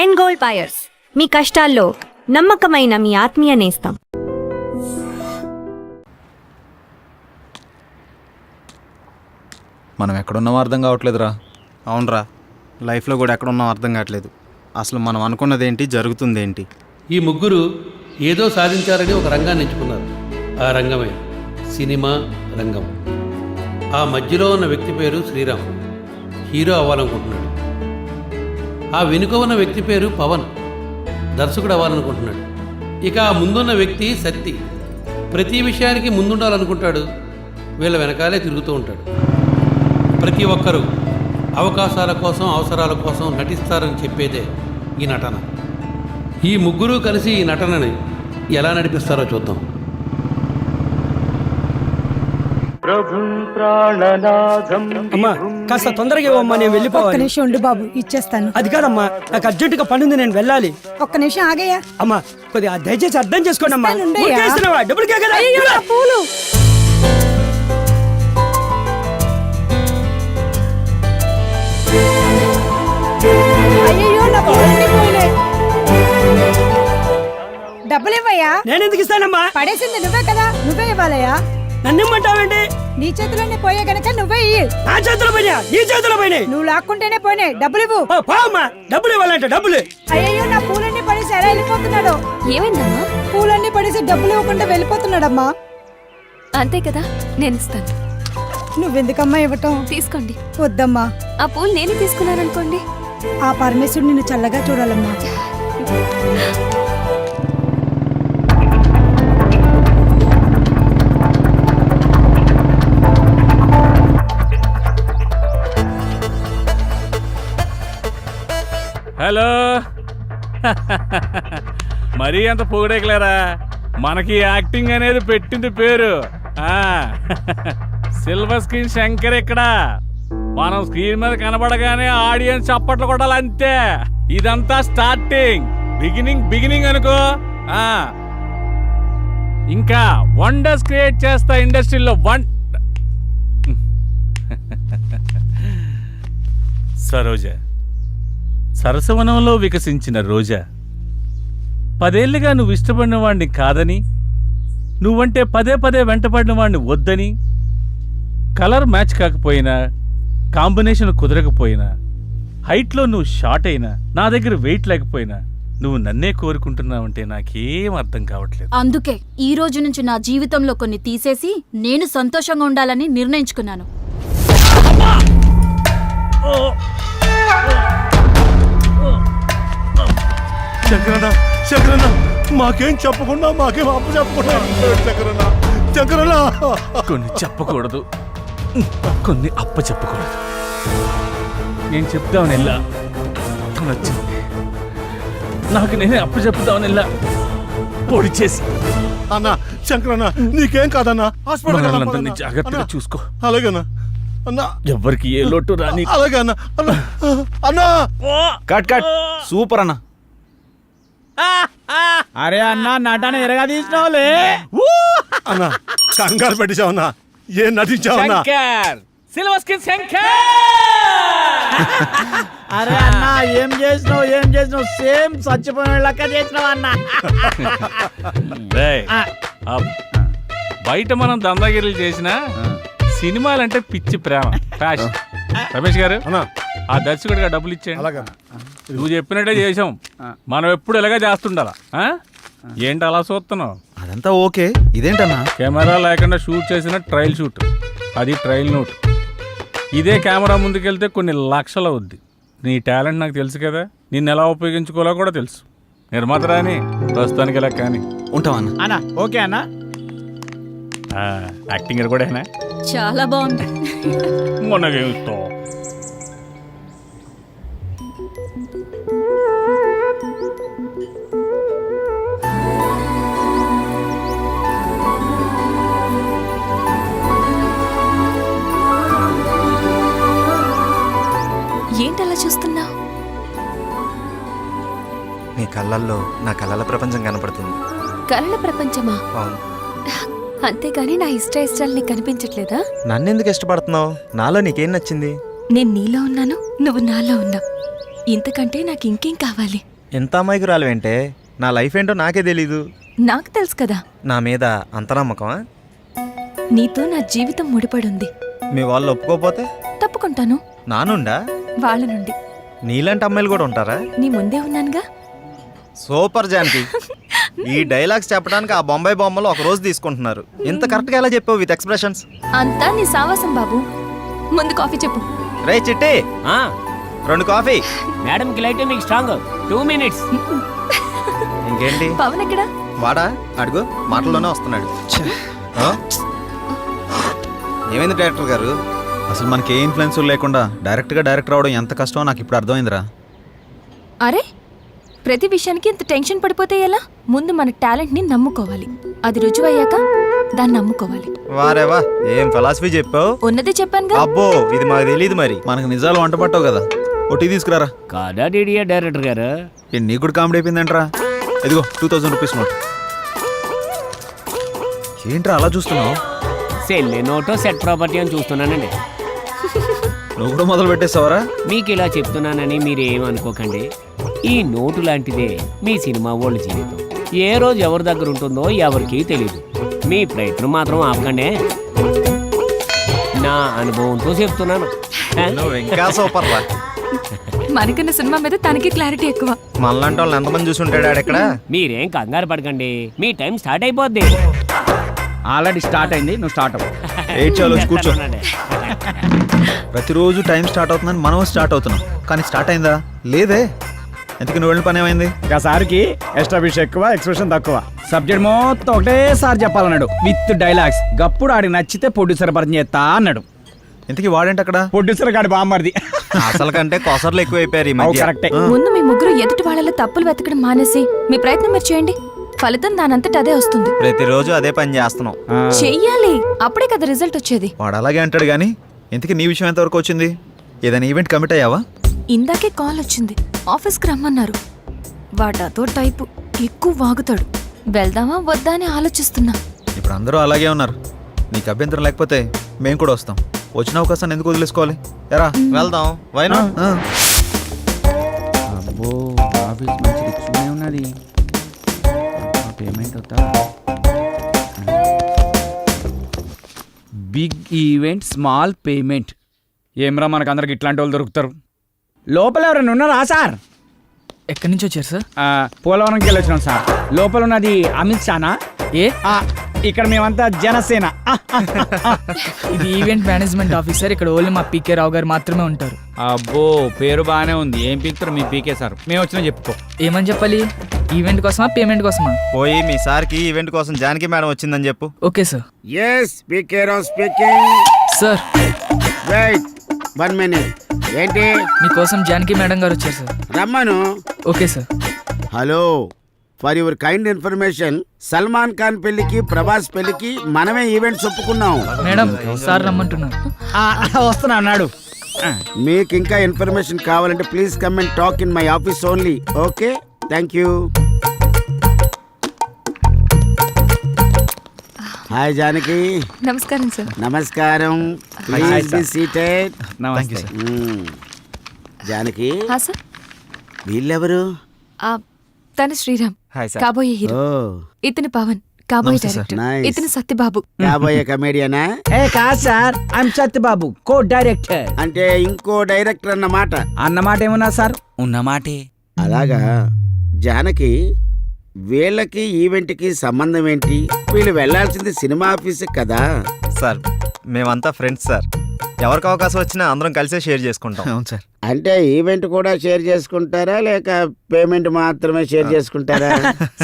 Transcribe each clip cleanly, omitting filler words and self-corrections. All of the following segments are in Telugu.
ఎన్ గోల్డ్ బయర్స్, మీ కష్టాల్లో నమ్మకమైన మీ ఆత్మీయ నేస్తం. మనం ఎక్కడున్నామో అర్థం కావట్లేదురా. అవునరా, లైఫ్లో కూడా ఎక్కడున్నామో అర్థం కావట్లేదు. అసలు మనం అనుకున్నదేంటి, జరుగుతుందేంటి? ఈ ముగ్గురు ఏదో సాధించారని ఒక రంగాన్ని ఎంచుకున్నారు. ఆ రంగమే సినిమా రంగం. ఆ మధ్యలో ఉన్న వ్యక్తి పేరు శ్రీరామ్, హీరో అవ్వాలనుకుంటున్నాడు. ఆ వెనుక ఉన్న వ్యక్తి పేరు పవన్, దర్శకుడు అవ్వాలనుకుంటున్నాడు. ఇక ఆ ముందున్న వ్యక్తి సత్తి, ప్రతి విషయానికి ముందుండాలనుకుంటాడు. వీళ్ళ వెనకాలే తిరుగుతూ ఉంటాడు. ప్రతి ఒక్కరూ అవకాశాల కోసం, అవసరాల కోసం నటిస్తారని చెప్పేదే ఈ నటన. ఈ ముగ్గురు కలిసి ఈ నటనని ఎలా నడిపిస్తారో చూద్దాం. అమ్మా కాస్త తొందరగా ఇవ్వమ్మా, నేను ఒక్క వెళ్ళిపోవాలి. నిమిషం ఉండు బాబు, ఇచ్చేస్తాను. అది కాదమ్మా, నాకు అర్జెంటుగా పని ఉంది, నేను వెళ్ళాలి. ఒక్క నిమిషం ఆగయ్యా. అమ్మా కొద్దిగా దయచేసి అర్థం చేసుకోండి అమ్మా. ఇస్తానుండయ్యా. ఊరికే ఇస్తున్నావా? డబ్బులకే కదా. అయ్యో, నా పూలు. అయ్యయ్యో, నా పూలన్నీ పోయినాయి. డబ్బులు ఇవ్వయ్యా. నేను ఎందుకు ఇస్తానమ్మా? పడేసింది నువ్వే కదా, నువ్వే ఇవ్వాలయ్యా. నన్ను ఇమ్మంటావేంటి? నీ చేతిలోనే పోయే గనక నువ్వే ఇయ్యి. నా చేతిలో పోయినా, నీ చేతిలో పోయినాయి. నువ్వు లాక్కుంటేనే పోయినాయి. డబ్బులు ఇవ్వు. అమ్మా, డబ్బులు ఇవ్వాలంటే డబ్బులు. అయ్యయ్యో, నా పూలన్నీ పడేసి ఎలా వెళ్ళిపోతున్నాడు? ఏమైందమ్మా? పూలన్నీ పడేసి డబ్బులు ఇవ్వకుండా వెళ్ళిపోతున్నాడమ్మా. అంతే కదా, నేను ఇస్తాను. నువ్వెందుకమ్మా ఇవ్వటం? తీసుకోండి. వద్దమ్మా, ఆ పూలు నేనే తీసుకున్నాననుకోండి. ఆ పరమేశ్వరుడు నిన్ను చల్లగా చూడాలమ్మా. హలో. మరీ అంత పొగడేకలేరా, మనకి యాక్టింగ్ అనేది పెట్టింది పేరు. సిల్వర్ స్క్రీన్ శంకర్ ఇక్కడ. మనం స్క్రీన్ మీద కనబడగానే ఆడియన్స్ చప్పట్లు కొట్టాలి, అంతే. ఇదంతా స్టార్టింగ్, బిగినింగ్ అనుకో. ఇంకా వండర్స్ క్రియేట్ చేస్తా ఇండస్ట్రీలో. సరోజ, సరసవనంలో వికసించిన రోజా, 10 ఏళ్లుగా నువ్వు ఇష్టపడిన వాడిని కాదని, నువ్వంటే పదే వెంటపడిన వాడిని వద్దని, కలర్ మ్యాచ్ కాకపోయినా, కాంబినేషన్ కుదరకపోయినా, హైట్లో నువ్వు షార్ట్ అయినా, నా దగ్గర వెయిట్ లేకపోయినా, నువ్వు నన్నే కోరుకుంటున్నావంటే నాకేం అర్థం కావట్లేదు. అందుకే ఈ రోజు నుంచి నా జీవితంలో కొన్ని తీసేసి నేను సంతోషంగా ఉండాలని నిర్ణయించుకున్నాను. శంకరన్న, మాకేం చెప్పకుండా, మాకేం అప్పు చెప్పకుండా శంకరన్న. కొన్ని చెప్పకూడదు, కొన్ని అప్ప చెప్పకూడదు. నేను చెప్తామని వెళ్ళా, నచ్చింది. నాకు నేనే అప్పు చెప్తామని వెళ్ళా, పొడి చేసి. అన్నా శంకరన్న, నీకేం కాదన్నా, హాస్పిటల్ జాగ్రత్తగా చూసుకో. అలాగేనా అన్నా? ఎవ్వరికి ఏ లోటు రాని. అలాగే అన్నా. అన్నా కట్ సూపర్ అన్న. అరే అన్నా, నటన ఎరగా తీసినావులే. అన్నా, కంగారు పెట్టించావన్నా, ఏం నటించావన్నా? Silver screen Shankar. అరే అన్నా, ఏం చేసినావు? సేమ్ చచ్చిపోయిన లెక్క చేసినావు అన్నా. బయట మనం దందాగిరీలు చేసినా సినిమాలంటే పిచ్చి ప్రేమ, ఫ్యాషన్. రమేష్ గారు, ఆ దర్శకుడిగా డబ్బులు ఇచ్చేయండి. అలాగే నువ్వు చెప్పినట్టే చేసాం. మనం ఎప్పుడు ఇలాగే చేస్తుండాలా? ఏంటి అలా చూస్తున్నావు? అదంతా ఓకే, ఇదేంటన్నా? కెమెరా లేకుండా షూట్ చేసిన ట్రయల్ షూట్, అది ట్రయల్ నోట్. ఇదే కెమెరా ముందుకెళ్తే కొన్ని లక్షలు అవుద్ది. నీ టాలెంట్ నాకు తెలుసు కదా, నిన్ను ఎలా ఉపయోగించుకోవాలో కూడా తెలుసు. నిర్మాత రాని, ప్రస్తుతానికి ఇలా కానీ ఉంటామన్నా. అన్నా ఓకే అన్నా. యాక్టింగ్ కూడా చాలా బాగుంది. మొన్నగేమిస్తో ఏంటలా చూస్తున్నావు? నీ కళ్ళల్లో నా కళ్ళల ప్రపంచం కనపడుతుంది. కలల ప్రపంచమా? అవును. అంతేగాని నా ఇష్టాలు నీకు కనిపించట్లేదా? నన్నెందుకు ఇష్టపడుతున్నావు? నాలో నీకేం నచ్చింది? నేను నీలో ఉన్నాను, నువ్వు నాలో ఉన్నావు. ఇంతకంటే నాకు ఇంకేం కావాలి? ఎంత అమాయకురాలు ఏంటే, నా లైఫ్ ఏంటో నాకే తెలీదు. నాకు తెలుసు కదా, నా మీద అంత నమ్మకమా? నీతో నా జీవితం ముడిపడుంది. మీ వాళ్ళు ఒప్పుకోపోతే తప్పుకుంటాను. నానుండా? వాళ్ళ నుండి. నీలాంటి అమ్మాయిలు కూడా ఉంటారా? నీ ముందే ఉన్నానుగా. సూపర్ జానకి. ఈ డైలాగ్స్ చెప్పడానికి ఆ బొంబాయి బొమ్మలు ఒక రోజు తీసుకుంటున్నారు. ఇంత కరెక్ట్గా ఎలా చెప్పావు విత్ ఎక్స్ప్రెషన్స్? అంతా నీ సావాసం బాబు. ముందు కాఫీ చెప్పు. రే చిట్టి, 2 కాఫీ. మేడంకి లైట్ మీకు స్ట్రాంగ్ 2 minutes. ఇంకేంటి? పవన్ ఎక్కడా? వాడా? అడుగు, మాటల్లోనే వస్తున్నాడు. ఆ? ఏమైంది డైరెక్టర్ గారు? అసలు మనకి ఏ ఇన్ఫ్లుయెన్స్ లేకుండా డైరెక్ట్గా డైరెక్టర్ అవడం ఎంత కష్టమో నాకు ఇప్పుడు అర్థమైందిరా. అరే, ప్రతి విషయానికి ఇంత టెన్షన్ పడిపోతే ఎలా? ముందు మన టాలెంట్ని నమ్ముకోవాలి. అది రుజువయ్యాక దాన్ని నమ్ముకోవాలి. వారేవా, ఏం ఫిలాసఫీ చెప్పావు. ఉన్నదే చెప్పానుగా. అబ్బో, ఇది మాకు తెలియదు. మరి మనకు నిజాలు వంట పట్టవు కదా. టీ తీసుకురారా. కాదా డిడియా డైరెక్టర్ గారు? నీకు కూడా కామెడీ అయిపోయిందంటరా. ఇదిగో 2000 రూపీస్ నోట్. ఏంట్రా అలా చూస్తున్నావు? సెల్లే నోటో సెట్ ప్రాపర్టీ అని చూస్తున్నానండి. నువ్వు కూడా మొదలు పెట్టేస్తావరా? మీకు ఇలా చెప్తున్నానని మీరు ఏమనుకోకండి. ఈ నోటు లాంటిదే మీ సినిమా వాళ్ళ జీవితం. ఏ రోజు ఎవరి దగ్గర ఉంటుందో ఎవరికీ తెలియదు. మీ ప్రయత్నం మాత్రం ఆపకండి. నా అనుభవంతో చెప్తున్నాను. నువ్వు ఇంకా సూపర్ రా. మనకన్నా సినిమా మీద తనకి క్లారిటీ ఎక్కువ. మనలాంటి వాళ్ళని ఎంతమంది చూసి ఉంటాడు ఆడెక్కడ? మీరేం కంగారు పడకండి, మీ టైం స్టార్ట్ అయిపోద్ది. ఆల్రెడీ స్టార్ట్ అయింది, నువ్వు స్టార్ట్ అవ్వు. చాలు కూర్చో. ప్రతిరోజు టైం స్టార్ట్ అవుతుందని మనం స్టార్ట్ అవుతున్నాం, కానీ స్టార్ట్ అయిందా? లేదే. ఎందుకు నువ్వు వెళ్ళిన పని ఏమైంది? ఒకసారికి ఎస్టాబ్లిష్ ఎక్కువ, ఎక్స్ప్రెషన్ తక్కువ. సబ్జెక్ట్ మొత్తం ఒకటేసారి చెప్పాలన్నాడు విత్ డైలాగ్స్. గప్పుడు ఆడికి నచ్చితే ప్రొడ్యూసర్ పరిచయం చేస్తా అన్నాడు. ఇంతకీ వాడేంటి అక్కడ? ప్రొడ్యూసర్ గాడి బామ్మర్ది. అసలు కంటే కొసర్లు ఎక్కువైపోయారు ఈ మధ్య. కరెక్టే. ముందు మీ ముగ్గురు ఎదుటి వాళ్ళలో తప్పులు వెతకడం మానేసి మీ ప్రయత్నం మీరు చేయండి. ఫలితం దానంతట అదే వస్తుంది. ప్రతిరోజు అదే పని చేస్తున్నాం. చెయ్యాలి, అప్పుడే కదా రిజల్ట్ వచ్చేది. వాడు అలాగే అంటాడు కానీ ఇంతకీ నీ విషయం ఎంతవరకు వచ్చింది? ఏదైనా ఈవెంట్ కమిట్ అయ్యావా? ఇందాకే కాల్ వచ్చింది, ఆఫీస్కి రమ్మన్నారు. వాడు అదో టైపు, ఎక్కువ వాగుతాడు. వెళ్దామా వద్దా అని ఆలోచిస్తున్నా. ఇప్పుడు అందరూ అలాగే ఉన్నారు. నీకు అభ్యంతరం లేకపోతే మేము కూడా వస్తాం. వచ్చిన అవకాశాన్ని ఎందుకు వదిలేసుకోవాలి? ఎరా వెళ్దాం. వైనా అబ్బో, ఆఫీస్ మంచి రిచ్గానే ఉన్నది. పేమెంట్ అవుతా. Big event, small payment. ఏమ్రా, మనకు అందరికి ఇట్లాంటి వాళ్ళు దొరుకుతారు. లోపల ఎవరైనా ఉన్నారా సార్? ఎక్కడి నుంచి వచ్చారు సార్? పోలవరంకి వెళ్ళి వచ్చినాం సార్. లోపల ఉన్నది అమిత్ షానా? ఇక్కడ మేమంతా జనసేన. ఇది ఈవెంట్ మేనేజ్మెంట్ ఆఫీసర్. ఇక్కడ ఓన్లీ మా పీకే రావు గారు మాత్రమే ఉంటారు. అబ్బో, పేరు బాగానే ఉంది. ఏం పీకుతారు మీ పీకే సార్? మేము వచ్చినా చెప్పుకో. ఏమని చెప్పాలి? ఈవెంట్ కోసమా పేమెంట్ కోసమా? పోయి మీ సార్కి ఈవెంట్ కోసం జానకి మేడం వచ్చిందని చెప్పు. Okay sir. Yes, PK Rao speaking. Sir wait 1 minute. ఏంటి? మీకోసం జానకి మేడం గారు వచ్చారు సార్. రమ్మను. Okay sir. Hello, for your kind information, Salman Khan పెళ్లికి, ప్రభాస్ పెళ్లికి మనమే ఈవెంట్స్ ఒప్పుకున్నాం. మేడం సార్ రమ్మంటున్నారు. వస్తున్నా అన్నాడు. మీకు ఇంకా ఇన్ఫర్మేషన్ కావాలంటే please come and talk in my office only. Okay, thank you. Hi Janaki. నమస్కారం సార్. నమస్కారం. Please be seated. నమస్తే. జానకి, సార్. వీళ్ళెవరు? తన శ్రీరామ్, హాయ్ సార్. కాబోయే హీరో. ఇతను పవన్, కాబోయే డైరెక్టర్. Nice. ఇతను సత్యబాబు, కాబోయే కమేడియనా? కాదు sir, I'm Satyababu, co director. అంటే ఇంకో డైరెక్టర్ అన్నమాట. అన్నమాట ఏమన్నా సార్? ఉన్నమాటే. అలాగా. జానకి, వీళ్ళకి ఈవెంట్కి సంబంధం ఏంటి? వీళ్ళు వెళ్లాల్సింది సినిమా ఆఫీస్ కదా. సార్, మేమంతా ఫ్రెండ్స్ సార్. ఎవరికి అవకాశం వచ్చినా అందరం కలిసే షేర్ చేసుకుంటాం. అవును సార్. అంటే ఈవెంట్ కూడా షేర్ చేసుకుంటారా, లేక పేమెంట్ మాత్రమే షేర్ చేసుకుంటారా?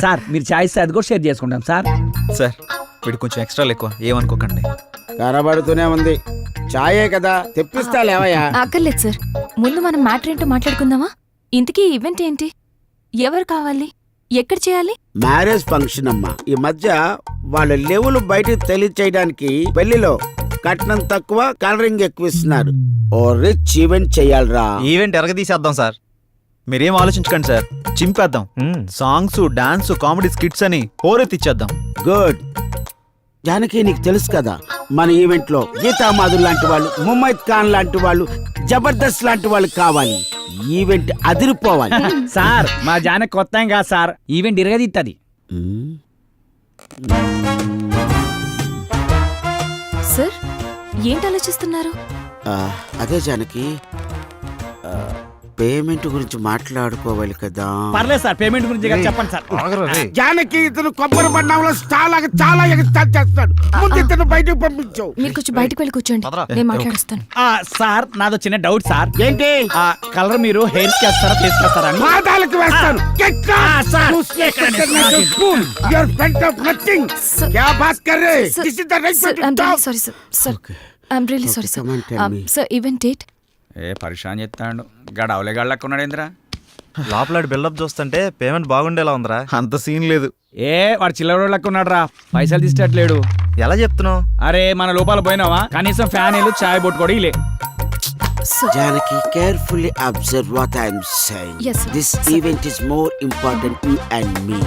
సార్ మీరు చాయిస్ అది కూడా షేర్ చేసుకుంటాం సార్. సార్ వీడు కొంచెం ఎక్స్ట్రా ఎక్కువ, ఏమనుకోకండి. కనబడుతూనే ఉంది. చాయే కదా, తెప్పిస్తా లేవయ్యా. అక్కర్లేదు సార్. ముందు మనం మ్యాటర్ ఏంటో మాట్లాడుకుందామా? ఇంతకీ ఈవెంట్ ఏంటి? ఎవరు కావాలి? ఎక్కడ చేయాలి? మ్యారేజ్ ఫంక్షన్ అమ్మా. ఈ మధ్య వాళ్ళ లెవెల్ బయటకు తెలియచేయడానికి పెళ్లిలో కట్నం తక్కువ, కలరింగ్ ఎక్కువ ఇస్తున్నారు. ఓ రిచ్ ఈవెంట్ చెయ్యాలరా. ఈవెంట్ ఎరగదీసేద్దాం సార్. మీరేం ఆలోచించకండి సార్, చింపేద్దాం. సాంగ్స్, డాన్స్, కామెడీ స్కిట్స్ అని హోరెత్తిచ్చేద్దాం. గుడ్. జానకి, నీకు తెలుసు కదా, మన ఈవెంట్ లో గీతామాధుర్ లాంటి వాళ్ళు, ముమైత్ ఖాన్ లాంటి వాళ్ళు, జబర్దస్త్ లాంటి వాళ్ళు కావాలి. ఈవెంట్ అదిరిపోవాలి. సార్ మా జానకి కొత్త ఏం కాదు సార్, ఈవెంట్ ఇరగదిత్తది. సార్ ఏంటి ఆలోచిస్తున్నారు? అదే జానకి, పేమెంట్ గురించి మాట్లాడుకోవాలి కదా. పర్లేదు సార్, పేమెంట్ గురించి కదా చెప్పండి సార్. జానకి ఇతను కొబ్బరి బండంలో చాలా ఎగస్టార్ట్ చేస్తాడు. ముందు ఇతను బయటకు పంపించావు. మీరు కొంచెం బయటకు వెళ్ళి కూర్చోండి, నేను మాట్లాడుస్తాను. సార్ నాదో చిన్న డౌట్ సార్. ఏంటి? కలర్ మీరు హెయిర్ కి వేస్తారా, ఫేస్ కి వేస్తారా? పాదాలకు వేస్తాను. Sorry sir, I'm really sorry sir. Event date? ఏ పరిశాన్ చెప్తాడు గడ అవలే గళ్ళకున్నాడు ఏంద్రా. లోపల బిల్డప్ చూస్తుంటే పేమెంట్ బాగుండేలా ఉందిరా. అంత సీన్ లేదు. ఏ వాడు చిల్లర లెక్కున్నాడు రా, పైసలు తీసేటట్లేడు. ఎలా చెప్తున్నావు? అరే మన లోపల పోయినావా, కనీసం ఫ్యాన్ ఇల్లు చాయ్ బొట్టు కూడా ఇలే. Janaki, carefully observe what I am saying. Yes, sir. This event is more important you and me.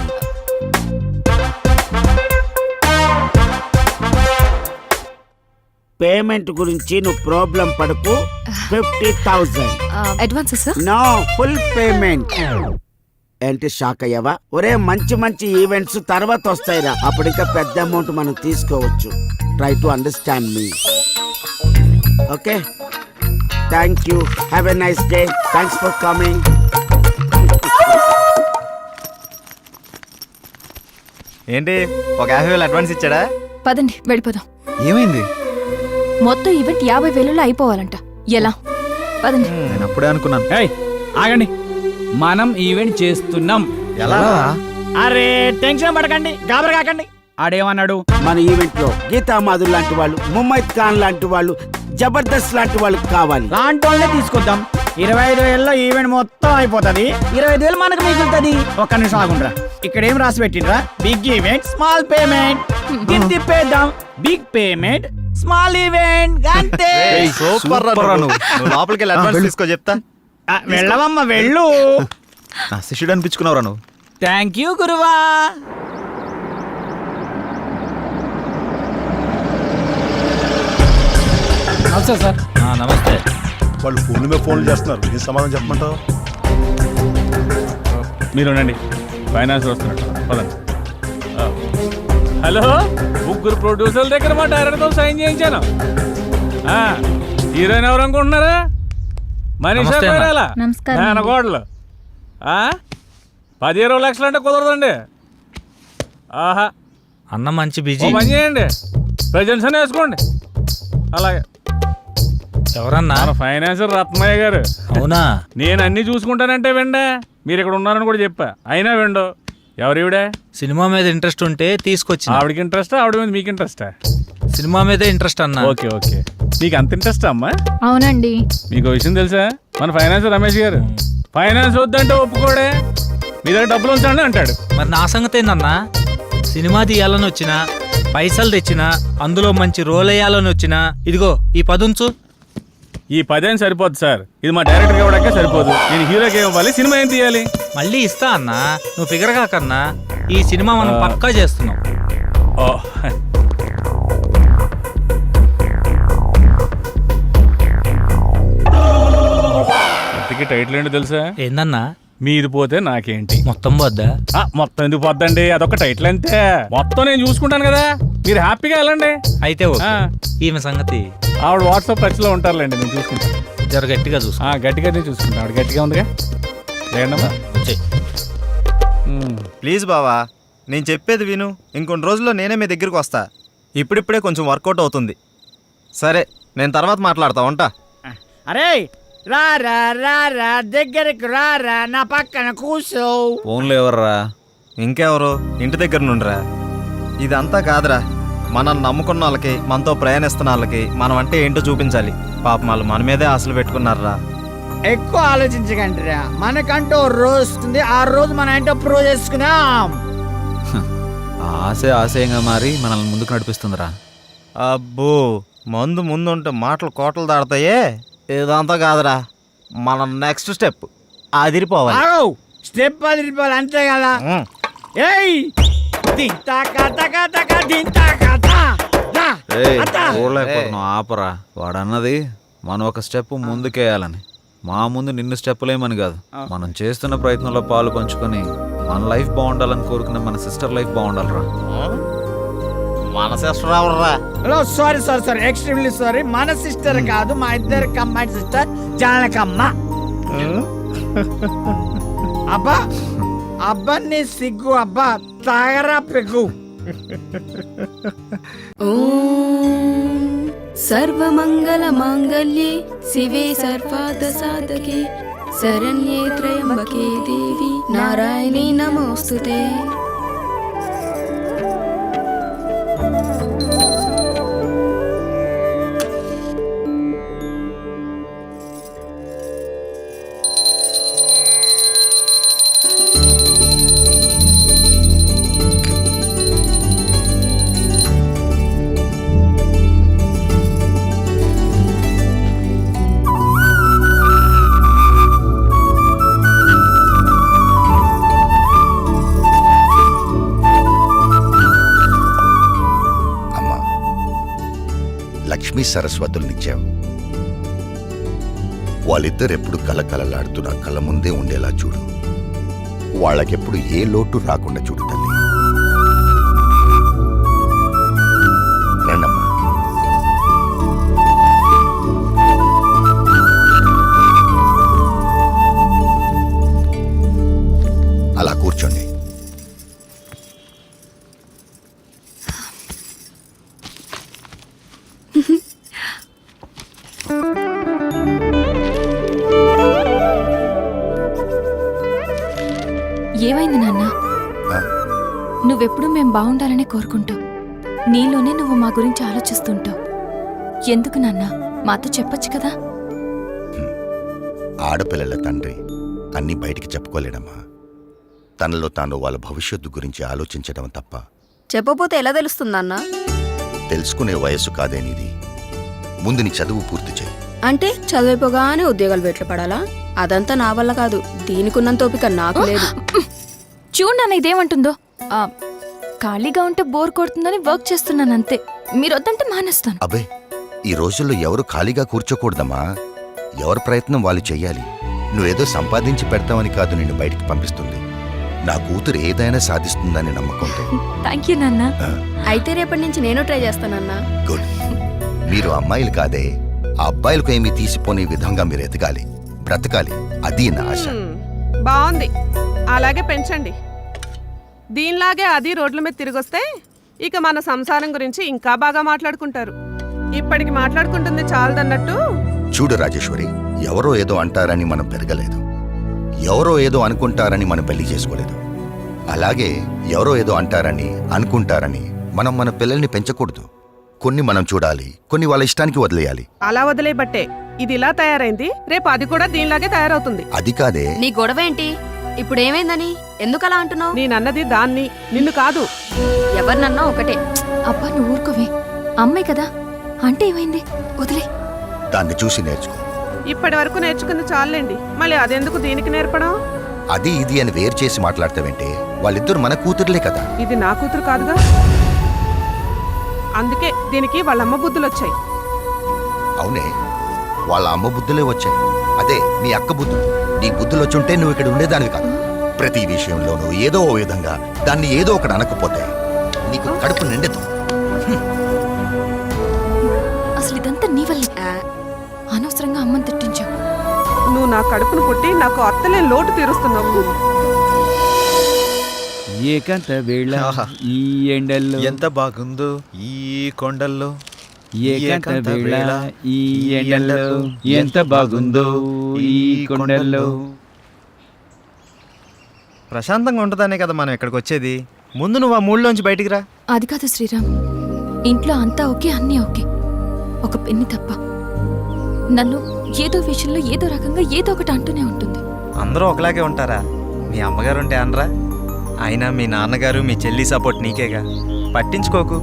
Payment గురించి నువ్వు ప్రాబ్లం పడకు. 50,000 advance sir? No, full payment. ఏంటి షాక్ అయ్యావా? ఒరే మంచి మంచి ఈవెంట్స్ తర్వాత వస్తాయిరా, అప్పుడు ఇంకా పెద్ద అమౌంట్ మనం తీసుకోవచ్చు. Try to understand me. Okay, thank you. Have a nice day. Thanks for coming. ఏంటి, ఒక 50,000 అడ్వాన్స్ ఇచ్చాడా? పదండి వెళ్ళిపోదాం. ఏమైంది? మొత్తం ఈవెంట్ 50,000లో అయిపోవాలంట. ఎలా? పదండి. నేను అప్పుడే అనుకున్నాను. ఏయ్ ఆగండి, మనం ఈవెంట్ చేస్తున్నాం. ఎలా? అరే టెన్షన్ పడకండి, గాబర కాకండి. ఆడేమన్నాడు? మన ఈవెంట్ లో గీతా మాధుర్ లాంటి వాళ్ళు, ముమైత్ ఖాన్ లాంటి వాళ్ళు, జబర్దస్త్ లాంటి వాళ్ళు కావాలి. లాంటి వాళ్ళనే తీసుకొద్దాం. 25,000లో ఈవెంట్ మొత్తం అయిపోతుంది. 25,000 మనకు మిగులుతుంది. ఒక్క నిమిషం ఆగుండ్రా, ఇక్కడ ఏం రాసి పెట్టిండ్రా? Big event small payment. తిప్పేద్దాం. బిగ్ పేమెంట్ స్మాల్ ఈవెంట్ అంతే. సూపర్ రా నువ్వు. లోపలికి వెళ్ళి అడ్వాన్స్ తీసుకో చెప్తా. వెళ్ళవమ్మ వెళ్ళు. నా శిష్యుడు అనిపించుకున్నావురా నువ్వు. థ్యాంక్ యూ గురువా. నమస్తే సార్. నమస్తే. వాళ్ళు ఫోన్ల మీద ఫోన్లు చేస్తున్నారు, ఏం సమాధానం చెప్పమంటావు? మీరు ఉండండి, ఫైనాన్స్ వస్తున్నట్టు. పదండి. హలో, ముగ్గురు ప్రొడ్యూసర్ల దగ్గర మా డైరెక్టర్తో సైన్ చేయించాను. హీరోయిన్ ఎవరు అనుకుంటున్నారా? మనీషా కొయిరాలా, మేనకోడలు. 10-20 లక్షలు అంటే కుదరదండి. ఆహా అన్న మంచి బిజీ. పని చేయండి, ప్రజెంట్స్ అని వేసుకోండి. అలాగే. ఎవరన్నా? మన ఫైనాన్సర్ రత్నయ్య గారు. అవునా? నేను అన్ని చూసుకుంటానంటే వెండే, మీరు ఇక్కడ ఉన్నారని కూడా చెప్పా, అయినా వెండో. ఎవరివిడే? సినిమా మీద ఇంట్రెస్ట్ ఉంటే తీసుకొచ్చి. ఆవిడకి ఇంట్రెస్టా, ఆవిడ మీద మీకు ఇంట్రెస్టా? సినిమా మీద ఇంట్రెస్ట్ అన్నా. ఓకే ఓకే, నీకు అంత ఇంట్రెస్ట్ అమ్మా? అవునండి. మీకు విషయం తెలుసా, మన ఫైనాన్సర్ రమేష్ గారు ఫైనాన్స్ వద్దంటే ఒప్పుకోడే, మీ దగ్గర డబ్బులు ఉంచండి అంటాడు. మరి నా సంగతి ఏందన్నా? సినిమా తీయాలని వచ్చినా, పైసలు తెచ్చినా, అందులో మంచి రోల్ వేయాలని వచ్చినా, ఇదిగో ఈ 10 ఉంచు. ఈ 10 సరిపోదు సార్, ఇది మా డైరెక్టర్ ఇవ్వడానికే సరిపోదు. నేను హీరోకి ఇవ్వాలి, సినిమా ఏం తీయాలి? మళ్ళీ ఇస్తా అన్నా, నువ్వు ఫిగర్ కాకన్నా. ఈ సినిమా మనం పక్కా చేస్తున్నాం. ఇంతకీ టైటిల్ ఏంటో తెలుసా? ఏందన్నా? మీది పోతే నాకేంటి. మొత్తం పోద్దా? మొత్తం ఎందుకు పోద్దండి, అదొక టైటిల్ అంతే. మొత్తం నేను చూసుకుంటాను కదా, మీరు హ్యాపీగా వెళ్ళండి. అయితే ఈమె సంగతి ఆవిడ వాట్సాప్ టచ్ లో ఉంటారులేండి, నేను చూసుకుంటాను. జర గట్టిగా చూసు. గట్టిగా చూసుకుంటాను, ఆవిడ గట్టిగా ఉందిగా. లేదమ్మా, ప్లీజ్ బావా, నేను చెప్పేది విను. ఇంకొన్ని రోజుల్లో నేనే మీ దగ్గరికి వస్తా. ఇప్పుడిప్పుడే కొంచెం వర్కౌట్ అవుతుంది. సరే, నేను తర్వాత మాట్లాడతా, ఉంటా. అరే రారా రారా, దగ్గరికి రారా, నా పక్కన కూర్చో. ఫోన్లో ఎవర్రా? ఇంకెవరు, ఇంటి దగ్గర నుండిరా. ఇదంతా కాదురా, మనల్ని నమ్ముకున్న వాళ్ళకి, మనతో ప్రయాణిస్తున్న వాళ్ళకి మనం అంటే ఏంటో చూపించాలి. పాపం వాళ్ళు మన మీదే ఆశలు పెట్టుకున్నారా. ఎక్కువ ఆలోచించకండి రా, మనకంటూ రోజు వస్తుంది, ఆ రోజు మనం ఏంటో ప్రూవ్ చేసుకున్నాం. ఆశయంగా మారి మనల్ని ముందుకు నడిపిస్తుందిరా. అబ్బో, ముందుంటే మాటలు కోటలు దాడతాయే. ఇదంతా కాదురా, మన నెక్స్ట్ స్టెప్ అదిరిపోవాలి. స్టెప్ అదిరిపోవాలి అంతే కదా. ఆపరా, వాడన్నది మనం ఒక స్టెప్ ముందుకేయాలని. మా ముందు నిన్ను చెప్పలేమని కాదు, మనం చేస్తున్న ప్రయత్నంలో పాలు పంచుకొని మన లైఫ్ బాగుండాలని కోరుకునే మన సిస్టర్ లైఫ్ బాగుండాలిరా. మన సిస్టర్ ఎవర్రా? Sorry extremely sorry. మన సిస్టర్ కాదు, మా ఇద్దరు కంబైన్ సిస్టర్ జానకమ్మ. అబ్బా అబ్బా నీ సిగ్గు, అబ్బా తాగరా పెగ్గు. సర్వమంగళ మాంగళ్యే శివే సర్వార్థ సాధకే శరణ్యే త్రయంబకే దేవి నారాయణీ నమోస్తుతే. లక్ష్మీ సరస్వతుల్నిచ్చావు. వాళ్ళిద్దరెప్పుడు కలకలలాడుతూ నా కళ్ళ ముందే ఉండేలా చూడు. వాళ్ళకెప్పుడు ఏ లోటు రాకుండా చూడు తల్లి. రండమ్మా. అలా కూర్చోండి. ఏమైంది నాన్న? నువ్వెప్పుడు మేం బాగుండాలని కోరుకుంటావు. నీలోనే నువ్వు మా గురించి ఆలోచిస్తుంటావు. ఎందుకు నాన్న? మాతో చెప్పొచ్చు కదా. ఆడపిల్లల తండ్రి అన్నీ బయటికి చెప్పుకోలేడమ్మా. తనలో తాను వాళ్ళ భవిష్యత్తు గురించి ఆలోచించడం తప్ప. చెప్పపోతే ఎలా తెలుస్తుందన్నా? తెలుసుకునే వయస్సు కాదేనిది. ముందు నీ చదువు పూర్తి చేయి. అంటే చదివిపోగానే ఉద్యోగాలు వెట్లు పడాలా? అదంతా నా వల్ల కాదు. దీనికున్నంత ఓపిక నాకు లేదు. చూడు నాన్న ఇదేమంటుందో. ఖాళీగా ఉంటే బోర్ కొడుతుందని వర్క్ చేస్తున్నాను అంతే. మీరు వద్దంటే మానేస్తాను. అబ్బే, ఈ రోజుల్లో ఎవరు ఖాళీగా కూర్చోకూడదమ్మా. ఎవరి ప్రయత్నం వాళ్ళు చెయ్యాలి. నువ్వేదో సంపాదించి పెడతావని కాదు నిన్ను బయటికి పంపిస్తుంది. నా కూతురు ఏదైనా సాధిస్తుందని నమ్మకంతో. థ్యాంక్ యూ నాన్న. అయితే రేపటి నుంచి నేను ట్రై చేస్తానన్నా. గుడ్. మీరు అమ్మాయిలు కాదే, ఆ అబ్బాయిలకు ఏమీ తీసిపోని విధంగా మీరు ఎదగాలి, బ్రతకాలి. అది నా ఆశ. బాగుంది, అలాగే పెంచండి. దీనిలాగే అది రోడ్ల మీద తిరిగొస్తే ఇక మన సంసారం గురించి ఇంకా బాగా మాట్లాడుకుంటారు. ఇప్పటికి మాట్లాడుకుంటుంది చాలదన్నట్టు. చూడు రాజేశ్వరి, ఎవరో ఏదో అంటారని మనం పెరగలేదు. ఎవరో ఏదో అనుకుంటారని మనం పెళ్లి చేసుకోలేదు. అలాగే ఎవరో ఏదో అంటారని అనుకుంటారని మనం మన పిల్లల్ని పెంచకూడదు. కొన్ని మనం చూడాలి, కొన్ని వాళ్ళ ఇష్టానికి వదిలేయాలి. అలా వదిలేబట్టే ఇది ఇలా తయారైంది. రేపు అది కూడా దీనిలాగే తయారవుతుంది. అది కాదే. నీ గొడవ ఏంటి? ఇప్పుడు ఏమైందని ఎందుకు అలా అంటున్నావు? నేనన్నది దాన్ని, నిన్ను కాదు. ఎవరినన్నా ఒకటే. అబ్బా నువ్వు ఊరుకోవే. అమ్మాయి కదా అంటే ఏమైంది? వదిలే. దాన్ని చూసి నేర్చుకో. ఇప్పటి వరకు నేర్చుకుంది చాలండి, మళ్ళీ అదెందుకు దీనికి నేర్పడం? అది ఇది అని వేరు చేసి మాట్లాడతావేంటే? వాళ్ళిద్దరు మన కూతురులే కదా. ఇది నా కూతురు కాదుగా. అందుకే దీనికి వాళ్ళ అమ్మ బుద్ధులు వచ్చాయి. అవునే, వాళ్ళ అమ్మ బుద్ధులే వచ్చాయి. అదే నీ అక్క బుద్ధులు. నీ బుద్ధులు వచ్చుంటే నువ్వు ఇక్కడ ఉండేదానివి కాదు. ప్రతి విషయంలోనూ ఏదో ఓ విధంగా దాన్ని ఏదో ఒకటి అనకపోతే నీకు కడుపు నిండదు. అసలు ఇదంతా నీ వల్ల. అనవసరంగా అమ్మని తిట్టించావు. నువ్వు నా కడుపును పుట్టి నాకు అత్తలే లోటు తీరుస్తున్నావు. ఏకాంత వేళ ఈ ఎండల్లో ఎంత బాగుందో ఈ కొండల్లో. ఏకాంత వేళ ఈ ఎండల్లో ఎంత బాగుందో ఈ కొండల్లో. ప్రశాంతంగా ఉంటుందనే కదా మనం ఇక్కడికి వచ్చేది. ముందు నువ్వు ఆ మూడులోంచి బయటికి రా. అది కాదు శ్రీరామ్. ఇంట్లో అంతా ఓకే, అన్నీ ఓకే, ఒక పెన్ని తప్ప. నన్ను ఏదో విషయంలో ఏదో రకంగా ఏదో ఒకటి అంటూనే ఉంటుంది. అందరూ ఒకలాగే ఉంటారా? మీ అమ్మగారు ఉంటే అనరా? అయినా మీ నాన్నగారు మీ చెల్లి సపోర్ట్ నీకేగా, పట్టించుకోకు.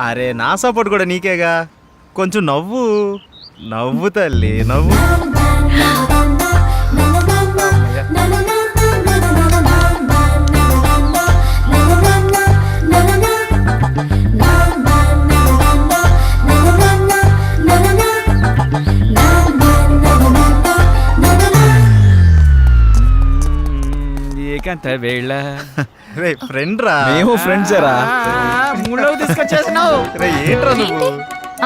అరే నా సపోర్ట్ కూడా నీకేగా. కొంచెం నవ్వు నవ్వు తల్లి, నవ్వు. నా ఎందుకంత వేళ రే ఫ్రెండ్ రా. మేము ఫ్రెండ్సేరా. మూడోకి తీసుకొచ్చేసినావు. రే ఏంట్రా నువ్వు?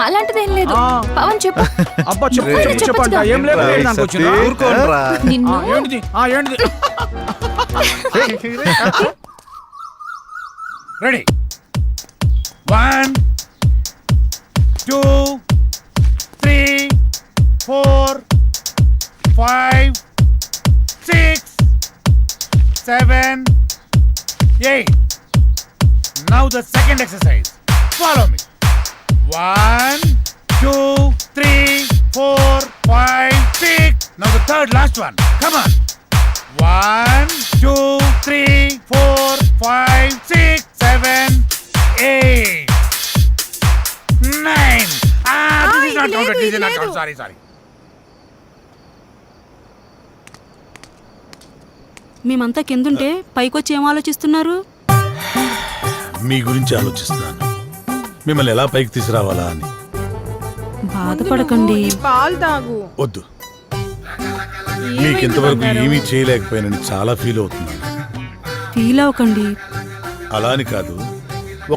అలాంటిదేం లేదు పవన్ చెప్పు. అబ్బా చెప్పు రే, చెప్పు చెప్పండి ఏం లేదు రే, దానికి సతీ, వచ్చిందా? ఊరుకోండ్రా. నిన్ను ఏంటిది ఏంటిది ready 1 2 3 4 5 6 7 8 Now the second exercise. Follow me. 1 2 3 4 5 6 Now the third last one. Come on. 1 2 3 4 5 6 7 8 9 this is not counted. This is not counted. Sorry. మేమంతా కిందుంటే పైకొచ్చి ఏం ఆలోచిస్తున్నారు? మీ గురించి ఆలోచిస్తున్నాను, మిమ్మల్ని ఎలా పైకి తీసుకురావాలా అని. బాధపడకండి. పాలు తాగు. వద్దు, మీకు ఇంతవరకు ఏమీ చేయలేకపోయానని చాలా ఫీల్ అవుతున్నాను. ఫీల్ అవ్వకండి. అలా అని కాదు,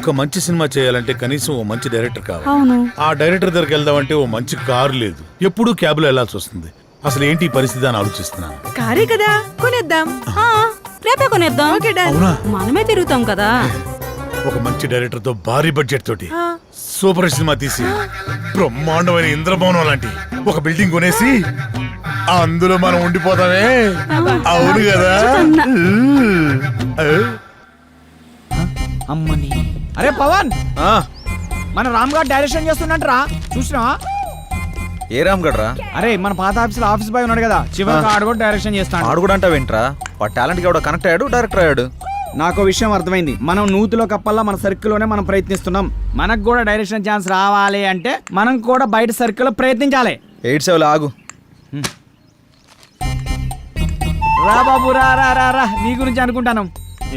ఒక మంచి సినిమా చేయాలంటే కనీసం ఓ మంచి డైరెక్టర్ కావాలి. అవును. ఆ డైరెక్టర్ దగ్గరికి వెళ్దామంటే ఓ మంచి కారు లేదు, ఎప్పుడూ క్యాబ్లో వెళ్లాల్సి వస్తుంది. అసలు ఏంటి ఈ పరిస్థితి అని ఆలోచిస్తున్నాను. కారే కదా కొనేద్దాం. రేపే కొనేద్దాం. అవునా? మనమే తిరుగుతాం కదా. ఒక మంచి డైరెక్టర్ తో భారీ బడ్జెట్ తోటి సూపర్ సినిమా తీసి బ్రహ్మాండమైన ఇంద్రభవనం లాంటి ఒక బిల్డింగ్ కొనేసి అందులో మనం ఉండిపోతామే. అవును కదా? అమ్మని. అరే పవన్, మన రామ్ గారు డైరెక్షన్ చేస్తున్నట్రా, చూసినా? ఏ రామ్ గడ్రా? అరే మన పాత ఆఫీస్ బాయ్ ఉన్నాడు కదా, చివరికి ఆడు కూడా డైరెక్షన్ చేస్తాడు. ఆడు కూడా అంటావేంట్రా? వాడు టాలెంట్ కి ఎవడో కనెక్ట్ అయ్యాడు, డైరెక్టర్ అయ్యాడు. నాకు విషయం అర్థమైంది. మనం నూతిలో కప్పల్లా మన సర్కిల్లోనే మనం ప్రయత్నిస్తున్నాం. మనకు కూడా డైరెక్షన్ ఛాన్స్ రావాలి అంటే మనం కూడా బయట సర్కిల్లో ప్రయత్నించాలి. 8-7 ఆగు. రా బాబు రా రా రా రా, నీ గురించి అనుకుంటాను.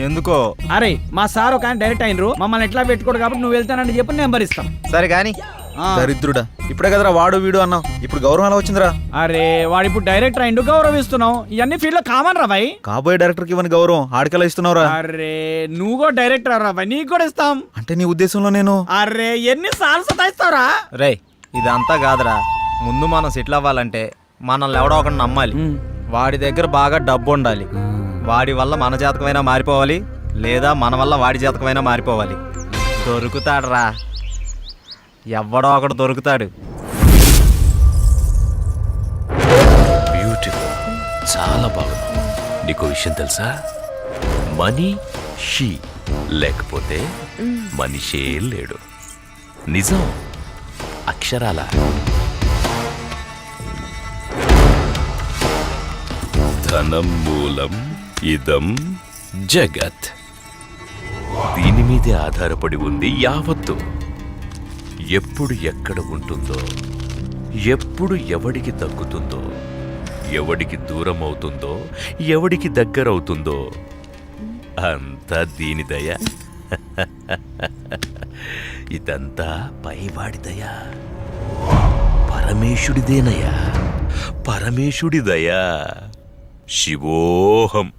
ఎందుకో? అరే మా సార్ ఒక ఆయన డైరెక్ట్ అయినరు, మమ్మల్ని ఎట్లా పెట్టుకోడు కాబట్టి నువ్వు వెళ్తానని చెప్పి నెంబర్ ఇస్తాం. సరే కానీ దరిద్రుడా, ఇప్పుడే కదరా వాడు వీడు అన్నావు, ఇప్పుడు గౌరవం ఎలా వచ్చిందిరా? అరే వాడు ఇప్పుడు డైరెక్టర్ అయిండు, గౌరవిస్తున్నాం. ఇవన్నీ ఫీల్డ్ లో కామన్ రా భాయ్. కాబోయే డైరెక్టర్ కి ఇవ్వని గౌరవం ఆడికెలా ఇస్తున్నావురా? అరే నువ్వు కూడా డైరెక్టర్ రా భాయ్, నీకు కూడా ఇస్తాం. అంటే నీ ఉద్దేశంలో నేను? అరే ఎన్ని సార్లు సతాయిస్తావురా? రే ఇదంతా కాదురా, ముందు మనం సెటిల్ అవ్వాలంటే మనల్ని ఎవడో ఒకటి నమ్మాలి. వాడి దగ్గర బాగా డబ్బు ఉండాలి. వాడి వల్ల మన జాతకమైనా మారిపోవాలి, లేదా మన వల్ల వాడి జాతకమైనా మారిపోవాలి. దొరుకుతాడు రా, ఎవడో ఒకడు దొరుకుతాడు. బ్యూటిఫుల్, చాలా బాగుంది. నీకు విషయం తెలుసా? మనీ షీ లేకపోతే మనిషే లేడు. నిజం, అక్షరాల. ధనం మూలం ఇదం జగత్. దీని మీదే ఆధారపడి ఉంది యావత్తు. ఎప్పుడు ఎక్కడ ఉంటుందో, ఎప్పుడు ఎవడికి తగ్గుతుందో, ఎవడికి దూరం అవుతుందో, ఎవడికి దగ్గరవుతుందో అంతా దీని దయ. ఇదంతా పైవాడి దయ, పరమేశుడిదేనయ్యా, పరమేశుడి దయ. శివోహం.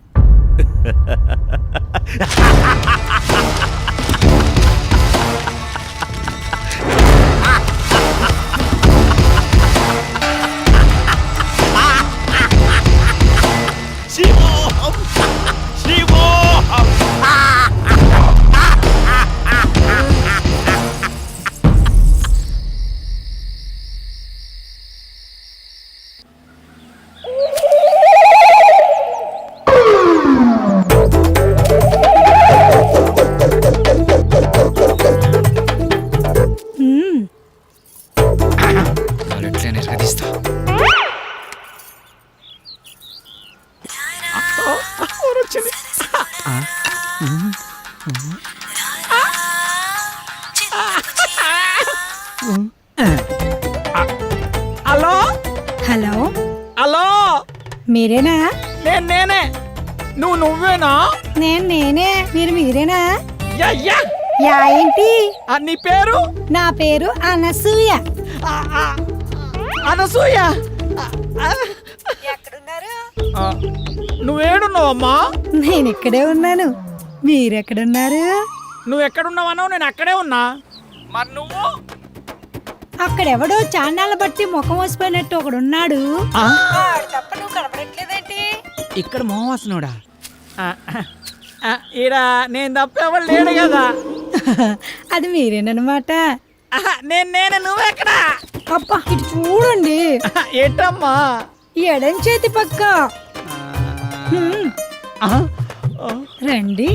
శివోహం, శివోహం. హలో హలో, హలో, మీరేనా? నేనే. నువ్వేనా? నేనే. మీరేనా? యా యా యా ఏంటి? నీ పేరు? నా పేరు అనసూయ. అనసూయ. ఎక్కడున్నారు? నువ్వేడున్నావమ్మా? నేను ఇక్కడే ఉన్నాను, మీరెక్కడున్నారు? నువ్వు ఎక్కడున్నావన్నావు, నేను అక్కడే ఉన్నా. మరి నువ్వు? అక్కడెవడో చాన్నాళ్ళ బట్టి ముఖం వసిపోయినట్టు ఒకడున్నాడు. తప్ప నువ్వు కనపడట్లేదేంటి? ఇక్కడ మోహవాసనుడా? ఈడ నేను తప్ప ఎవరు లేడు కదా. అది మీరేనమాట. నేను నువ్వెక్కడా? అబ్బా ఇటు చూడండి. ఏంటమ్మా? ఎడం చేతి పక్క రండి.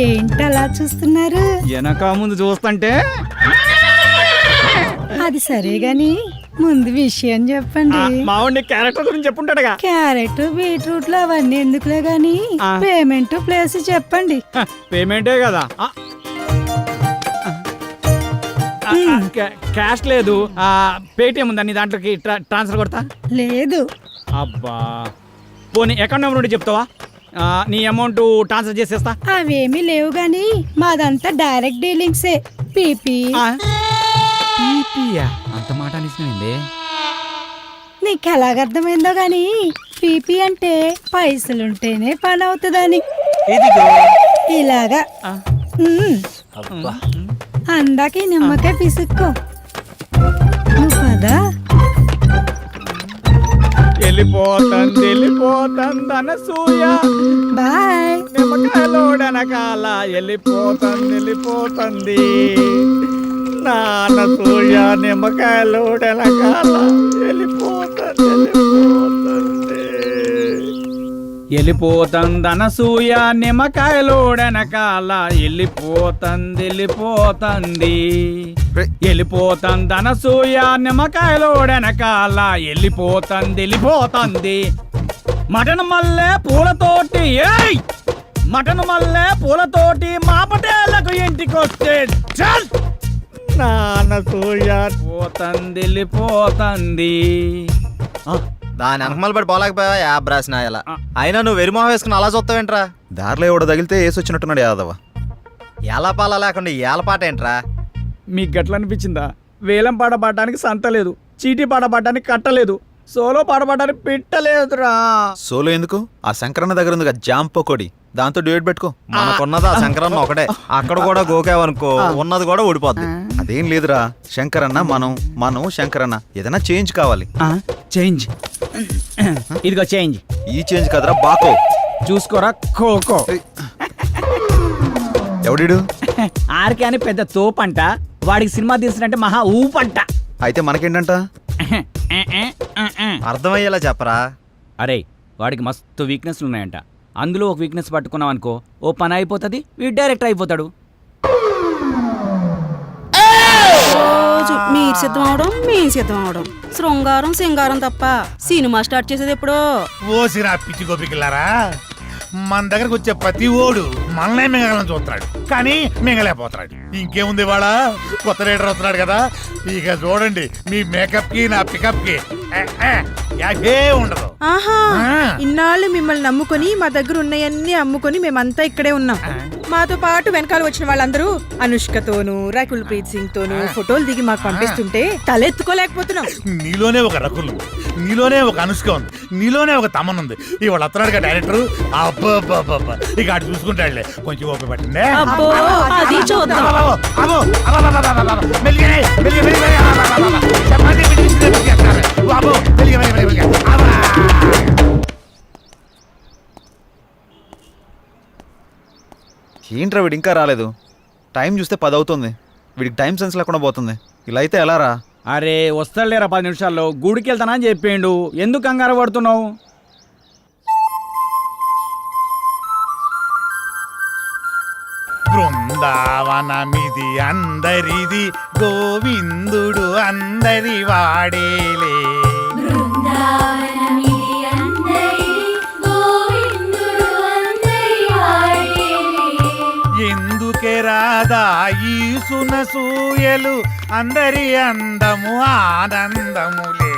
ఏంటలా చూస్తున్నారు? వెనక ముందు చూస్తుంటే. అది సరే గాని ముందు విషయం చెప్పండి. మావాడి క్యారెక్టర్ గురించి చెప్పుంటాడుగా. క్యారెట్ బీట్రూట్ లో అవన్నీ ఎందుకులే గాని పేమెంట్ ప్లేస్ చెప్పండి. పేమెంటే కదా. క్యాష్ లేదు, పేటిఎం ఉందా నీ దాంట్లోకి ట్రాన్స్ఫర్ కొడతా? లేదు. అబ్బా పోనీ అకౌంట్ నెంబర్ ఉంటే చెప్తావా? నీ అమౌంట్ ట్రాన్స్ఫర్ చేసేస్తా. అవేమీ లేవు గాని మాదంతా డైరెక్ట్ డీలింగ్సే. పీపీ. అంత మాట అనిసింది. నీకు ఎలాగర్థమైందో గాని పీపీ అంటే పైసలుంటేనే పని అవుతుందని. ఇలాగా అందాక నిమ్మకాయ పిసుక్కో. నువ్వు కదా వెళ్ళిపోతుంది అనసూయ. బాయ్. నిమ్మకాయలోడనకాల వెళ్ళిపోతుంది నానసూయ. నిమ్మకాయలోడనకాల వెళ్ళిపోతుంది అనసూయ. నిమ్మకాయలోడనకాల వెళ్ళిపోతుంది అనసూయ. నిమ్మకాయలోడనకాల వెళ్ళిపోతుంది. మటన్ మల్లె పూలతోటి మటన్ మల్లె పూలతోటి మా పటేళ్లకు ఇంటికొస్తే చల్ నానసూయ వెళ్ళిపోతుంది. దాని వెనకమల పడి పోలేకపోయావా యాబ్ రాసిన ఇలా. అయినా నువ్వు వెరిమోహం వేసుకుని అలా చూస్తావేంట్రా? దారిలో ఎవడో తగిలితే వేసి వచ్చినట్టున్నాడు యాదవ. ఎలా పాల లేకుండా ఏలపాట ఏంట్రా? మీకు గట్ల అనిపించిందా? వేలం పాట పాడడానికి సంత లేదు, చీటీ పాట పాడడానికి కట్టలేదు, సోలో పాట పాడడానికి పెట్టలేదురా. సోలో ఎందుకు? ఆ శంకరన్న దగ్గర ఉంది కదా జామ్ పకోడి, దాంతో డ్యూయట్ పెట్టుకో. మనకున్నది ఆ శంకరన్న ఒకటే. అక్కడ కూడా గోకావనుకో ఉన్నది కూడా ఊడిపోద్ది. అదేం లేదురా, శంకరన్న మనం శంకరన్న ఏదైనా చేంజ్ కావాలి. చేంజ్ ఇదిగో చేంజ్. ఈ చేంజ్ కదరా బాకో. చూసుకోరా కోకో. ఎవడిడు? ఆర్కే అని పెద్ద తోపంట, వాడికి సినిమా తీసినంటే మహా ఊపంట. అయితే మనకేంటంట? అర్థమయ్యేలా చెప్పరా. అరే వాడికి మస్తు వీక్నెస్లు ఉన్నాయంట. అందులో ఒక వీక్నెస్ పట్టుకున్నాం అనుకో, ఓ పని అయిపోతుంది, వీడు డైరెక్టర్ అయిపోతాడు. మీరు సిద్ధం అవడం మేము సిద్ధం అవడం, శృంగారం సింగారం తప్ప సినిమా స్టార్ట్ చేసేది ఎప్పుడో. ఓసిరా పిచ్చి గోపికిల్లారా, మన దగ్గరకు వచ్చే ప్రతి ఓడు మనల్నే మింగలని చూస్తున్నాడు, కానీ మింగలేకపోతున్నాడు. ఇంకేముంది వాళ్ళ కొత్త రైడర్ వస్తున్నాడు కదా, ఇక చూడండి మీ మేకప్ కి నా పికప్ కి యాభే ఉండదు. ఆహా, ఇన్నాళ్ళు మిమ్మల్ని నమ్ముకొని మా దగ్గర ఉన్నాయన్నీ అమ్ముకొని మేమంతా ఇక్కడే ఉన్నాం. మాతో పాటు వెనకాల వచ్చిన వాళ్ళందరూ అనుష్కతోనూ రకుల్ ప్రీత్ సింగ్ తోనూ ఫోటోలు దిగి మాకు పంపిస్తుంటే తలెత్తుకోలేకపోతున్నాం. నీలోనే ఒక రకుల్, నీలోనే ఒక అనుష్క ఉంది, నీలోనే ఒక తమన్ ఉంది. ఇవాళ వస్తున్నాడు కదా డైరెక్టర్, అబ్బా ఇక అటు చూసుకుంటాడులే. కొంచెం ఓపిక పట్టిందే. ఏంట్రా వీడు ఇంకా రాలేదు? టైం చూస్తే 10 అవుతుంది. వీడికి టైం సెన్స్ లేకుండా పోతుంది. ఇలా అయితే ఎలా రా? అరే వస్తాడులేరా 10 నిమిషాల్లో. గుడికి వెళ్తానా అని చెప్పిండు, ఎందుకు కంగారు పడుతున్నావు? బృందావనమిది అందరిది, గోవిందుడు అందరి వాడేలే. ఎందుకే రాదా ఈ సునసూయలు, అందరి అందము ఆనందములే.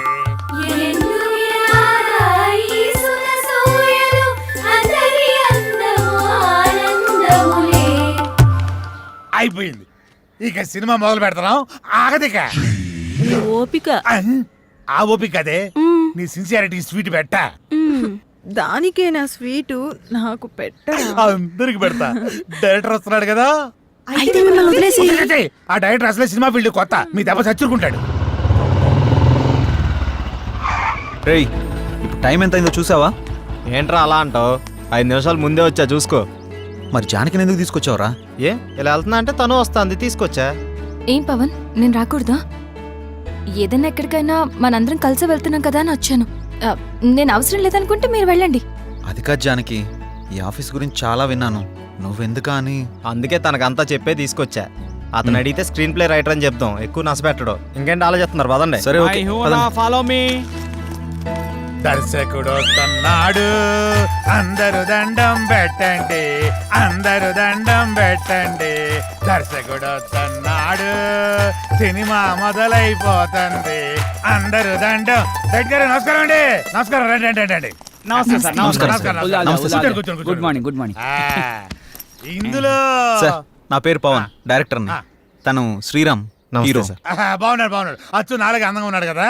అయిపోయింది. ఇక సినిమా మొదలు పెడతాం ఆగదిక ఓపిక ఆ ఓపిక అదే నీ సిన్సియారిటీ స్వీట్ పెట్ట దానికే నా స్వీటు నాకు పెట్టరా అందరికి పెడతా డైరెక్టర్ వస్తున్నాడు కదా అయితే మిమ్మల్ని వదిలేసి వదిలేసేయ్. ఆ డైరెక్టర్ అసలే సినిమా ఫీల్డ్ కొత్త మీ దెబ్బ చచ్చుకుంటాడు. రేయ్ ఇప్పుడు టైం ఎంత అయిందో చూసావా? ఏంట్రా అలా అంటావు? 5 నిమిషాలు ముందే వచ్చా చూసుకో. మరి జానకిని ఎందుకు తీసుకొచ్చావురా? ఏ ఇలా వెళ్తున్నా అంటే తను వస్తుంది తీసుకొచ్చా. ఏం పవన్, నేను రాకూడదా? ఏదైనా ఎక్కడికైనా మనందరం కలిసి వెళ్తున్నాం కదా అని వచ్చాను. నేను అవసరం లేదనుకుంటే మీరు వెళ్ళండి. అది కాదు జానకి, ఈ ఆఫీస్ గురించి చాలా విన్నాను. నువ్వెందుకా అని. అందుకే తనకంతా చెప్పే తీసుకొచ్చా. అతను అడిగితే స్క్రీన్ ప్లే రైటర్ అని చెప్తాం, ఎక్కువ నష్టపెట్టడు. ఇంకేంటి ఆలోచిస్తున్నారు? పదండి. సరే ఓకే, పదండి. Follow me. దర్శకుడు వస్తున్నాడు, అందరూ దండం పెట్టండి, అందరూ దండం పెట్టండి. దర్శకుడు వస్తున్నాడు, సినిమా మొదలైపోతుంది, అందరూ దండం. దగ్గర నమస్కారం అండి. నమస్కారం, రండి రండి రండి. నమస్తే సార్. నమస్కారం. కూర్చోండి, కూర్చోండి, గుడ్ మార్నింగ్, గుడ్ మార్నింగ్. ఇందులో సార్ నా పేరు పవన్, డైరెక్టర్ని. తను శ్రీరామ్, హీరో. బాగున్నాడు బాగున్నాడు. అచ్చు నాలుగు అందంగా ఉన్నాడు కదా.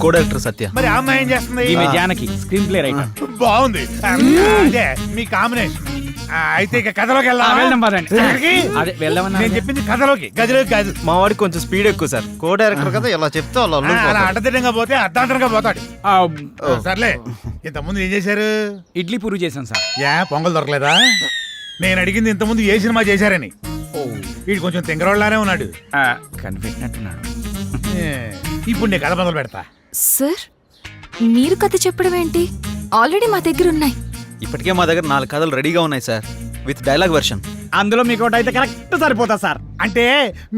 కో డైరెక్టర్ సత్య. మరి ఆ అమ్మాయి ఏం చేస్తుంది? ఈమె జానకి, స్క్రీన్ ప్లే రైటర్. బాగుంది. అదే మీ కాంబినేషన్. అయితే ఇక కథలోకి వెళ్దాం పదండి. ఎక్కడికి? అదే వెళ్దామన్నా. నేను చెప్పింది కథలోకి, గదిలోకి కాదు. మా వాడికి కొంచెం స్పీడ్ ఎక్కువ సార్. కో డైరెక్టర్ కదా, ఇలా చెప్తే వాళ్ళు అలా అల్లుకుపోతారు. అడ్డదిడ్డంగా పోతే అర్ధాంతరంగా పోతాడు. సర్లే, ఇంతకుముందు ఏం చేశారు? ఇడ్లీ పూరి చేశాను సార్. పొంగల్ దొరకలేదా? నేను అడిగింది ఇంతకుముందు ఏ సినిమా చేశారని. వీడు కొంచెం తింగరోళ్ళలానే ఉన్నాడు. కనిపెట్టినట్టున్నాడు. ఇప్పుడు నేను కథ మొదలు పెడతా. సార్, మీరు కథ చెప్పడం ఏంటి? ఆల్రెడీ మా దగ్గర ఉన్నాయి. ఇప్పటికే మా దగ్గర 4 కథలు రెడీగా ఉన్నాయి సార్, విత్ డైలాగ్ వెర్షన్. అందులో మీకు ఒకటి అయితే కరెక్ట్ సరిపోతా సార్. అంటే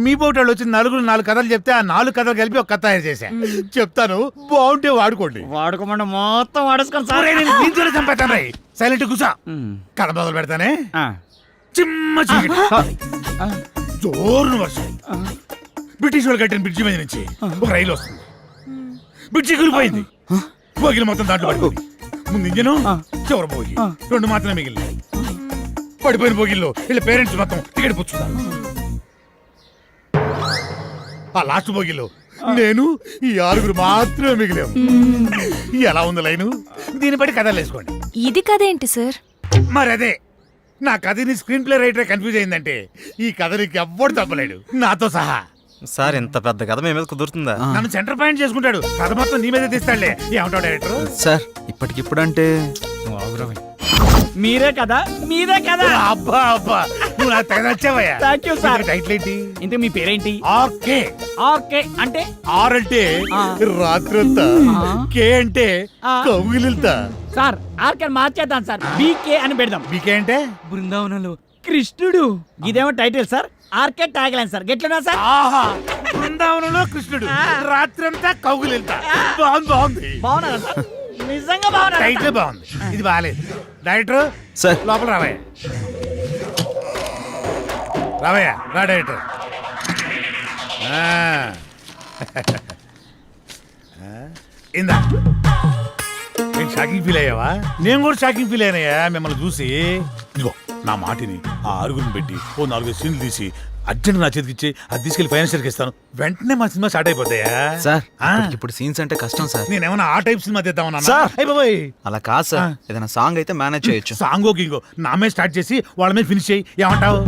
మీ పోటాళ్ళు వచ్చి 4 కథలు చెప్తే ఆ 4 కథలు కలిపి ఒక కథ తయారు చేశా. చెప్తాను, బాగుంటే వాడుకోండి. వాడుకోమంటే మొత్తం వాడేసుకోండి సార్. దీంతోనే చంపేస్తాను. సైలెంట్ కూసా. కథ మొదలు పెడతానే. చిమ్మ చీకటి, జోరున వర్షం. బ్రిటిష్ వాళ్ళు కట్టిన బ్రిడ్జి మీద నుంచి ఒక రైలు వస్తుంది. బ్రిడ్జి కూలిపోయింది. బోగిలు మొత్తం దాంట్లో పడిపోయింది. ముందు ఇంజను, చివరి బోగి 2 మాత్రమే మిగిలినాయి. పడిపోయిన బోగిల్లో వీళ్ళ పేరెంట్స్ మొత్తం టికెట్ పుచ్చుతారు. ఆ లాస్ట్ బోగిలో నేను ఈ 6 మాత్రమే మిగిలాము. ఎలా ఉంది లైను? దీన్ని బట్టి కథలు వేసుకోండి. ఇది కథ ఏంటి సార్? మరి అదే, నా కథని స్క్రీన్ ప్లే రైటర్ కన్ఫ్యూజ్ అయిందంటే ఈ కథ నీకు ఎవ్వడు తప్పలేడు, నాతో సహా. సార్ ఇంత పెద్ద కథ మీ మీద కుదురుతుందా? నన్ను సెంటర్ పాయింట్ చేసుకుంటాడు. కథ మొత్తం నీ మీదే తీస్తాడులే. ఏమంటావు డైరెక్టర్? సార్ ఇప్పటికిప్పుడంటే మీరే కదా, మీరే కదా. అబ్బా అబ్బా, నువ్వు నాకు తెగ నచ్చావయ్యా. Thank you sir. టైటిల్ ఏంటి? ఇంతకు మీ పేరేంటి? ఆర్కే. ఆర్కే అంటే? ఆర్ అంటే రాత్రంతా, కే అంటే కౌగిలిల్తా. సార్ ఆర్కే మార్చేద్దాం సార్, బీకే అని పెడదాం. బీకే అంటే బృందావనంలో కృష్ణుడు. ఇదేమో title sir, RK tagline sir. గెట్లున్నా సార్? ఆహా, బృందావనంలో కృష్ణుడు, రాత్రంతా కౌగిలిల్తా. బాగుంది. బాగున్నారా సార్? నిజంగా బాగున్నా. టైటిల్ బాగుంది, ఇది బాగాలేదు. డైరెక్టర్ సార్ లోపల రావయ్య. రావయ్య, రా డైరెక్టర్. ఇందా, నేను షాకింగ్ ఫీల్ అయ్యావా? నేను కూడా షాకింగ్ ఫీల్ అయినాయా మిమ్మల్ని చూసి. ఇదిగో నా మాటిని ఆ 6 పెట్టి ఓ 4 సీన్లు తీసి అర్జెంట్ నా చేతికి ఇచ్చి అది తీసుకెళ్లి ఫైనాన్షియల్కి ఇస్తాను. వెంటనే మా సినిమా స్టార్ట్ అయిపోతాయా సార్? ఇప్పుడు సీన్స్ అంటే కష్టం సార్. నేనేమన్నా ఆ టైప్ సినిమా తీద్దామన్నా? సార్ అలా కాదు సార్, ఏదైనా సాంగ్ అయితే మేనేజ్ చేయొచ్చు. సాంగో గింగో నా మీద స్టార్ట్ చేసి వాళ్ళ మీద ఫినిష్ చేయి. ఏమంటావు?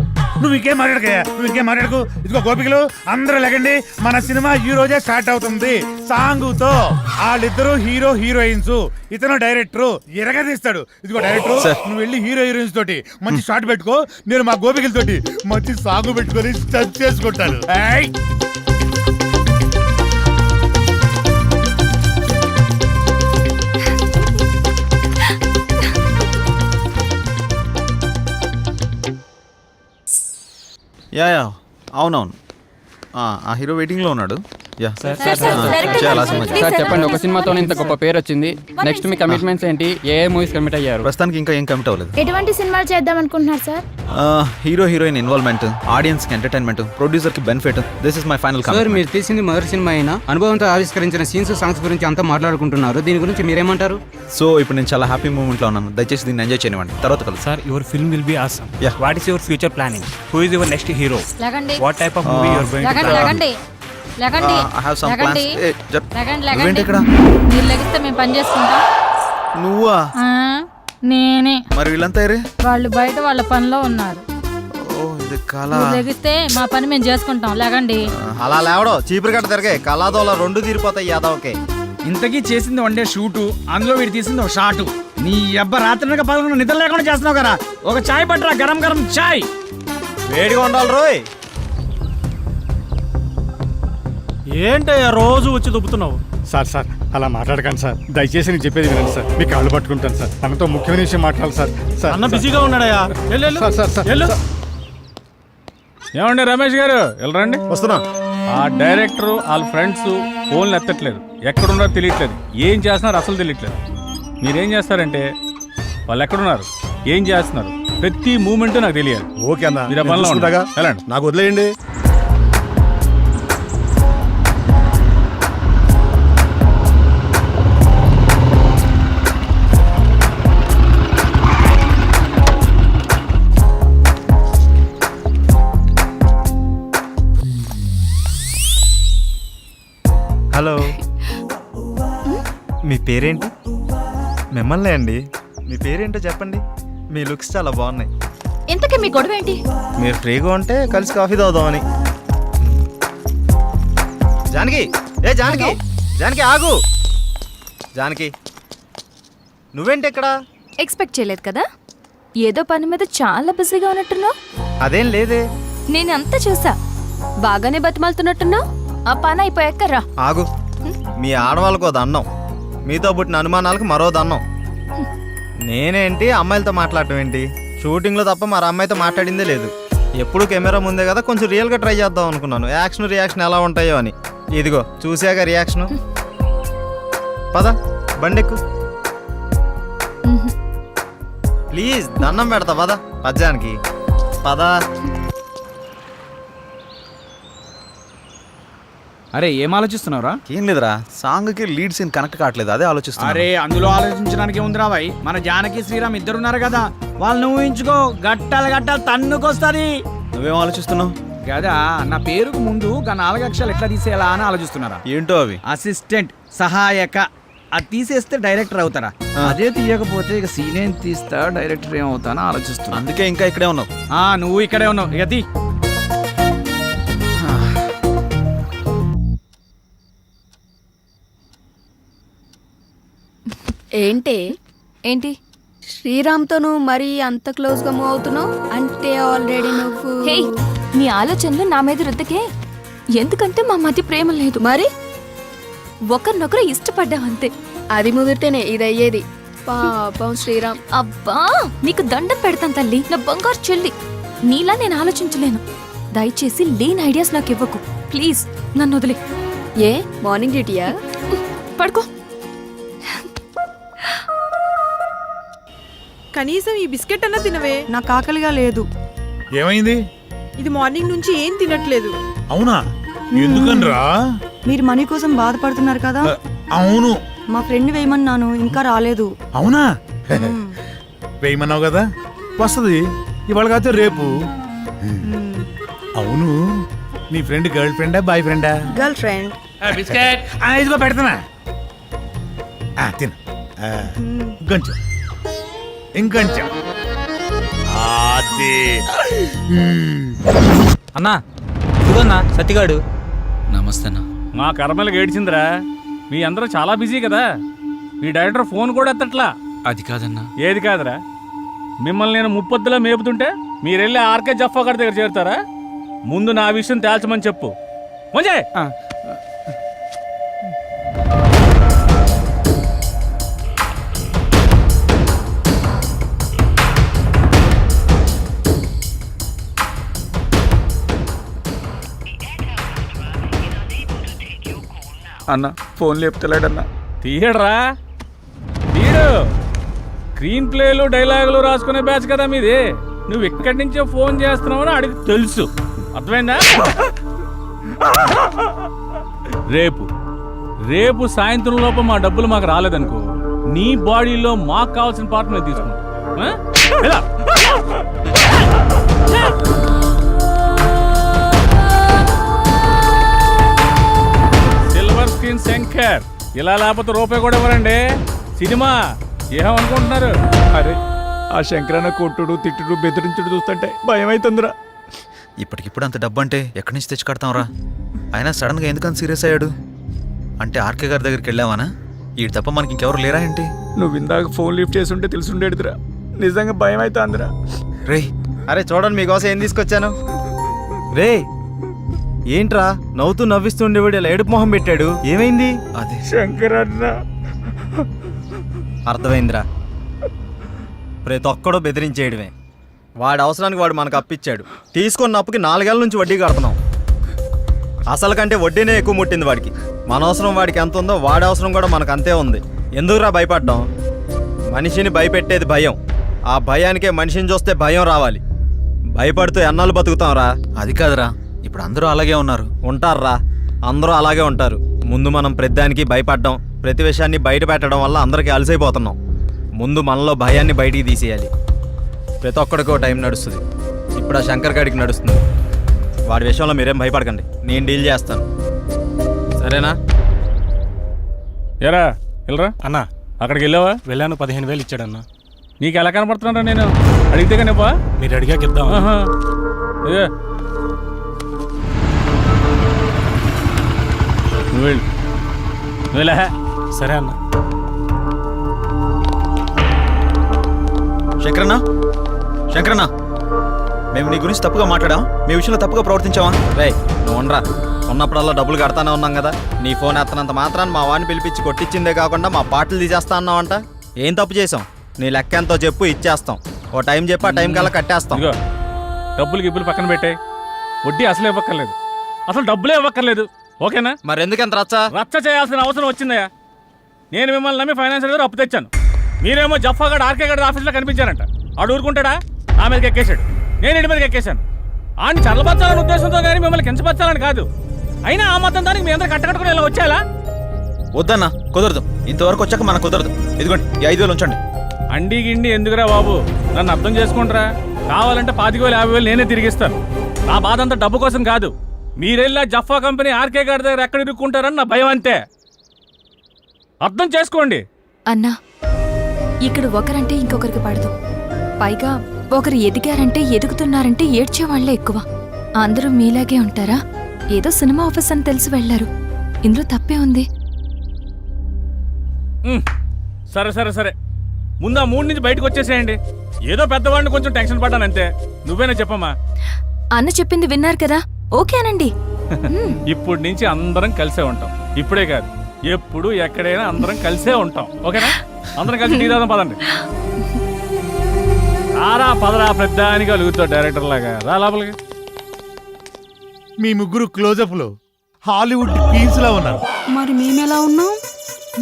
నువ్వు ఇంకేం మాట్లాడకయ్యా, నువ్వు ఇంకేం మాట్లాడకు. ఇదిగో గోపికలు అందరూ లెగండి, మన సినిమా ఈ రోజే స్టార్ట్ అవుతుంది. సాంగుతో వాళ్ళిద్దరు హీరో హీరోయిన్స్, ఇతను డైరెక్టర్ ఎరగదీస్తాడు. ఇదిగో డైరెక్టర్, నువ్వు వెళ్ళి హీరో హీరోయిన్స్ తోటి మంచి షాట్ పెట్టుకో, నేను మా గోపికలతోటి మంచి సాంగ్ పెట్టుకొని స్టచ్ చేసుకుంటాను. యా అవునవును, ఆ హీరో వెయిటింగ్లో ఉన్నాడు. యా సార్ చెప్పండి, ఒక సినిమాతో ఇంత గొప్ప పేరు వచ్చింది. నెక్స్ట్ మీ కమిట్మెంట్స్ ఏంటి? ఏ మూవీస్ కమిట్ అయ్యారు? ప్రస్తుతానికి ఇంకా ఏం కమిట్ అవ్వలేదు. ఎటువంటి సినిమాలు చేద్దాం అనుకుంటున్నారు sir? Hero heroine involvement, audience కి ఎంటర్టైన్మెంట్, ప్రొడ్యూసర్ కి benefit. This is my final sir, మీరు తీసింది మొదటి సినిమా అయినా అనుభవంతో ఆవిష్కరించిన సీన్స్, సాంగ్స్ గురించి అంతా మాట్లాడుకుంటున్నారు. దీని గురించి మీరేమంటారు? సో ఇప్పుడు నేను చాలా హ్యాపీ మూమెంట్ లో ఉన్నాను. దయచేసి దీన్ని ఎంజాయ్ చేయనివ్వండి. తర్వాత కలుసు. Sir, your film will be awesome. Yeah. What is your future planning? Who is your next hero? లగండి what type of movie your going to లగండి లగండి లగండి I have some plans. లగండి నువ్వేంటి లగండి. ఇక్కడ? మీరు లెగిస్తే మేము పని చేసుకుంటాం. నువ్వా? నేనే. మరి వీళ్ళంతా ఏరే? వాళ్ళు బయట వాళ్ళ పనిలో ఉన్నారు. ఓ, ఇది కళ. మీరు లెగిస్తే మా పని మేము చేసుకుంటాం. లగండి. అలా లేవడం చీపురు కట్ట తిరగే కళాదోళ రెండు తీరిపోతాయి యాదవ్కే. ఇంతకీ చేసింది వన్ డే షూటు, అందులో వీడు తీసింది ఒక షాటు. నీ అబ్బ రాత్రి పదకొండు నిద్ర లేకుండా చేస్తున్నావు కదా. ఒక చాయ్ పట్టరా, గరం గరం చాయ్. వేడిగా ఉండాలి రోయ్. ఏంటయ్యా రోజు వచ్చి దుబ్బుతున్నావు? సార్ సార్ అలా మాట్లాడకండి సార్. దయచేసి నేను చెప్పేది వినండి సార్. మీ కాళ్ళు పట్టుకుంటాను సార్. తనతో ముఖ్యమైన విషయం మాట్లాడాలి సార్. సార్ అన్న బిజీగా ఉన్నాడయ్యా. సార్ సార్ సార్ వెళ్ళు. సార్. ఏమండి రమేష్ గారు, వెళ్ళరండి. వస్తున్నా. ఆ డైరెక్టర్ వాళ్ళ ఫ్రెండ్స్ ఫోన్లు ఎత్తట్లేదు, ఎక్కడున్నారో తెలియట్లేదు, ఏం చేస్తున్నారు అసలు తెలియట్లేదు. మీరేం చేస్తారంటే వాళ్ళు ఎక్కడున్నారు, ఏం చేస్తున్నారు, ప్రతి మూమెంట్ నాకు తెలియాలి. ఓకే అన్న, మీరు ఆ పనిలో ఉండండి. వెళ్ళండి. నాకు వదిలేయండి. హలో, మీ పేరేంటి? మిమ్మల్ని అండి. మీ పేరేంటో చెప్పండి. మీ లుక్స్ చాలా బాగున్నాయి. ఇంతకీ మీ గొడవ ఏంటి? మీరు ఫ్రీగా ఉంటే కలిసి కాఫీ తాగుదామని. జానకి, ఏ జానకి, జానకి ఆగు. జానకి, నువ్వేంటి ఇక్కడ? ఎక్స్పెక్ట్ చేయలేదు కదా. ఏదో పని మీద చాలా బిజీగా ఉన్నట్టున్నావు. అదేం లేదే. నేను అంతా చూసా. బాగానే బతిమాలుతున్నట్టున్నావు. ఆ పని అయిపోయాక రా. ఆగు. మీ ఆడవాళ్ళకు ఓ దండం, మీతో పుట్టిన అనుమానాలకు మరో దండం. నేనేంటి అమ్మాయిలతో మాట్లాడటం ఏంటి? షూటింగ్లో తప్ప మరి అమ్మాయితో మాట్లాడిందే లేదు. ఎప్పుడు కెమెరా ముందే కదా, కొంచెం రియల్గా ట్రై చేద్దాం అనుకున్నాను. యాక్షన్ రియాక్షన్ ఎలా ఉంటాయో అని. ఇదిగో చూసాక రియాక్షను. పద బండెక్కు ప్లీజ్, దండం పెడతా పద. పద్యానికి పద. అరే, ఏం ఆలోచిస్తున్నావురా? ఏం లేదురా, సాంగ్ కి లీడ్ సీన్ కనెక్ట్ కావట్లేదు, అదే ఆలోచిస్తున్నా. అరే, అందులో ఆలోచించడానికి ఏముందిరా భాయ్? మన జానకి శ్రీరామ్ ఇద్దరున్నారు కదా, వాళ్ళని ఊహించుకో. గట్టాలు గట్టాలు తన్నుకొస్తుంది. నువ్వేం ఆలోచిస్తున్నావు? కదా, నా పేరుకు ముందు 4 అక్షరాలు ఎట్లా తీసేయాలా అని ఆలోచిస్తున్నారా? ఏంటో అవి? అసిస్టెంట్, సహాయక. అది తీసేస్తే డైరెక్టర్ అవుతారా? అదే తీయకపోతే ఇక సీన్ ఏం తీస్తా, డైరెక్టర్ ఏమవుతానో ఆలోచిస్తున్నా. అందుకే ఇంకా ఇక్కడే ఉన్నావు. నువ్వు ఇక్కడే ఉన్నావు. ఇక తీ. ఏంటి శ్రీరామ్తో నువ్వు మరీ అంత క్లోజ్ గా మూవ్ అవుతున్నావు అంటే ఆల్రెడీ నువ్వు. హే, నీ ఆలోచనలు నా మీద రుద్దకే. ఎందుకంటే మా మధ్య ప్రేమ లేదు. మరి ఒకరినొకరు ఇష్టపడ్డామంతే. అది ముదిరితేనే ఇది అయ్యేది. పాపం శ్రీరామ్. అబ్బా, నీకు దండం పెడతాను తల్లి, నా బంగారు చెల్లి. నీలా నేను ఆలోచించలేను. దయచేసి లేని ఐడియాస్ నాకు ఇవ్వకు ప్లీజ్. నన్ను వదిలే. ఏ మార్నింగ్ డ్యూటీయా? పడుకో. కనీసం ఈ బిస్కెట్ అన్నా తినవే. నాకు ఆకలిగా లేదు. ఏమైంది? ఇది మార్నింగ్ నుంచి ఏం తినట్లేదు. అవునా? ఎందుకనరా? మీరు మనీ కోసం బాధపడుతున్నారు కదా. అవును, మా ఫ్రెండ్ వేయమన్నాను, ఇంకా రాలేదు. అవునా? వేయమన్నావు కదా, వస్తుంది ఇవాళ కాదు రేపు. అవును, నీ ఫ్రెండ్ గర్ల్ ఫ్రెండా బాయ్ ఫ్రెండా? Girl friend. బిస్కెట్ ఇదిగో పెడతానా, తిను. ఇంకొంచెం ఇంకొంచెం. అన్నా, ఇదిగోన్నా సత్తిగాడు. నమస్తే అన్న. మా కర్మలకు ఏడ్చిందిరా. మీ అందరూ చాలా బిజీ కదా. మీ డైరెక్టర్ ఫోన్ కూడా ఎత్తట్లా. అది కాదన్నా. ఏది కాదురా? మిమ్మల్ని నేను ముప్పొద్దులా మేపుతుంటే మీరెళ్ళి ఆర్కే జఫా గారి దగ్గర చేరుతారా? ముందు నా విషయం తేల్చమని చెప్పు. మంచి అన్న ఫోన్ లేపుతలేడన్నా. తీయడరా తీయడు. స్క్రీన్ ప్లేలు డైలాగులు రాసుకునే బ్యాచ్ కదా మీది. నువ్వు ఇక్కడి నుంచే ఫోన్ చేస్తున్నావని అడిగి తెలుసు. అర్థమైందా? రేపు సాయంత్రం లోపు మా డబ్బులు మాకు రాలేదనుకో, నీ బాడీలో మాకు కావాల్సిన పార్ట్ మేము తీసుకుంటాం. సిల్వర్ స్క్రీన్ శంకర్ ఇలా లేకపోతే రూపాయి కూడా ఇవ్వరండి. సినిమా ఏమనుకుంటున్నారు? అరే ఆ శంకరన్న కొట్టుడు తిట్టుడు బెదిరించుడు చూస్తుంటే భయం అవుతుందిరా. ఇప్పటికిప్పుడు అంత డబ్బు అంటే ఎక్కడి నుంచి తెచ్చి కడతాంరా? అయినా సడన్గా ఎందుకని సీరియస్ అయ్యాడు? అంటే ఆర్కే గారి దగ్గరికి వెళ్ళావానా? ఈ తప్ప మనకి ఇంకెవరు లేరా ఏంటి? నువ్వు ఇందాక ఫోన్ లిఫ్ట్ చేసి ఉంటే తెలుసుండేదిరా. నిజంగా భయం అవుతుందిరా. రే అరే చూడండి మీకోసం ఏం తీసుకొచ్చాను. రే ఏంట్రా నవ్వుతూ నవ్విస్తుండేవాడు ఇలా ఏడుపు మొహం పెట్టాడు? ఏమైంది? అదే శంకరన్న. అర్థమైందిరా, ప్రతి ఒక్కడో బెదిరించేయడమే. వాడి అవసరానికి వాడు మనకు అప్పిచ్చాడు. తీసుకున్న అప్పుకి 4 ఏళ్ళ నుంచి వడ్డీ కడుతున్నాం. అసలు కంటే వడ్డీనే ఎక్కువ ముట్టింది వాడికి. మన అవసరం వాడికి ఎంత ఉందో వాడి అవసరం కూడా మనకు అంతే ఉంది. ఎందుకురా భయపడ్డాం? మనిషిని భయపెట్టేది భయం. ఆ భయానికే మనిషిని చూస్తే భయం రావాలి. భయపడుతూ ఎన్నాళ్ళు బతుకుతాంరా? అది కాదురా, ఇప్పుడు అందరూ అలాగే ఉన్నారు. ఉంటారా, అందరూ అలాగే ఉంటారు. ముందు మనం ప్రతిదానికి భయపడ్డాం, ప్రతి విషయాన్ని బయట పెట్టడం వల్ల అందరికీ అలసైపోతున్నాం. ముందు మనలో భయాన్ని బయటికి తీసేయాలి. ప్రతి ఒక్కడికో టైం నడుస్తుంది. ఇప్పుడు ఆ శంకర్ గాడికి నడుస్తుంది. వాడి విషయంలో మీరేం భయపడకండి, నేను డీల్ చేస్తాను. సరేనా? ఎరా వెళ్ళరా అన్నా. అక్కడికి వెళ్ళావా? వెళ్ళాను, 15,000 ఇచ్చాడన్నా. నీకు ఎలా కనపడుతున్నారా? నేను అడిగితే కనిపా. మీరు అడిగాక ఇద్దాం. నువ్వు వెళ్ళు, నువ్వులే. సరే అన్న. శంకరన్న, శంకరన్న, మేము నీ గురించి తప్పుగా మాట్లాడాం, మీ విషయంలో తప్పుగా ప్రవర్తించావా? రే నువ్వు ఉండరా. ఉన్నప్పుడల్లా డబ్బులు కడతానే ఉన్నాం కదా. నీ ఫోన్ ఎత్తనంత మాత్రాన్ని మా వాడిని పిలిపించి కొట్టించిందే కాకుండా మా పాటలు తీసేస్తా అన్నావంట. ఏం తప్పు చేసాం? నీ లెక్క ఎంతో చెప్పు, ఇచ్చేస్తాం. ఓ టైం చెప్పి ఆ టైం కల్లా కట్టేస్తాం. ఇదిగో డబ్బులు గిబ్బులు పక్కన పెట్టాయి. వడ్డీ అసలు ఇవ్వక్కర్లేదు, అసలు డబ్బులే ఇవ్వక్కర్లేదు. ఓకేనా? మరి ఎందుకంత రచ్చ చేయాల్సిన అవసరం వచ్చిందయ్యా. నేను మిమ్మల్ని నమ్మి ఫైనాన్షియల్ గారు అప్పు తెచ్చాను. మీరేమో జఫాగాడు ఆర్కే గారి ఆఫీస్లో కనిపించారంట. ఆడు ఊరుకుంటాడా? నా మీదకి ఎక్కేశాడు, నేను ఇంటి మీదకి ఎక్కేశాను. ఆడిని చల్లబచ్చాలని ఉద్దేశంతో కానీ మిమ్మల్ని కించపరచాలని కాదు. అయినా ఆ మొత్తం దానికి మీ అందరూ కట్టకట్టుకుని ఇలా వచ్చేలా? వద్దన్నా, కుదరదు. ఇంతవరకు వచ్చాక మనకు కుదరదు. ఇదిగోండి ఈ 5,000 ఉంచండి. అండి గిండి ఎందుకురా బాబు? నన్ను అర్థం చేసుకుంటారా? కావాలంటే 25,000 50,000 నేనే తిరిగిస్తాను. నా బాధ అంతా డబ్బు కోసం కాదు. మీరెళ్ళా జఫా కంపెనీ ఆర్కే గారి దగ్గర ఎక్కడ ఇరుక్కుంటారని నా భయం అంతే. అర్థం చేసుకోండి. అన్నా, ఇక్కడ ఒకరంటే ఇంకొకరికి పడదు. పైగా ఒకరు ఎదిగారంటే ఎదుగుతున్నారంటే ఏడ్చేవాళ్లే ఎక్కువ. అందరూ మీలాగే ఉంటారా? ఏదో సినిమా ఆఫీస్ అని తెలిసి వెళ్లారు. ఇందులో తప్పే ఉంది. సరే సరే సరే, ముందు ఆ 3 నుంచి బయటకు వచ్చేసేయండి. ఏదో పెద్దవాడిని కొంచెం టెన్షన్ పడ్డానంతే. నువ్వేనా చెప్పమ్మా? అన్న చెప్పింది విన్నారు కదా, ఓకే అనండి. ఇప్పటి నుంచి అందరం కలిసే ఉంటాం. ఇప్పుడే కాదు, ఎప్పుడు ఎక్కడైనా అందరం కలిసే ఉంటాం. ఓకేనా? అందరం కలిసి టీ తాగుదాం, పదండి. రారా పదరా, పెద్దానికి అలుగుతావు డైరెక్టర్ లాగా. రా లోపలికి. మీ ముగ్గురు క్లోజప్ లో హాలీవుడ్ క్వీన్స్ లా ఉన్నారు. మరి మేమెలా ఉన్నాం?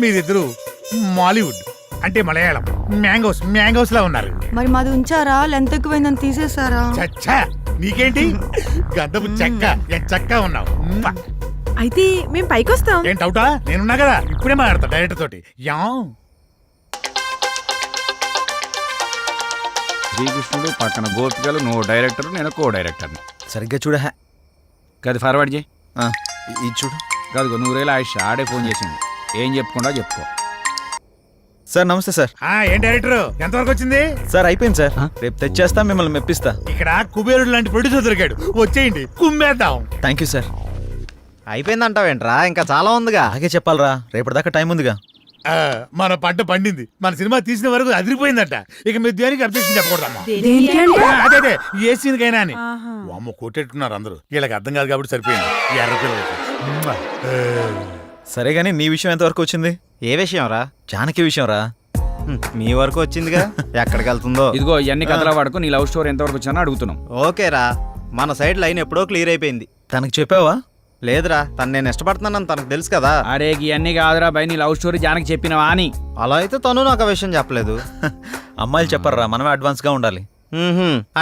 మీరిద్దరు మాలీవుడ్ అంటే మలయాళం మ్యాంగోస్ లా ఉన్నారు. మరి మాది ఉంచారా? లెంత్ ఎక్కువైందని తీసేసారా? చచ్చా, నీకేంటి? గద్దపు చెక్క ఉన్నావు. అయితే మేము పైకొస్తాం. ఏం డౌటా? నేనున్నా కదా, ఇప్పుడే మాట్లాడతా డైరెక్టర్ తోటి. శ్రీకృష్ణుడు పక్కన గోపికలు, నువ్వు డైరెక్టర్, నేను కో డైరెక్టర్. సరిగ్గా చూడ. గది ఫార్వర్డ్ చేయి. ఇది చూడు. గదిగో 100,000 ఆయుష్ ఆడే ఫోన్ చేసింది. ఏం చెప్పుకుండా చెప్పుకో. సార్ నమస్తే సార్. ఏం డైరెక్టర్, ఎంతవరకు వచ్చింది? సార్ అయిపోయింది సార్, రేపు తెచ్చేస్తా, మిమ్మల్ని మెప్పిస్తా. ఇక్కడ కుబేరుడు లాంటి ప్రొడ్యూసర్ దొరికాడు, వచ్చేయండి కుమ్మేద్దాం. Thank you sir. అయిపోయిందంటావేంట్రా? ఇంకా చాలా ఉందిగా. అలాగే చెప్పాలరా, రేపటిదాకా టైం ఉందిగా. మన పంట పండింది, మన సినిమా తీసిన వరకు అదిరిపోయిందట. ఇక మీరు దేనికి అబ్జెక్షన్ చెప్పకూడదమ్మా. అదే ఏ సీన్కైనా అని. అమ్మ కొట్టేట్టుకున్నారు అందరూ. వీళ్ళకి అర్థం కాదు కాబట్టి సరిపోయింది. ఎర్ర పిల్లలకి. సరే గానీ నీ విషయం ఎంతవరకు వచ్చింది? ఏ విషయం రా? జానకి విషయం రా. మీ వరకు వచ్చిందిగా, ఎక్కడికి వెళ్తుందో. ఇదిగో ఇవన్నీ కథలా వాడుకో. నీ లవ్ స్టోరీ ఎంతవరకు వచ్చానో అడుగుతున్నాం. ఓకేరా, మన సైడ్ లైన్ ఎప్పుడో క్లియర్ అయిపోయింది. తనకి చెప్పావా? లేదురా తను నేను ఇష్టపడుతున్నానని తనకు తెలుసు కదా. అరే ఇవన్నీ కాదురా బై, నీ లవ్ స్టోరీ జానకి చెప్పినవా అని. అలా అయితే తను నాకు ఆ విషయం చెప్పలేదు. అమ్మాయిలు చెప్పర్రా, మనమే అడ్వాన్స్గా ఉండాలి.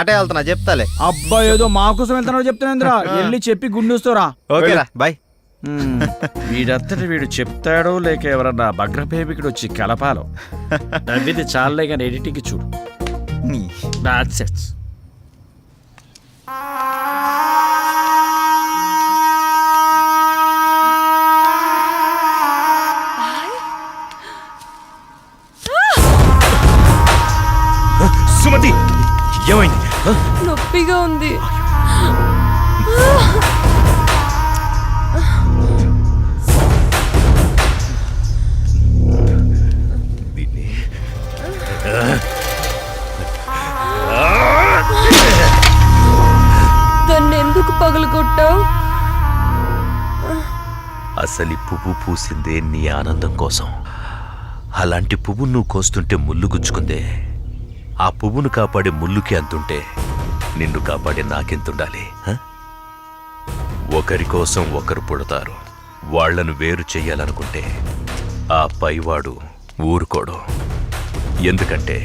అటే వెళ్తున్నా, చెప్తాలే. అబ్బా ఏదో మా కోసం వెళ్తున్నావు చెప్తున్నాంద్రా, వెళ్ళి చెప్పి గుండూస్తోరా. ఓకేరా బాయ్. వీడంతటి వీడు చెప్తాడో లేక ఎవరన్నా భగ్రపేమికుడు వచ్చి కలపాలో. నవ్వింది చాలే కానీ ఎడిటింగ్ చూడు. That's it. సుమతి ఏమైంది? నొప్పిగా ఉంది. ఎందుకు పగలగొట్టావు? అసలు పువ్వు పూసిందే నీ ఆనందం కోసం. అలాంటి పువ్వు నువ్వు కోస్తుంటే ముళ్ళు గుచ్చుకుందే. ఆ పువ్వును కాపాడే ముళ్ళుకి అంతుంటే నిన్ను కాపాడే నాకెంతుండాలి? ఒకరి కోసం ఒకరు పుడతారు. వాళ్లను వేరు చెయ్యాలనుకుంటే ఆ పైవాడు ఊరుకోడు. ఎందుకంటే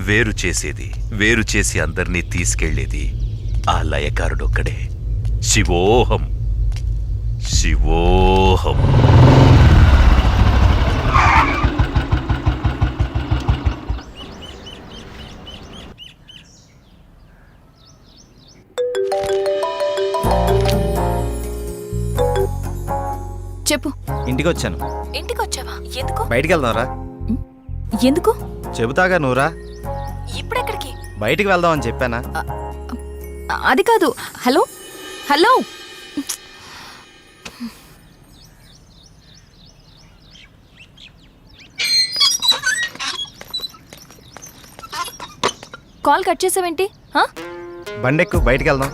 వేరు చేసి అందరినీ తీసుకెళ్లేది ఆ లయకారుడొక్కడే. శివోహం శివోహం. చెప్పు. ఇంటికి వచ్చాను. ఇంటికి వచ్చావా? ఎందుకు? బయటికి వెళ్దాంరా. ఎందుకు? చెబుతాగా నువ్వురా. ఇప్పుడెక్కడికి? బయటికి వెళ్దామని చెప్పానా? అది కాదు. హలో హలో, కాల్ కట్ చేసావేంటి? బండెక్కు, బయటికి వెళ్దాం.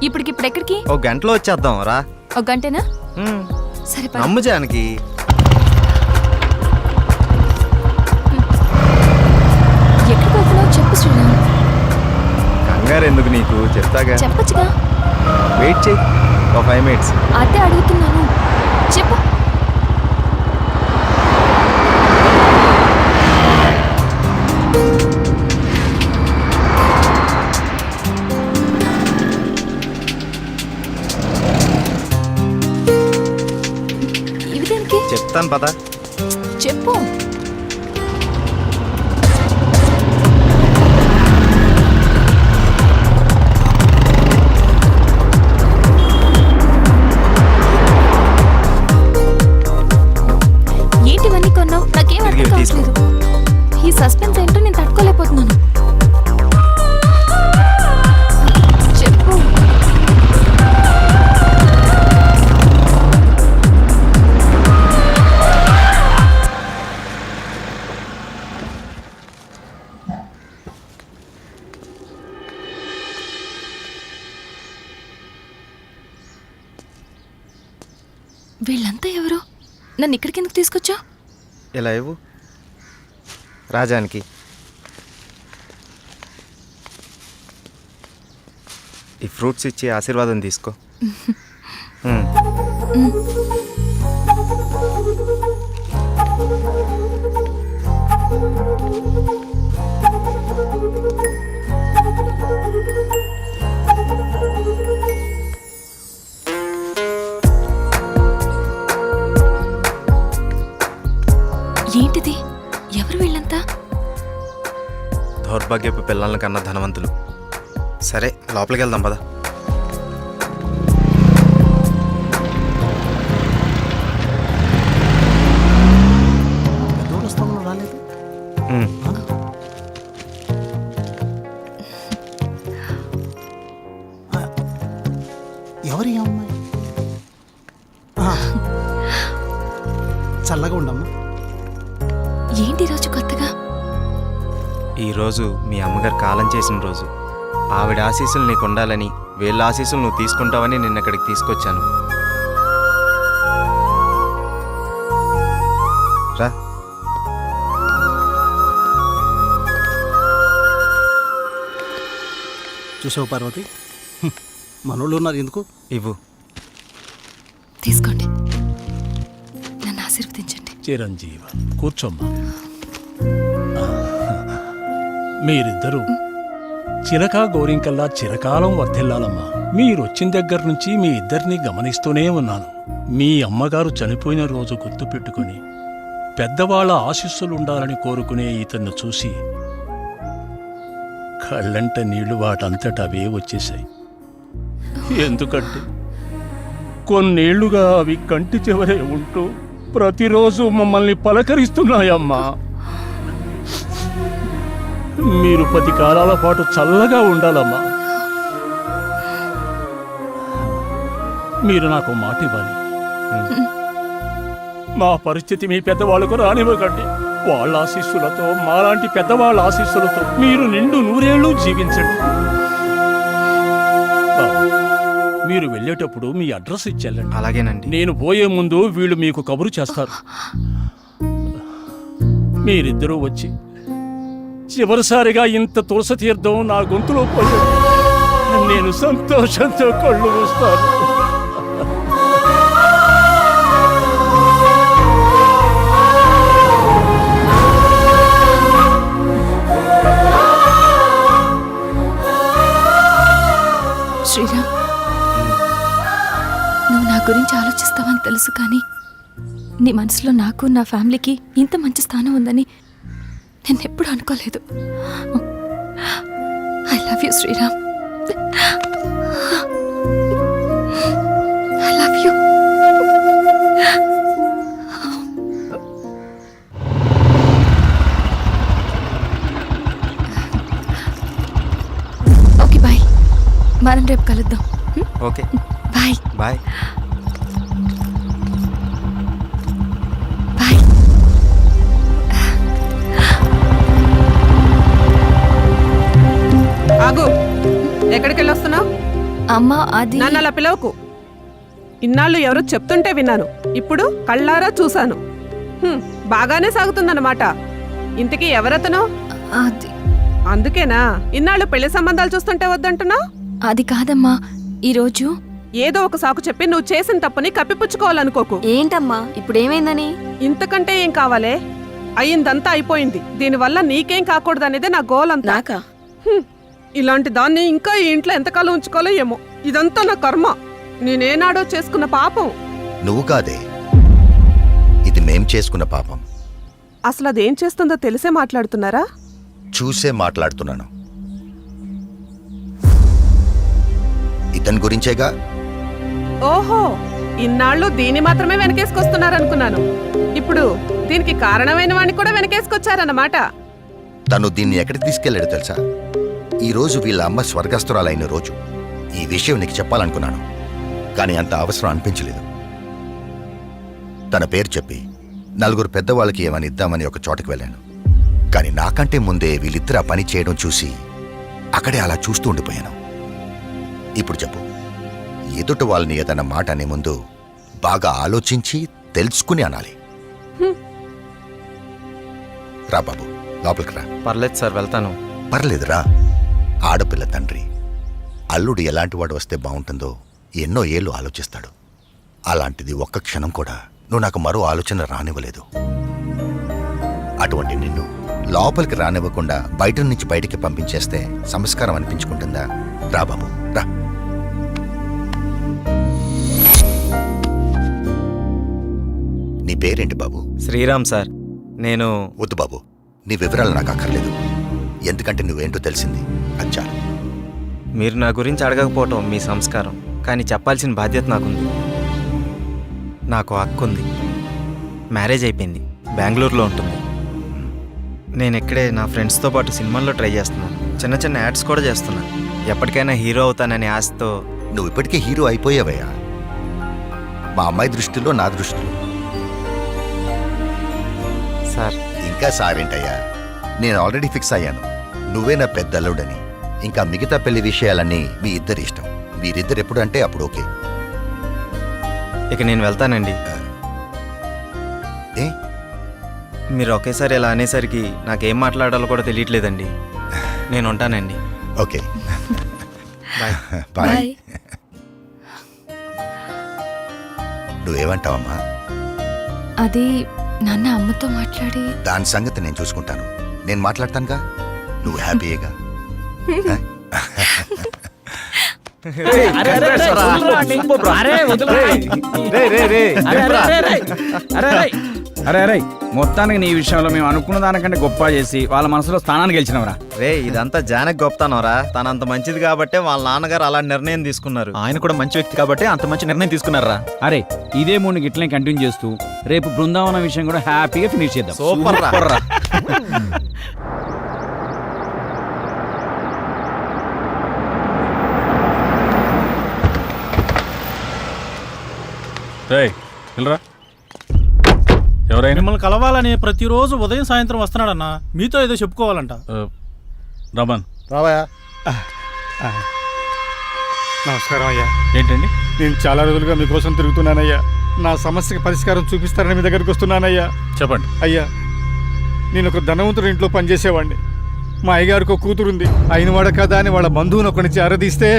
ఇప్పటికిప్పుడు ఎక్కడికి? ఒక గంటలో వచ్చేద్దాం రా. ఒక గంటేనా? సరే పద. నమ్ము జానకి. ఎక్కడికి వెళ్తున్నావు చెప్పు శ్రీరామ్. కంగారు ఎందుకు నీకు, చెప్తాగా. చెప్పచ్చుగా. వెయిట్ చేయి ఒక 5 minutes. అదే అడుగుతున్నాను, చెప్పు. ఇవి దేనికి? చెప్తాను పద. చెప్పు. ఏంటివన్నీ కొన్నావు? నాకేం అర్థం కావట్లేదు. ఈ సస్పెన్స్ ఏంటో నేను తట్టుకోలేకపోతున్నాను. చెప్పు. వీళ్ళంతా ఎవరు? నన్ను ఇక్కడికి ఎందుకు తీసుకొచ్చా? ఇలా ఇవ్వు రాజానికి. ఈ ఫ్రూట్స్ ఇచ్చి ఆశీర్వాదం తీసుకో. ఏంటిది? ఎవరు వీళ్ళంతా? దౌర్భాగ్యపు పిల్లల కన్నా ధనవంతులు. సరే లోపలికి వెళ్దాం పద. ఎవరి అమ్మాయి? చల్లగా ఉండమ్మా. ఏంటి రోజు కొత్తగా? ఈరోజు మీ అమ్మగారు కాలం చేసిన రోజు. ఆవిడ ఆశీస్సులు నీకు ఉండాలని, వీళ్ళ ఆశీస్సులు నువ్వు తీసుకుంటావని నిన్న ఇక్కడికి తీసుకొచ్చాను. రా. చూసావు పార్వతి, మనోళ్ళు ఉన్నారు ఎందుకు? ఇవ్వు. తీసుకోండి, నన్ను ఆశీర్వదించండి. చిరంజీవ కూర్చోమ్మా. మీరిద్దరూ చిలక గోరింకల్లా చిరకాలం వర్ధిల్లాలమ్మా. మీరొచ్చిన దగ్గర నుంచి మీ ఇద్దరిని గమనిస్తూనే ఉన్నాను. మీ అమ్మగారు చనిపోయిన రోజు గుర్తుపెట్టుకుని పెద్దవాళ్ల ఆశీస్సులుండాలని కోరుకునే ఇతన్ని చూసి కళ్ళంట నీళ్లు వాటంతట అవే వచ్చేశాయి. ఎందుకంటే కొన్నేళ్లుగా అవి కంటి చివరే ఉంటూ ప్రతిరోజు మమ్మల్ని పలకరిస్తున్నాయమ్మా. మీరు 10 కాలాల పాటు చల్లగా ఉండాలమ్మా. మీరు నాకు మాట ఇవ్వాలి. మా పరిస్థితి మీ పెద్దవాళ్ళకు రానివ్వకండి. వాళ్ళ ఆశీస్సులతో, మాలాంటి పెద్దవాళ్ళ ఆశీస్సులతో మీరు నిండు 100 ఏళ్ళు జీవించండి. మీరు వెళ్ళేటప్పుడు మీ అడ్రస్ ఇచ్చేళ్ళండి. అలాగేనండి. నేను పోయే ముందు వీళ్ళు మీకు కబురు చేస్తారు. మీరిద్దరూ వచ్చి చివరిసారిగా ఇంత తులసి తీర్థం నా గొంతులో పోయాడు. నేను సంతోషంతో కళ్ళు మూస్తాను. శ్రీరామ్, నువ్వు నా గురించి ఆలోచిస్తావని తెలుసు, కానీ నీ మనసులో నాకు, నా ఫ్యామిలీకి ఇంత మంచి స్థానం ఉందని నేను ఎప్పుడు అనుకోలేదు. I love you Sriram. I love you. Okay bye, మనం రేపు కలుద్దాం. Okay bye. బాయ్. బాయ్. ఆగు, ఎక్కడికి వెళ్ళొస్తున్నావు? అమ్మా, అది నన్ను అలా పిలవకు. ఇన్నాళ్ళు ఎవరో చెప్తుంటే విన్నాను, ఇప్పుడు కళ్ళారా చూశాను. బాగానే సాగుతుందన్నమాట. ఇంతకీ ఎవరతను? అది అందుకేనా ఇన్నాళ్ళు పెళ్లి సంబంధాలు చూస్తుంటే వద్దంటున్నావు? అది కాదమ్మా, ఈరోజు ఏదో ఒక సాకు చెప్పి నువ్వు చేసిన తప్పుని కప్పిపుచ్చుకోవాలనుకోకు. ఏంటమ్మా ఇప్పుడు ఏమైందని? ఇంతకంటే ఏం కావాలే? అయిందంతా అయిపోయింది. దీనివల్ల నీకేం కాకూడదనేదే నా గోల్ అంతా. ఇలాంటి దాన్ని ఇంకా ఈ ఇంట్లో ఎంతకాలం ఉంచుకోవాలో ఏమో. ఇదంతా నా కర్మ. నేనేనాడో చేసుకున్న పాపం. నువ్వు కాదే, ఇది మేం చేసుకున్న పాపం. అసలు అదేం చేస్తుందో తెలిసే మాట్లాడుతున్నారా? చూసే మాట్లాడుతున్నాను. ఇతని గురించేగా. ఓహో, ఇన్నాళ్ళు దీన్ని మాత్రమే వెనకేసుకొస్తున్నారనుకున్నాను. ఇప్పుడు దీనికి కారణమైన వాడిని కూడా వెనకేసుకొచ్చారన్నమాట. తను దీన్ని ఎక్కడికి తీసుకెళ్లాడు తెలుసా? ఈ రోజు వీళ్ళ అమ్మ స్వర్గస్థురాలైన రోజు. ఈ విషయం నీకు చెప్పాలనుకున్నాను, కానీ అంత అవసరం అనిపించలేదు. తన పేరు చెప్పి 4 పెద్దవాళ్ళకి ఏమని ఇద్దామని ఒక చోటకి వెళ్ళాను. కానీ నాకంటే ముందే వీళ్ళిద్దరు ఆ పని చేయడం చూసి అక్కడే అలా చూస్తూ ఉండిపోయాను. ఇప్పుడు చెప్పు, ఎదుటి వాళ్ళని ఏదన్నా మాట అనే ముందు బాగా ఆలోచించి తెలుసుకుని అనాలి. రా బాబు, లోపలికి రా. పర్లేదు సార్, వెళ్తాను. పర్లేదురా. ఆడపిల్ల తండ్రి అల్లుడు ఎలాంటి వాడు వస్తే బాగుంటుందో ఎన్నో ఏళ్ళు ఆలోచిస్తాడు. అలాంటిది ఒక్క క్షణం కూడా నువ్వు నాకు మరో ఆలోచన రానివ్వలేదు. అటువంటి నిన్ను లోపలికి రానివ్వకుండా బయట నుంచి బయటికి పంపించేస్తే సంస్కారం అనిపించుకుంటుందా? రా బాబు, రా. నీ పేరేంటి బాబు? శ్రీరామ్ సార్. నేను వద్దు బాబు, నీ వివరాలు నాకు అక్కర్లేదు. ఎందుకంటే నువ్వేంటో తెలిసింది, అది చాలు. మీరు నా గురించి అడగకపోవటం మీ సంస్కారం, కానీ చెప్పాల్సిన బాధ్యత నాకుంది. నాకు హక్కుంది. మ్యారేజ్ అయిపోయింది, బెంగళూరులో ఉంటుంది. నేను ఇక్కడే నా ఫ్రెండ్స్తో పాటు సినిమాల్లో ట్రై చేస్తున్నాను. చిన్న చిన్న యాడ్స్ కూడా చేస్తున్నాను. ఎప్పటికైనా హీరో అవుతాననే ఆశతో. నువ్వు ఇప్పటికే హీరో అయిపోయావయ్యా. మా అమ్మాయి దృష్టిలో, నా దృష్టిలో. సార్ ఇంకా సారేంటయ్యా, నేను ఆల్రెడీ ఫిక్స్ అయ్యాను. నువ్వే నా పెద్ద అల్లుడని. ఇంకా మిగతా పెళ్లి విషయాలన్నీ మీ ఇద్దరి ఇష్టం. మీరిద్దరు ఎప్పుడు అంటే అప్పుడు ఓకే. ఇక నేను వెళ్తానండి. ఏ మీరు ఒకేసారి ఇలా అనేసరికి నాకేం మాట్లాడాలో కూడా తెలియట్లేదండి. నేను ఉంటానండి. Okay, bye. బాయ్. నువ్వేమంటావమ్మా? అది నాన్న అమ్మతో మాట్లాడి దాని సంగతి నేను చూసుకుంటాను. నేను మాట్లాడతానుగా, నువ్వు హ్యాపీయేగా? అరే మొత్తానికి నీ విషయంలో మేము అనుకున్న దానికంటే గొప్ప చేసి వాళ్ళ మనసులో స్థానాన్ని గెలిచినవరా. రే ఇదంతా జానకి గొప్పతనరా. తనంత మంచిది కాబట్టే వాళ్ళ నాన్నగారు అలా నిర్ణయం తీసుకున్నారు. ఆయన కూడా మంచి వ్యక్తి కాబట్టి అంత మంచి నిర్ణయం తీసుకున్నారా. అరే ఇదే మూడు గిట్లనే కంటిన్యూ చేస్తూ రేపు బృందావనం విషయం కూడా హ్యాపీగా ఫినిష్ చేద్దాం. సూపర్ రా. ఎవరైనా మిమ్మల్ని కలవాలని ప్రతిరోజు ఉదయం సాయంత్రం వస్తున్నాడన్నా. మీతో ఏదో చెప్పుకోవాలంట. రమన్ రావయ్యా. నమస్కారం అయ్యా. ఏంటండి? నేను చాలా రోజులుగా మీకోసం తిరుగుతున్నానయ్యా. నా సమస్యకి పరిష్కారం చూపిస్తారని మీ దగ్గరికి వస్తున్నానయ్యా. చెప్పండి. అయ్యా, నేను ఒక ధనవంతుడి ఇంట్లో పనిచేసేవాడిని. మా అయ్యగారికి ఒక కూతురుంది. అయినవాడ కదా అని వాళ్ళ బంధువుని ఒకరి నుంచి అరదీస్తే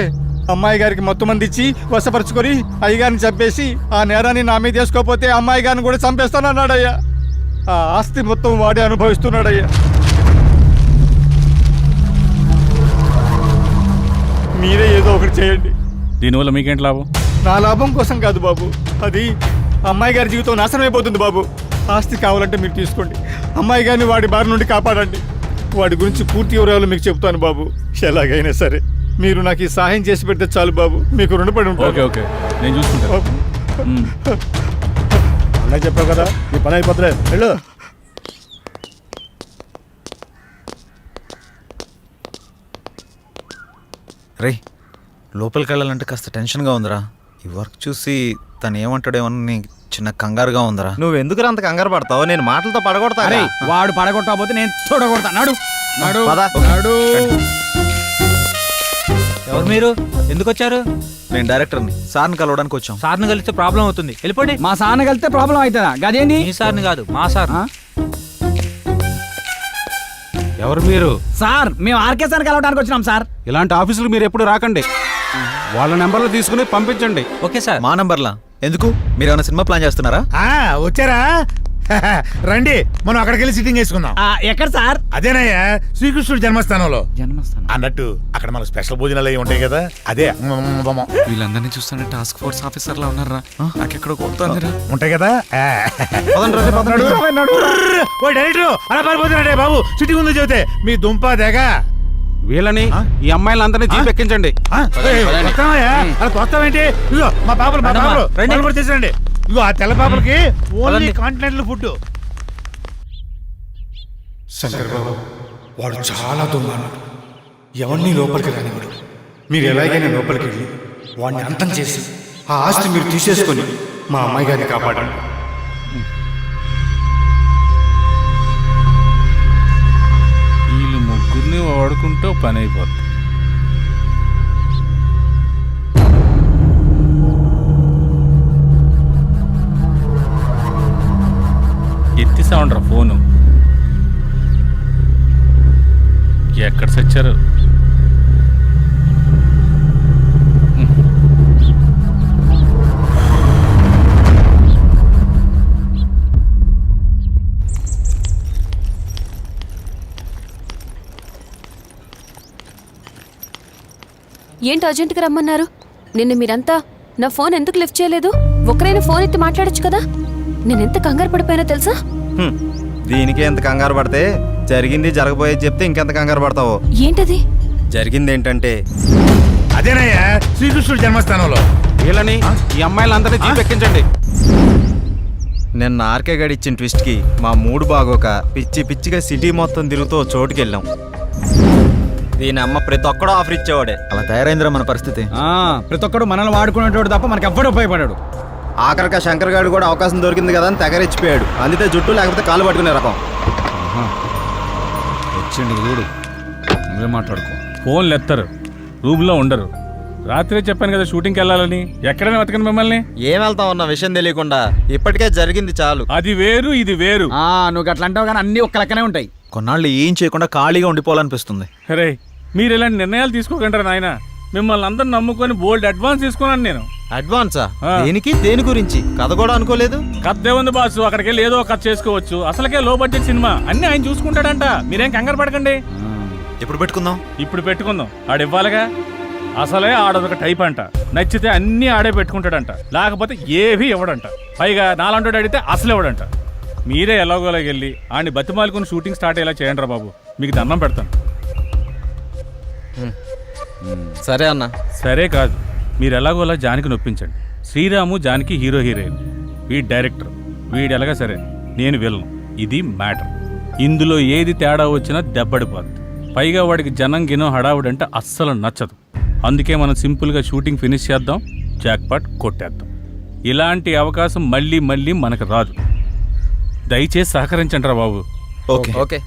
అమ్మాయి గారికి మొత్తం మంది ఇచ్చి వశపరుచుకొని అయ్యగారిని చంపేసి ఆ నేరాన్ని నా మీద చేసుకోకపోతే అమ్మాయి గారిని కూడా చంపేస్తానన్నాడయ్యా. ఆ ఆస్తి మొత్తం వాడే అనుభవిస్తున్నాడయ్యా. మీరే ఏదో ఒకటి చేయండి. దీనివల్ల మీకేంటి లాభం? నా లాభం కోసం కాదు బాబు, అది అమ్మాయి గారి జీవితం నాశనం అయిపోతుంది బాబు. ఆస్తి కావాలంటే మీరు తీసుకోండి. అమ్మాయి గారిని వాడి బారి నుండి కాపాడండి. వాడి గురించి పూర్తి వివరాలు మీకు చెప్తాను బాబు. ఎలాగైనా సరే మీరు నాకు ఈ సహాయం చేసి పెడితే చాలు బాబు. మీకు రుణపడి ఉంటాను. ఓకే ఓకే, నేను చూసుకుంటాను. అలా చెప్పావు కదా, ఈ పని అయిపోతులే. వెళ్ళు. రే లోపలికి వెళ్ళాలంటే కాస్త టెన్షన్గా ఉందిరా. ఈ వర్క్ చూసి తను ఏమంటాడేమని చిన్న కంగారుగా ఉందిరా. నువ్వు ఎందుకు అంత కంగారు పడతావు? నేను మాటలతో పడగొడతా. వాడు పడగొట్టకపోతే నేను చూడగొడతా. నాడు నాడు పద. నాడు. ఎవరు మీరు? ఎందుకు వచ్చారు? నేను డైరెక్టర్ని, సార్ని కలవడానికి వచ్చాం. సార్ని కలిస్తే ప్రాబ్లం అవుతుంది, వెళ్ళిపోండి. మా సార్ని కలిస్తే ప్రాబ్లం అవుతుందా? గదేంది? మీ సార్ని కాదు, మా సార్. ఎవరు మీరు? సార్ మేము ఆర్కే సార్ కలవడానికి వచ్చినాం సార్. ఇలాంటి ఆఫీసులు మీరు ఎప్పుడు రాకండి. వాళ్ళ నెంబర్లు తీసుకుని పంపించండి. Okay sir. మా నంబర్లా ఎందుకు? మీరు ఏమైనా సినిమా ప్లాన్ చేస్తున్నారా? వచ్చారా? రండి, మనం అక్కడికి వెళ్ళి సిట్టింగ్ వేసుకుందాం. ఎక్కడ సార్? అదేనయ్యా, శ్రీకృష్ణుడు జన్మస్థానంలో. జన్మస్థానం అన్నట్టు అక్కడ మనకు స్పెషల్ భోజనాలు అవి ఉంటాయి కదా, అదే వీళ్ళందరినీ చూస్తుంటే టాస్క్ ఫోర్స్ ఆఫీసర్లా ఉన్నారా? నాకెక్కడ కొడుతుందిరా. ఉంటాయి కదా. ఓ డైరెక్టర్ అలా పారిపోతున్నాడే బాబు, సిట్టింగ్ ఉంది చెబితే మీ దుంప దేగ. వీళ్ళని ఈ అమ్మాయిలందరినీ జీప్ ఎక్కించండి. అలా తోస్తావేంటి? ఇదిగో మా పాపలు కూడా తీసుకురండి. ఇగో ఆ తెల్ల పాపలకి ఓన్లీ కాంటినెంటల్ ఫుడ్. శంకర్ బాబు, వాడు చాలా దుర్మార్గుడు. ఎవరిని లోపలికి రానివాడు. మీరు ఎలాగైనా లోపలికి వెళ్ళి వాడిని అంతం చేసి ఆ ఆస్తి మీరు తీసేసుకొని మా అమ్మాయి గారిని కాపాడండి. వీళ్ళు ముగ్గురిని వాడుకుంటూ పని అయిపోతుంది. ఎత్తిసామండ్రా ఫోను. ఎక్కడ సచ్చారు? ఏంటి అర్జెంటుగా రమ్మన్నారు? నిన్న మీరంతా నా ఫోన్ ఎందుకు లిఫ్ట్ చేయలేదు? ఒకరైనా ఫోన్ ఎత్తి మాట్లాడొచ్చు కదా. నేనెంత కంగారు పడిపోయినా తెలుసా? దీనికి ఎంత కంగారు పడితే జరిగింది జరగబోయేది చెప్తే ఇంకెంత కంగారు పడతావు? ఏంటది? జరిగింది ఏంటంటే అదేనయ్యా, శ్రీకృష్ణుడు జన్మస్థానంలో. వీళ్ళని ఈ అమ్మాయిలందరినీ జీప్ ఎక్కించండి. నిన్న ఆర్కే గడి ఇచ్చిన ట్విస్ట్కి మా మూడు బాగోక పిచ్చి పిచ్చిగా సిటీ మొత్తం తిరుగుతూ చోటుకి వెళ్ళాం. దీని అమ్మ ప్రతి ఒక్కడూ ఆఫర్ ఇచ్చేవాడే. అలా తయారైందిరా మన పరిస్థితి. ప్రతి ఒక్కడు మనల్ని వాడుకునేటోడు తప్ప మనకి ఎవ్వడు ఉపయోగపడాడు. ఆఖరిగా శంకర్ గారు కూడా అవకాశం దొరికింది కదా అని తెగరిచ్చిపోయాడు. అందుకే జుట్టు లేకపోతే కాళ్ళు పట్టుకునే రకం. వచ్చిండు చూడు, నువ్వే మాట్లాడుకో. ఫోన్లు ఎత్తరు, రూమ్లో ఉండరు. రాత్రే చెప్పాను కదా షూటింగ్కి వెళ్ళాలని. ఎక్కడైనా వెతకండి మిమ్మల్ని. ఏం వెళ్తాం అన్న విషయం తెలియకుండా. ఇప్పటికే జరిగింది చాలు. అది వేరు ఇది వేరు. నువ్వు అట్లా అంటావు కానీ అన్ని ఒక్క లెక్కనే ఉంటాయి. కొన్నాళ్ళు ఏం చేయకుండా ఖాళీగా ఉండిపోవాలనిపిస్తుంది. అరే మీరు ఇలాంటి నిర్ణయాలు తీసుకోకండి నాయన. మిమ్మల్ని అందరు నమ్ముకొని బోల్డ్ అడ్వాన్స్ తీసుకున్నాను నేను. అడ్వాన్సా? ఆ. దేనికి? దేని గురించి? కథ కూడా అనుకోలేదు. కథ ఏముంది బాసు, అక్కడికి వెళ్ళి ఏదో కథ చేసుకోవచ్చు. అసలుకే లో బడ్జెట్ సినిమా, అన్ని ఆయన చూసుకుంటాడంట. మీరేం కంగారు పడకండి. ఎప్పుడు పెట్టుకుందాం? ఇప్పుడు పెట్టుకుందాం. ఆడు ఇవ్వాలిగా. అసలే ఆడొక టైప్ అంట. నచ్చితే అన్నీ ఆడే పెట్టుకుంటాడంట, లేకపోతే ఏవీ ఇవ్వడంట. పైగా నాలంటోడు అడిగితే అసలు ఇవ్వడంట. మీరే ఎలాగోలాగ వెళ్ళి ఆడిని బతిమాలుకుని షూటింగ్ స్టార్ట్ అయ్యేలా చేయండి రా బాబు, మీకు దండం పెడతాను. సరే అన్న. సరే కాదు, మీరు ఎలాగోలా జానికి నొప్పించండి. శ్రీరాము జానికి హీరో హీరోయిన్, వీడి డైరెక్టర్, వీడు ఎలాగా సరే, నేను వెళ్ళను. ఇది మ్యాటర్. ఇందులో ఏది తేడా వచ్చినా దెబ్బడిపోద్ది. పైగా వాడికి జనం గినం హడావుడంటే అస్సలు నచ్చదు. అందుకే మనం సింపుల్గా షూటింగ్ ఫినిష్ చేద్దాం, జాక్పాట్ కొట్టేద్దాం. ఇలాంటి అవకాశం మళ్ళీ మళ్ళీ మనకు రాదు. దయచేసి సహకరించండి రా బాబు. Okay okay.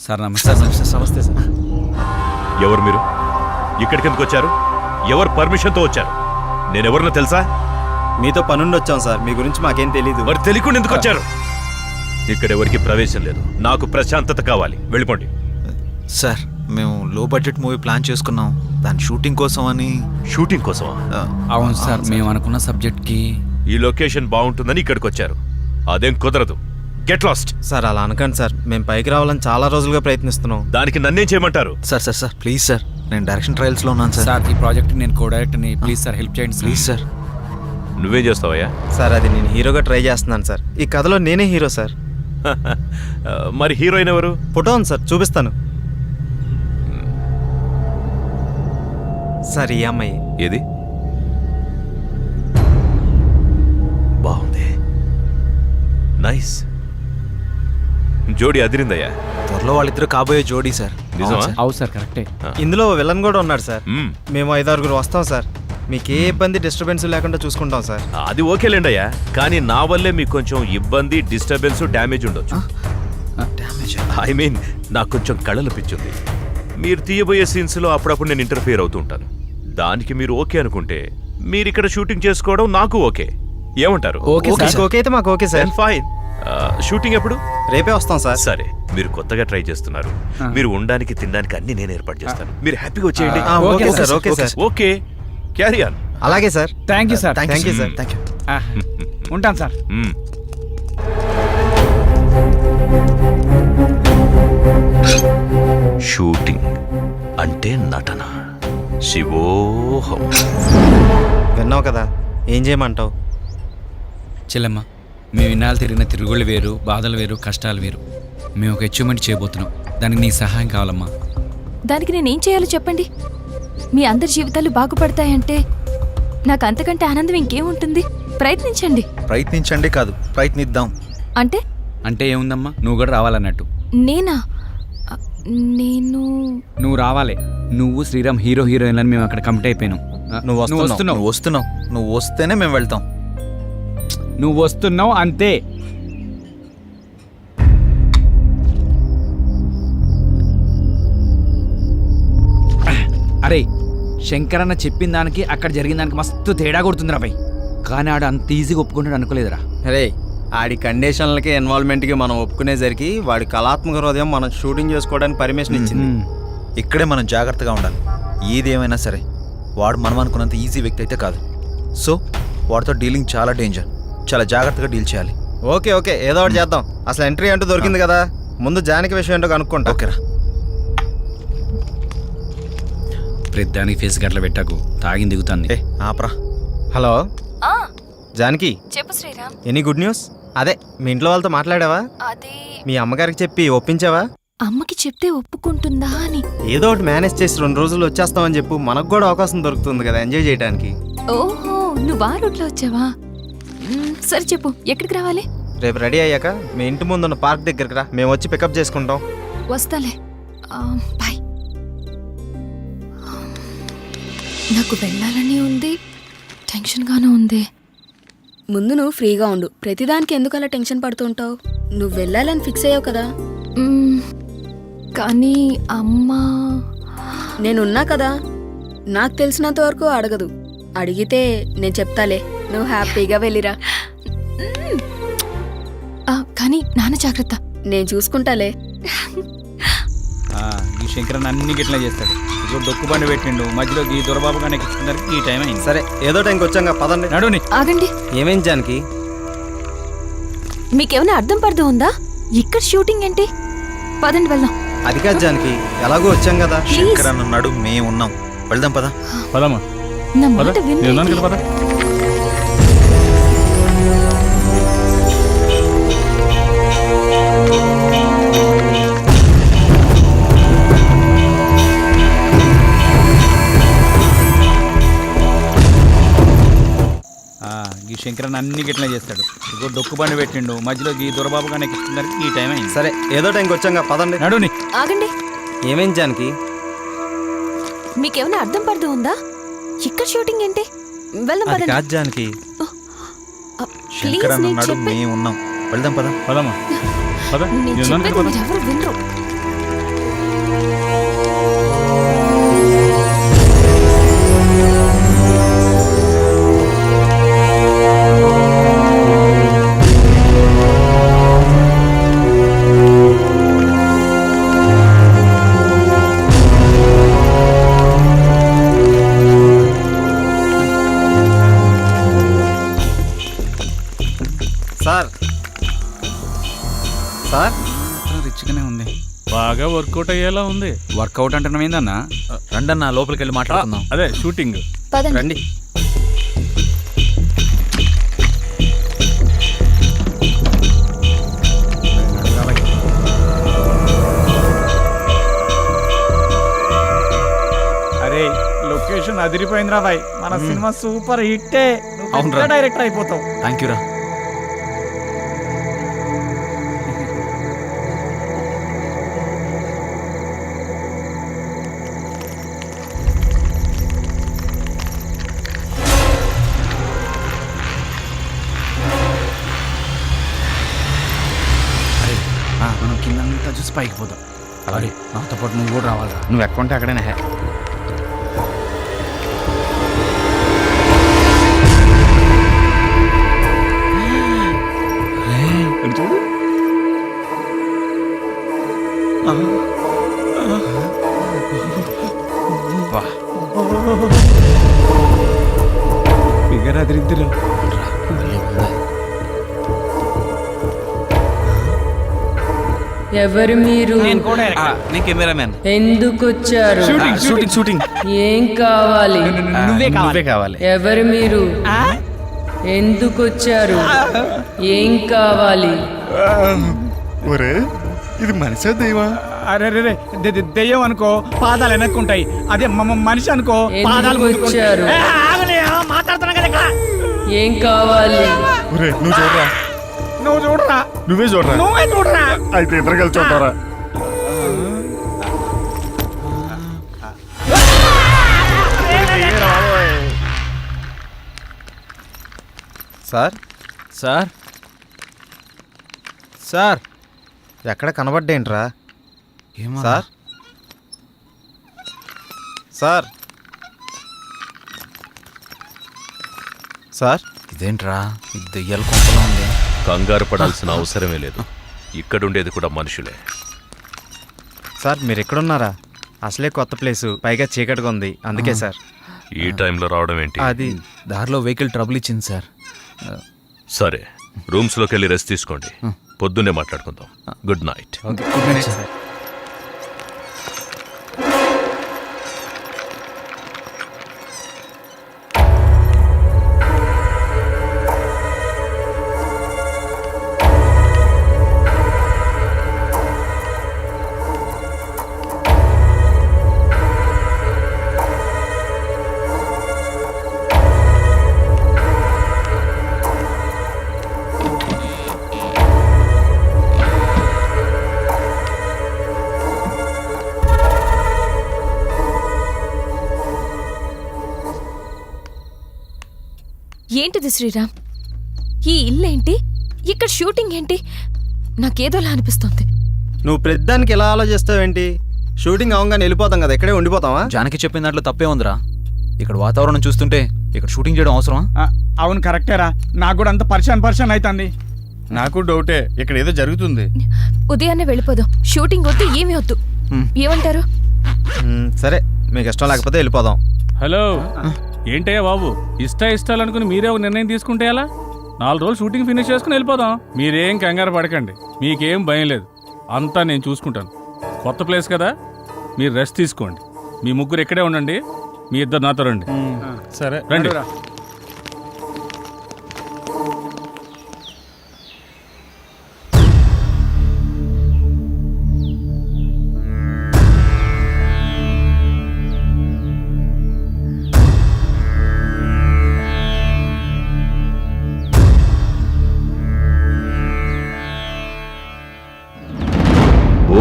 సార్ నమస్తే. నమస్తే సార్. ఎవరు మీరు? ఇక్కడికి ఎందుకు వచ్చారు? ఎవరు పర్మిషన్తో వచ్చారు? నేనెవరినో తెలుసా? మీతో పనుండి వచ్చాం సార్, మీ గురించి మాకేం తెలీదు. మరి తెలియకుండా ఎందుకు వచ్చారు? ఇక్కడ ఎవరికి ప్రవేశం లేదు. నాకు ప్రశాంతత కావాలి. వెళ్ళిపోండి. సార్, మేము లో బడ్జెట్ మూవీ ప్లాన్ చేసుకున్నాం, దాని షూటింగ్ కోసం అని. షూటింగ్ కోసమా? అవును సార్, మేము అనుకున్న సబ్జెక్ట్కి ఈ లొకేషన్ బాగుంటుందని ఇక్కడికి వచ్చారు. అదేం కుదరదు. Get lost. సార్ అలా అనకండి సార్, మేము పైకి రావాలని చాలా రోజులుగా ప్రయత్నిస్తున్నాం. దానికి నన్నేం చేయమంటారు? సార్ ప్లీజ్ సార్, నేను డైరెక్షన్ ట్రయల్స్లో ఉన్నాను సార్. సార్ ఈ ప్రాజెక్ట్ నేను కో డైరెక్టర్ని, ప్లీజ్ సార్ హెల్ప్ చేయండి ప్లీజ్ సార్. నువ్వేం చేస్తావయ్యా? సార్ అది నేను హీరోగా ట్రై చేస్తున్నాను సార్. ఈ కథలో నేనే హీరో సార్. మరి హీరోయిన్ ఎవరు? ఫోటో ఉంది సార్, చూపిస్తాను. సార్ ఈ అమ్మాయి. ఏది? బాగుంది, నైస్. జోడీ అదిరిందయ్యా. త్వరలో వాళ్ళిద్దరు కాబోయే జోడీ సార్. నిజమా? అవును సార్ కరెక్టే. ఇందులో విలన్ కూడా ఉన్నాడు సార్. మేము 5-6 వస్తాం సార్. మీకు ఏ ఇబ్బంది డిస్టర్బెన్స్ లేకుండా చూసుకుంటాం సార్. అది ఓకేలేండయ్యా, కానీ నా వల్లే మీకు కొంచెం ఇబ్బంది, డిస్టర్బెన్స్, డ్యామేజ్ ఉండొచ్చు. ఐ మీన్ నాకు కొంచెం కళలు పిచ్చుంది. మీరు తీయబోయే సీన్స్లో అప్పుడప్పుడు నేను ఇంటర్ఫియర్ అవుతూ ఉంటాను. దానికి మీరు ఓకే అనుకుంటే మీరు ఇక్కడ షూటింగ్ చేసుకోవడం నాకు ఓకే. ఏమంటారు? ఓకే అయితే మాకు ఓకే సార్. ఫైన్. షూటింగ్ ఎప్పుడు? రేపే వస్తాం సార్. సరే, మీరు కొత్తగా ట్రై చేస్తున్నారు. మీరు ఉండడానికి తినడానికి అన్ని నేను ఏర్పాటు చేస్తాను. మీరు హ్యాపీగా వచ్చేయండి. Okay sir. Okay sir. Okay, carry on. అలాగే sir. Thank you sir. Thank you sir. Thank you. ఉంటాను సార్. షూటింగ్ అంటే నటన. శివోహం. విన్నావు కదా, ఏం చేయమంటావు? చెల్లెమ్మ, మేము ఇన్నాళ్ళు తిరిగిన తిరుగుళ్ళు వేరు, బాధలు వేరు, కష్టాలు వేరు. మేము ఒక అచీవ్మెంట్ చేయబోతున్నాం. దానికి నీ సహాయం కావాలమ్మా. దానికి నేనేం చేయాలో చెప్పండి. మీ అందరి జీవితాలు బాగుపడతాయంటే నాకు అంతకంటే ఆనందం ఇంకేముంటుంది. ప్రయత్నించండి. ప్రయత్నించండి కాదు, ప్రయత్నిద్దాం. అంటే అంటే ఏముందమ్మా, నువ్వు కూడా రావాలన్నట్టు. నేనా? నువ్వు రావాలి. నువ్వు శ్రీరామ్ హీరో హీరోయిన్లని మేము అక్కడ కమిట్ అయిపోయినాం. నువ్వు వస్తున్నావు. నువ్వు వస్తేనే మేము వెళ్తాం. నువ్వు వస్తున్నావు అంతే. అరే, శంకరన్న చెప్పిన దానికి అక్కడ జరిగిన దానికి మస్తు తేడా కొడుతుందిరా భయ్. కానీ ఆడు అంత ఈజీగా ఒప్పుకుంటాడు అనుకోలేదురా. అరే, ఆడి కండిషన్లకి ఇన్వాల్వ్మెంట్కి మనం ఒప్పుకునేసరికి వాడి కళాత్మక హృదయం మనం షూటింగ్ చేసుకోవడానికి పర్మిషన్ ఇచ్చింది. ఇక్కడే మనం జాగ్రత్తగా ఉండాలి. ఏదేమైనా సరే వాడు మనం అనుకున్నంత ఈజీ వ్యక్తి అయితే కాదు. సో వాడితో డీలింగ్ చాలా డేంజర్. చాలా జాగ్రత్తగా డీల్ చేయాలి. ఓకే ఏదో ఒకటి చేద్దాం. అసలు ఎంట్రీ అంటూ దొరికింది కదా, ముందు జానకి విషయం ఏంటో కనుక్కుంటా. ఓకేరా. ప్రతిదానికి ఫేస్ గట్ల పెట్టకు, తాగింది దిగుతుంది. ఆపరా. హలో జానకి, చెప్పు శ్రీరామ్. Any good news? అదే మీ ఇంట్లో వాళ్ళతో మాట్లాడావా? అదే మీ అమ్మగారికి చెప్పి ఒప్పించావా? అమ్మకి చెప్తే ఒప్పుకుంటుందా అని. ఏదో ఒకటి మేనేజ్ చేసి 2 రోజులు వచ్చేస్తామని చెప్పు. మనకు కూడా అవకాశం దొరుకుతుంది కదా ఎంజాయ్ చేయడానికి. ఓహో, నువ్వు ఆ రూట్లో వచ్చావా? సరే చెప్పు, ఎక్కడికి రావాలి? రేపు రెడీ అయ్యాక మీ ఇంటి ముందున్న పార్క్ దగ్గరికి రా, మేము వచ్చి పికప్ చేసుకుంటాం. వస్తాలే. బాయ్. నాకు వెళ్ళాలని ఉంది, టెన్షన్గానే ఉంది. ముందు నువ్వు ఫ్రీగా ఉండు. ప్రతిదానికి ఎందుకు అలా టెన్షన్ పడుతూ ఉంటావు? నువ్వు వెళ్ళాలని ఫిక్స్ అయ్యావు కదా. కానీ అమ్మా, నేనున్నా కదా, నాకు తెలిసినంత వరకు అడగదు. అడిగితే నేను చెప్తాలే, నువ్వు హ్యాపీగా వెళ్ళిరా. కానీ నాన్న జాగ్రత్త. నేను చూసుకుంటాలే. ఈ శంకరన్ అన్ని గిట్లా చేస్తాడు. ఇగో డొక్కు బండి పెట్టిండు, మధ్యలో ఈ దొరబాబు గానే ఇచ్చిందరికి ఈ టైం అయింది. సరే ఏదో టైంకి వచ్చాం పదండి. నడుని. ఆగండి. ఏమేం జానకి? మీకేమైనా అర్థం పర్థం ఉందా? ఇక్కడ షూటింగ్ ఏంటి? పదండి వెళ్దాం. అది కాదు జానకి, ఎలాగో వచ్చాం కదా. శంకరన్ ఉన్నాడు, మేము ఉన్నాం, వెళ్దాం పదా. పదమ్మా. నా మాట వినండి. పద. ఈ శంకరన్ అన్ని గిట్లా చేస్తాడు. ఇగో డొక్కు బండి పెట్టిండు, మధ్యలో ఈ దొరబాబు గానే ఇచ్చిందరికి ఈ టైం అయింది. సరే ఏదో టైంకి వచ్చాం పదండి. నడుని. ఆగండి. ఏమేం జానకి? మీకేమైనా అర్థం పర్థం ఉందా? ఇక్కడ షూటింగ్ ఏంటి? వెళ్దాం అది పదండి. కాదు జానకి, ప్లీజ్, శంకరన్ నేను ఉన్నాడు, చెప్పే- మేము ఉన్నాం, వెళ్దాం పదా. పదమ్మా. పద. నేను చెప్పేది మీరు ఎవరు వినరు. సార్ సార్ రిచ్గానే ఉంది. బాగా వర్కౌట్ అయ్యేలా ఉంది. వర్కౌట్ అంటున్నాం ఏందన్నా? రండన్నా లోపలికి వెళ్ళి మాట్లాడుకుందాం. అదే షూటింగ్. పదండి. రండి. అరే లొకేషన్ అదిరిపోయిందిరా బాయ్, మన సినిమా సూపర్ హిట్టే. అవునురా. డైరెక్టర్ అయిపోతావు. థ్యాంక్ యూ రా. మనం కిందంతా చూసి పైకి పోతాం. అలాగే నాతో పాటు నువ్వు కూడా రావాలిరా. నువ్వు ఎక్కడ ఉంటే అక్కడైనా హ్యా. చూడు. ఫిగర్ అదిరిద్దురా. ఎవరు మీరు? నేను కెమెరామెన్. ఎందుకు వచ్చారు? షూటింగ్. ఏం కావాలి? నువ్వే కావాలి. ఎవరు మీరు? ఎందుకు వచ్చారు? ఏం కావాలి? ఒరే ఇది మనిషే దైవా? అరే దెయ్యం అనుకో పాదాలు వెనక్కుంటాయి, అదే మనిషి అనుకో పాదాలు ఎందుకు వచ్చారు? మాట్లాడుతున్నా కదా. ఏం కావాలి? ఒరే నువ్వు చూడరా. నువ్వు చూడరా. నువ్వే చూడరా. అయితే ఇద్దరు కలిసి చూడరా. సార్ సార్ సార్ ఎక్కడ కనబడ్డేంట్రా? సార్ సార్ సార్ ఇదేంట్రా, ఇది దెయ్యాల కొంపలా ఉంది. కంగారు పడాల్సిన అవసరమే లేదు. ఇక్కడుండేది కూడా మనుషులే. సార్ మీరు ఎక్కడున్నారా? అసలే కొత్త ప్లేసు, పైగా చీకటిగా ఉంది, అందుకే సార్. ఈ టైంలో రావడం ఏంటి? అది దారిలో వెహికల్ ట్రబుల్ ఇచ్చింది సార్. సరే, రూమ్స్లోకి వెళ్ళి రెస్ట్ తీసుకోండి. పొద్దున్నే మాట్లాడుకుందాం. Good night. Good night sir. ఏంటిది శ్రీరామ్? ఈ ఇల్లేంటి, ఇక్కడ షూటింగ్ ఏంటి? నాకేదోలా అనిపిస్తోంది. నువ్వు ప్రతిదానికి ఎలా ఆలోచిస్తావేంటి? షూటింగ్ అవగానే వెళ్ళిపోతాం కదా, ఇక్కడే ఉండిపోతావా? జానకి చెప్పిన దాంట్లో తప్పే ఉందిరా. ఇక్కడ వాతావరణం చూస్తుంటే ఇక్కడ షూటింగ్ చేయడం అవసరమా? అవును కరెక్టేరా, నాకు కూడా అంత పరిశాన్ అవుతుంది. నాకు డౌటే, ఇక్కడ ఏదో జరుగుతుంది. ఉదయాన్నే వెళ్ళిపోదాం. షూటింగ్ వద్దు, ఏమీ వద్దు. ఏమంటారు? సరే, మీకు ఇష్టం లేకపోతే వెళ్ళిపోదాం. హలో, ఏంటయ్యా బాబు, ఇష్టాలు అనుకుని మీరే ఒక నిర్ణయం తీసుకుంటే ఎలా? 4 రోజులు షూటింగ్ ఫినిష్ చేసుకుని వెళ్ళిపోదాం. మీరేం కంగారు పడకండి, మీకేం భయం లేదు, అంతా నేను చూసుకుంటాను. కొత్త ప్లేస్ కదా, మీరు రెస్ట్ తీసుకోండి. మీ ముగ్గురు ఇక్కడే ఉండండి, మీ ఇద్దరు నాతో రండి. సరే రండి.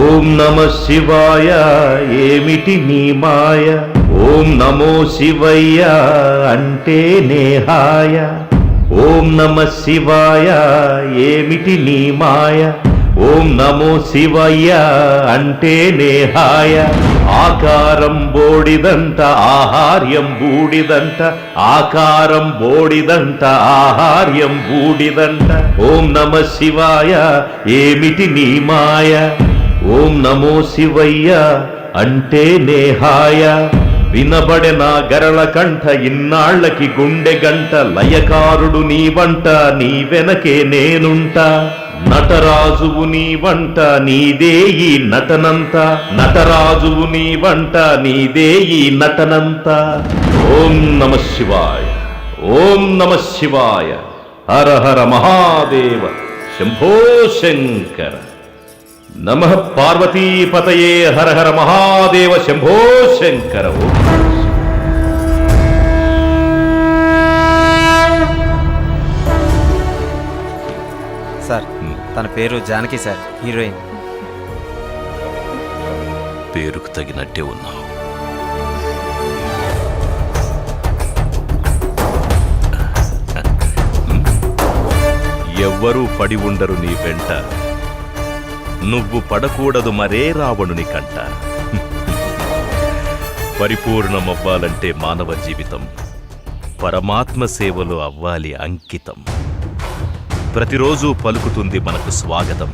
ఓం నమ శివాయ, ఏమిటి నీ మాయ? ఓం నమో శివయ్య అంటే నేహాయ. ఓం నమ శివాయ, ఏమిటి నీ మాయ? ఓం నమో శివయ్య అంటే నేహాయ. ఆకారం బోడిదంట, ఆహార్యం బూడిదంట. ఆకారం బోడిదంట, ఆహార్యం బూడిదంట. ఓం నమ శివాయ, ఏమిటి నీ మాయ? ఓం నమో శివయ్య అంటే నేహాయ. వినబడెనా గరళ కంఠ, ఇన్నాళ్లకి గుండె గంట. లయకారుడు నీ వంట, నీ వెనకే నేనుంటా. నటరాజువు నీ వంట, నీదే ఈ నటనంత. నటరాజువు నీ వంట, నీదే ఈ నటనంత. ఓం నమ శివాయ, ఓం నమ శివాయ. హర హర మహాదేవ, శంభో శంకర. నమః పార్వతీపతయే, హర హర మహాదేవ, శంభో శంకర. సార్, తన పేరు జానకి సార్, హీరోయిన్. పేరుకు తగినట్టే ఉన్నావు. ఎవ్వరూ పడి ఉండరు నీ వెంట, నువ్వు పడకూడదు మరే రావణుని కంట. పరిపూర్ణమవ్వాలంటే మానవ జీవితం పరమాత్మ సేవలో అవ్వాలి అంకితం. ప్రతిరోజు పలుకుతుంది మనకు స్వాగతం,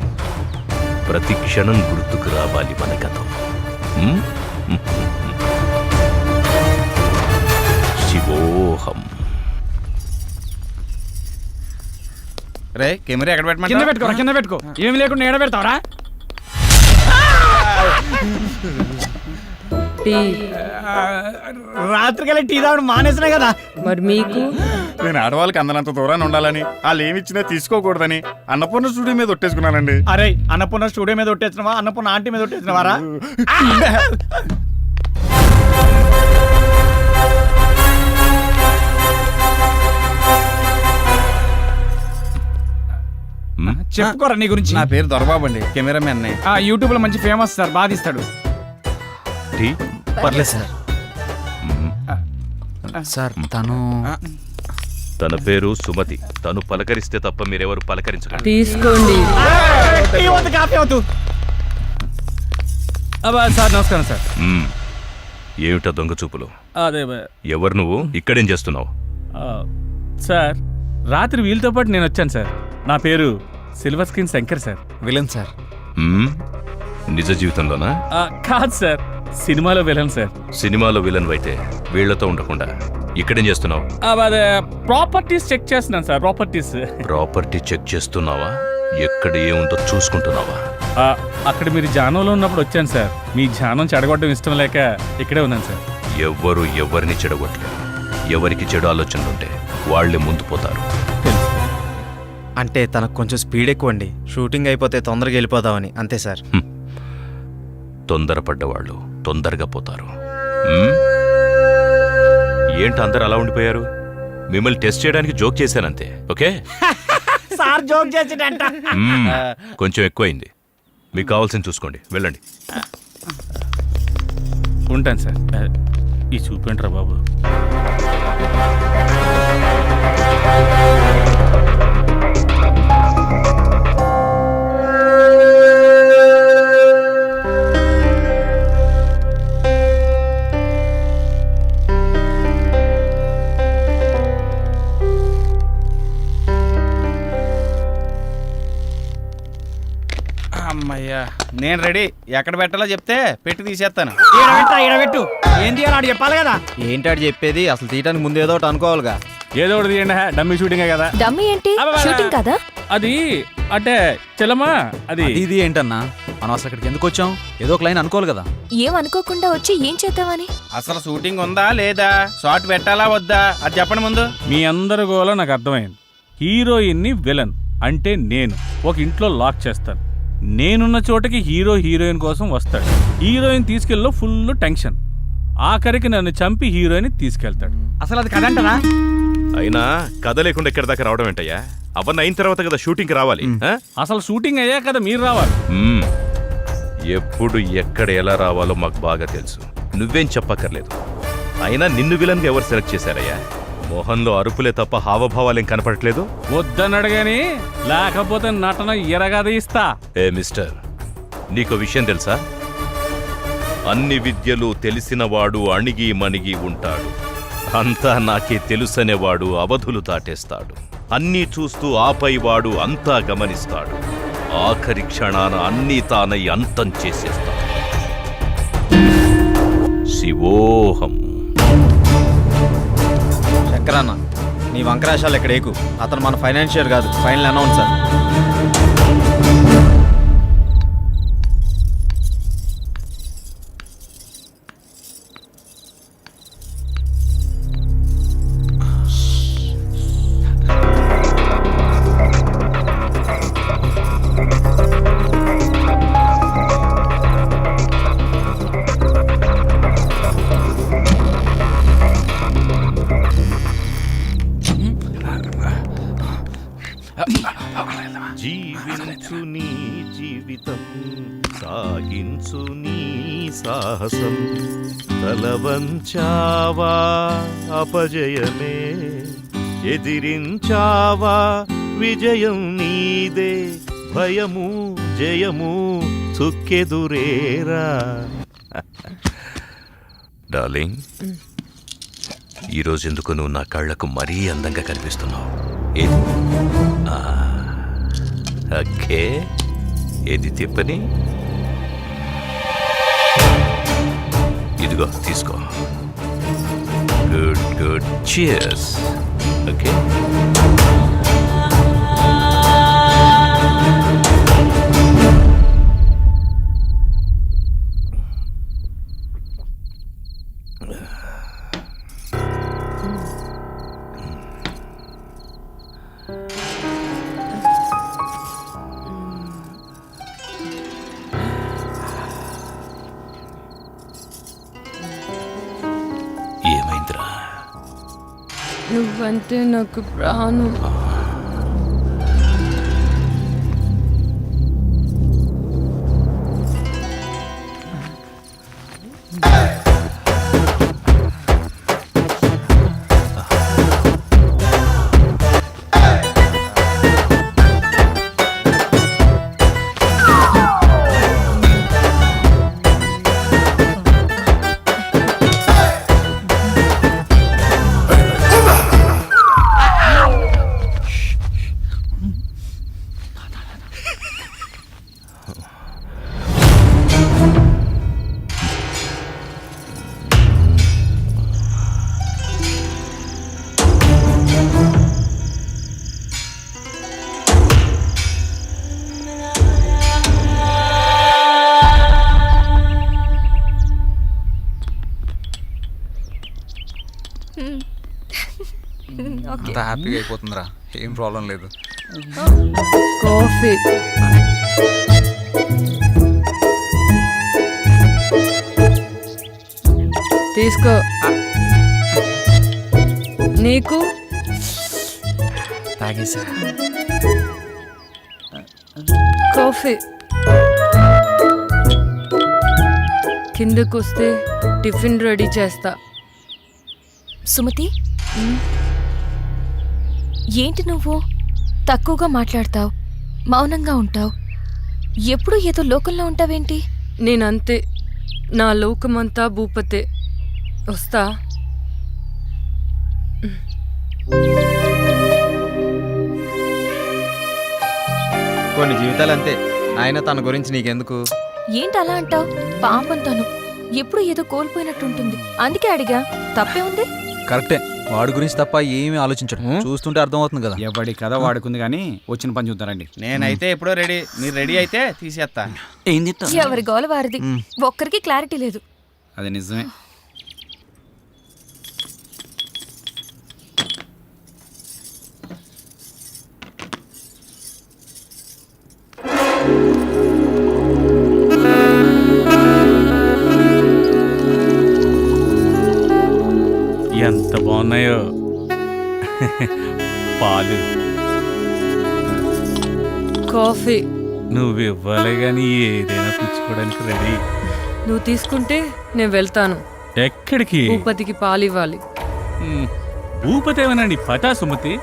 ప్రతి క్షణం గుర్తుకు రావాలి మన గతం. శివోహం. రే, కెమెరా ఎక్కడ పెట్టమంటావు? కింద పెట్టుకో, కింద పెట్టుకో. ఏమి లేకుండా ఏడ పెడతావరా? రాత్రికెళ్ళి టీ తాగడం మానేసినా కదా. మరి మీకు? నేను ఆడవాళ్ళకి అందనంత దూరాన్ని ఉండాలని, వాళ్ళు ఏమి ఇచ్చినా తీసుకోకూడదని అన్నపూర్ణ స్టూడియో మీద ఒట్టేసుకున్నానండి. అరే, అన్నపూర్ణ స్టూడియో మీద ఒట్టేసినవా, అన్నపూర్ణ ఆంటీ మీద ఒట్టేసినవారా? చెప్పుకోరా నీ గురించి. నా పేరు దొరబాబు అండి, కెమెరామెన్. యూట్యూబ్ లో మంచి ఫేమస్ సార్, బాగా తీస్తాడు. పర్లేదు సార్. సార్, తన పేరు సుమతి. తను పలకరిస్తే తప్ప మీరెవరు పలకరించకండి. తీసుకోండి. సార్ నమస్కారం సార్. ఏమిటా దొంగ చూపులు? అదే ఎవరు నువ్వు? ఇక్కడేం చేస్తున్నావు? సార్, రాత్రి వీళ్ళతో పాటు నేను వచ్చాను సార్. నా పేరు silver screen Shankar sir. Villain sir. నిజ జీవితంలోనా? కాదు సార్, సినిమాలో విలన్ సార్. సినిమాలో విలన్ అయితే వీళ్లతో ఉండకుండా ఇక్కడేం చేస్తున్నావు? అదే ప్రాపర్టీస్ చెక్ చేస్తున్నాను సార్. ప్రాపర్టీ చెక్ చేస్తున్నావా? ఎక్కడ ఏముందో చూసుకుంటున్నావా? అక్కడ మీరు జానంలో ఉన్నప్పుడు వచ్చాను సార్. మీ జానం చెడగొట్టడం ఇష్టం లేక ఇక్కడే ఉన్నాను సార్. ఎవ్వరు ఎవరిని చెడగొట్టలేదు. ఎవరికి చెడు ఆలోచనలుంటే వాళ్లే ముందు పోతారు. అంటే తనకు కొంచెం స్పీడ్ ఎక్కువ అండి. షూటింగ్ అయిపోతే తొందరగా వెళ్ళిపోదామని, అంతే సార్. తొందరపడ్డవాళ్ళు తొందరగా పోతారు. ఏంటి అందరు అలా ఉండిపోయారు? మిమ్మల్ని టెస్ట్ చేయడానికి జోక్ చేశానంతే. ఓకే సార్, జోక్ చేసేటంట. కొంచెం ఎక్కువైంది. మీకు కావాల్సింది చూసుకోండి, వెళ్ళండి. ఉంటాను సార్. ఈ చూపేంట్రా బాబు. నేను రెడీ. ఎక్కడ పెట్టాలో చెప్తే పెట్టి తీసేస్తాను. ఈడబెట్టు ఏం తీయాలి చెప్పాలి కదా. ఏంటాడు చెప్పేది? అసలు తీయటానికి ముందు ఏదో ఒకటి అనుకోవాలిగా. ఏదో ఒకటి తీయండి, డమ్మీ షూటింగే కదా. డమ్మీ ఏంటి? షూటింగ్ కదా అది. అంటే చెల్లమ్మా అది ఇది ఏంటన్నా, మనం అసలు ఇక్కడికి ఎందుకు వచ్చాం? ఏదో ఒక లైన్ అనుకోవాలి కదా. ఏం అనుకోకుండా వచ్చి ఏం చేద్దామని? అసలు షూటింగ్ ఉందా లేదా, షార్ట్ పెట్టాలా వద్దా అది చెప్పండి ముందు. మీ అందరి గోల నాకు అర్థమైంది. హీరోయిన్ని విలన్ అంటే నేను ఒక ఇంట్లో లాక్ చేస్తాను. నేనున్న చోటకి హీరోయిన్ కోసం వస్తాడు. హీరోయిన్ తీసుకెళ్ళి ఫుల్ టెన్షన్. ఆఖరికి నన్ను చంపి హీరోయిన్ తీసుకెళ్తాడు. అసలు అది కదంటనా? అయినా కథ లేకుండా ఎక్కడి దాకా రావడం ఏంటయ్యా? అవన్నీ అయిన తర్వాత కదా షూటింగ్కి రావాలి. అసలు షూటింగ్ అయ్యా కదా మీరు రావాలి. ఎప్పుడు ఎక్కడ ఎలా రావాలో మాకు బాగా తెలుసు. నువ్వేం చెప్పక్కర్లేదు. అయినా నిన్ను విలన్గా ఎవరు సెలెక్ట్ చేశారయ్యా? మోహన్లో అరుపులే తప్ప హావభావాలేం కనపడట్లేదు. వద్దన్నాడు గాని, లేకపోతే నటన ఎరగదీస్తా. ఏ మిస్టర్, నీకు విషయం తెలుసా? అన్ని విద్యలు తెలిసినవాడు అణిగి మణిగి ఉంటాడు. అంతా నాకే తెలుసనేవాడు అవధులు దాటేస్తాడు. అన్నీ చూస్తూ ఆపైవాడు అంతా గమనిస్తాడు. ఆఖరి క్షణాన అన్నీ తానై అంతం చేసేస్తాడు. శివోహం. శంకరన్న, నీ వంకరాశాలు ఇక్కడ ఏకు. అతను మన ఫైనాన్షియర్ కాదు, ఫైనల్ అనౌన్సర్. జీవించు నీ జీవితం, సాగించు నీ సాహసం. తలవంచావా అపజయమే, ఎదిరించావా విజయం నీదే. భయము జయము చుక్కెదురేరా. డార్లింగ్, ఈరోజు ఎందుకు నువ్వు నా కళ్ళకు మరీ అందంగా కనిపిస్తున్నావు? ఓకే, ఏది తిప్పని? ఇదిగో తీసుకో. Good good, cheers. ఓకే. ఏమైందిరా? నువ్వంటే నాకు ప్రాణం. అంతా హ్యాపీగా అయిపోతుందిరా, ఏం ప్రాబ్లం లేదు. కాఫీ. తీసుకో. నీకు తాగేసా కాఫీ. కిందకొస్తే టిఫిన్ రెడీ చేస్తా. సుమతి, ఏంటి నువ్వు తక్కువగా మాట్లాడతావు, మౌనంగా ఉంటావు, ఎప్పుడు ఏదో లోకంలో ఉంటావేంటి? నేనంతే, నా లోకమంతా భూపతే. వస్తా. కొన్ని జీవితాలు అంతే. ఆయన తన గురించి నీకెందుకు? ఏంటి అలా అంటావు? పాపం తను ఎప్పుడు ఏదో కోల్పోయినట్టుంటుంది. అందుకే అడిగా. తప్పే ఉంది. కరెక్టే, వాడి గురించి తప్ప ఏమీ ఆలోచించడు. చూస్తుంటే అర్థమవుతుంది కదా. ఎవడి కథ వాడుకుంది కానీ వచ్చిన పని చూద్దారండి. నేనైతే ఎప్పుడో రెడీ. మీరు రెడీ అయితే తీసేస్తా. ఏం చెప్తా? ఎవరి గోల వారిది. ఒక్కరికి క్లారిటీ లేదు. అది నిజమే. ఎంత బాగున్నాయో పాలు. కాఫీ నువ్వు ఇవ్వాలి కానీ ఏదైనా పుచ్చుకోవడానికి రెడీ. నువ్వు తీసుకుంటే నేను వెళ్తాను. ఎక్కడికి? భూపతికి పాలు ఇవ్వాలి. భూపతి ఏమనండి పటా సుమతి.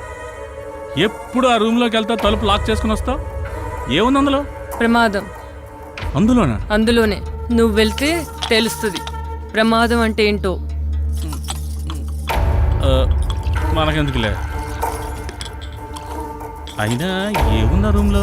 ఎప్పుడు ఆ రూమ్లోకి వెళ్తావు, తలుపు లాక్ చేసుకుని వస్తావు. ఏముంది అందులో? ప్రమాదం. అందులోనా? అందులోనే. నువ్వు వెళ్తే తెలుస్తుంది ప్రమాదం అంటే ఏంటో. మనకెందుకులే. అయినా ఏముందా రూమ్లో?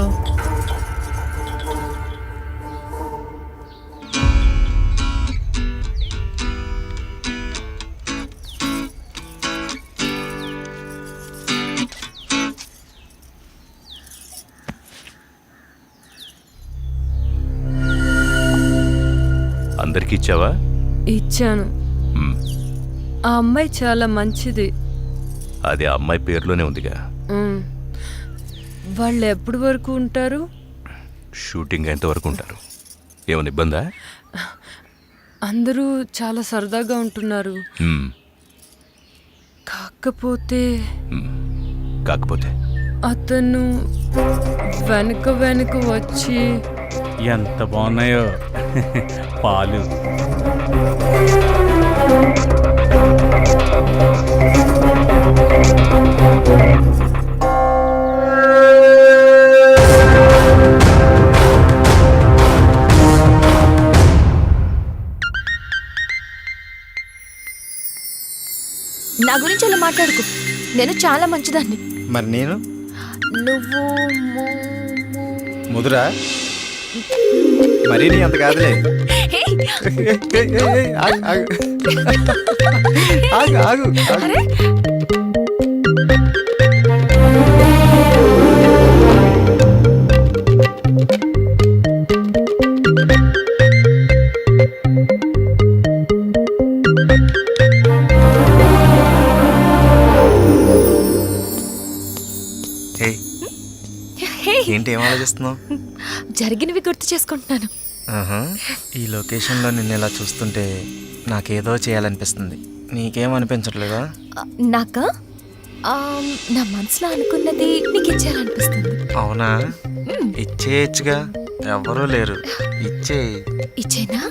అందరికీ ఇచ్చావా? ఇచ్చాను. ఆ అమ్మాయి చాలా మంచిది. అది ఆ అమ్మాయి పేరులోనే ఉందిగా. వాళ్ళు ఎప్పటి వరకు ఉంటారు? షూటింగ్ ఎంతవరకు ఉంటారు? ఏమైనా ఇబ్బందా? అందరూ చాలా సరదాగా ఉంటున్నారు. కాకపోతే అతను వెనుక వచ్చి. ఎంత బాగున్నాయో పాలు. నా గురించి అలా మాట్లాడుకో. నేను చాలా మంచిదాన్ని. మరి నేను? నువ్వు ముదురా? మరీ నీ అంత కాదులే. ఆగు. ఏంటి ఏం ఆలోచిస్తున్నావు? జరిగినవి గుర్తు చేసుకుంటున్నాను. ఈ లొకేషన్లో నిన్ను ఇలా చూస్తుంటే నాకేదో చేయాలనిపిస్తుంది. నీకేమనిపించట్లేదా? నాకా? నా మనసులో అనుకున్నది నీకు ఇచ్చేయాలనిపిస్తుంది. అవునా? ఇచ్చేయచ్చుగా, ఎవరూ లేరు. ఇచ్చేనా?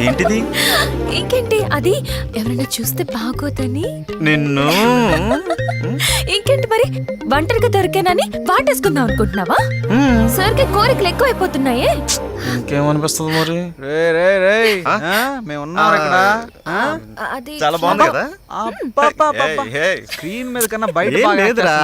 ఏంటిది? ఇంకేంటి, అది ఎవరైనా చూస్తే బాగోదని. నిన్ను ఇంకేంటి మరి, ఒంటరిగా దొరికానని వాటేసుకుందాం అనుకుంటున్నావా? సరికి కోరికలు ఎక్కువైపోతున్నాయే. ఇంకేమనిపిస్తుంది మరి? మేమున్నారు ఇక్కడ. అది చాలా బాగుంది కదా. స్క్రీన్ మీద కన్నా బయట లేదురా.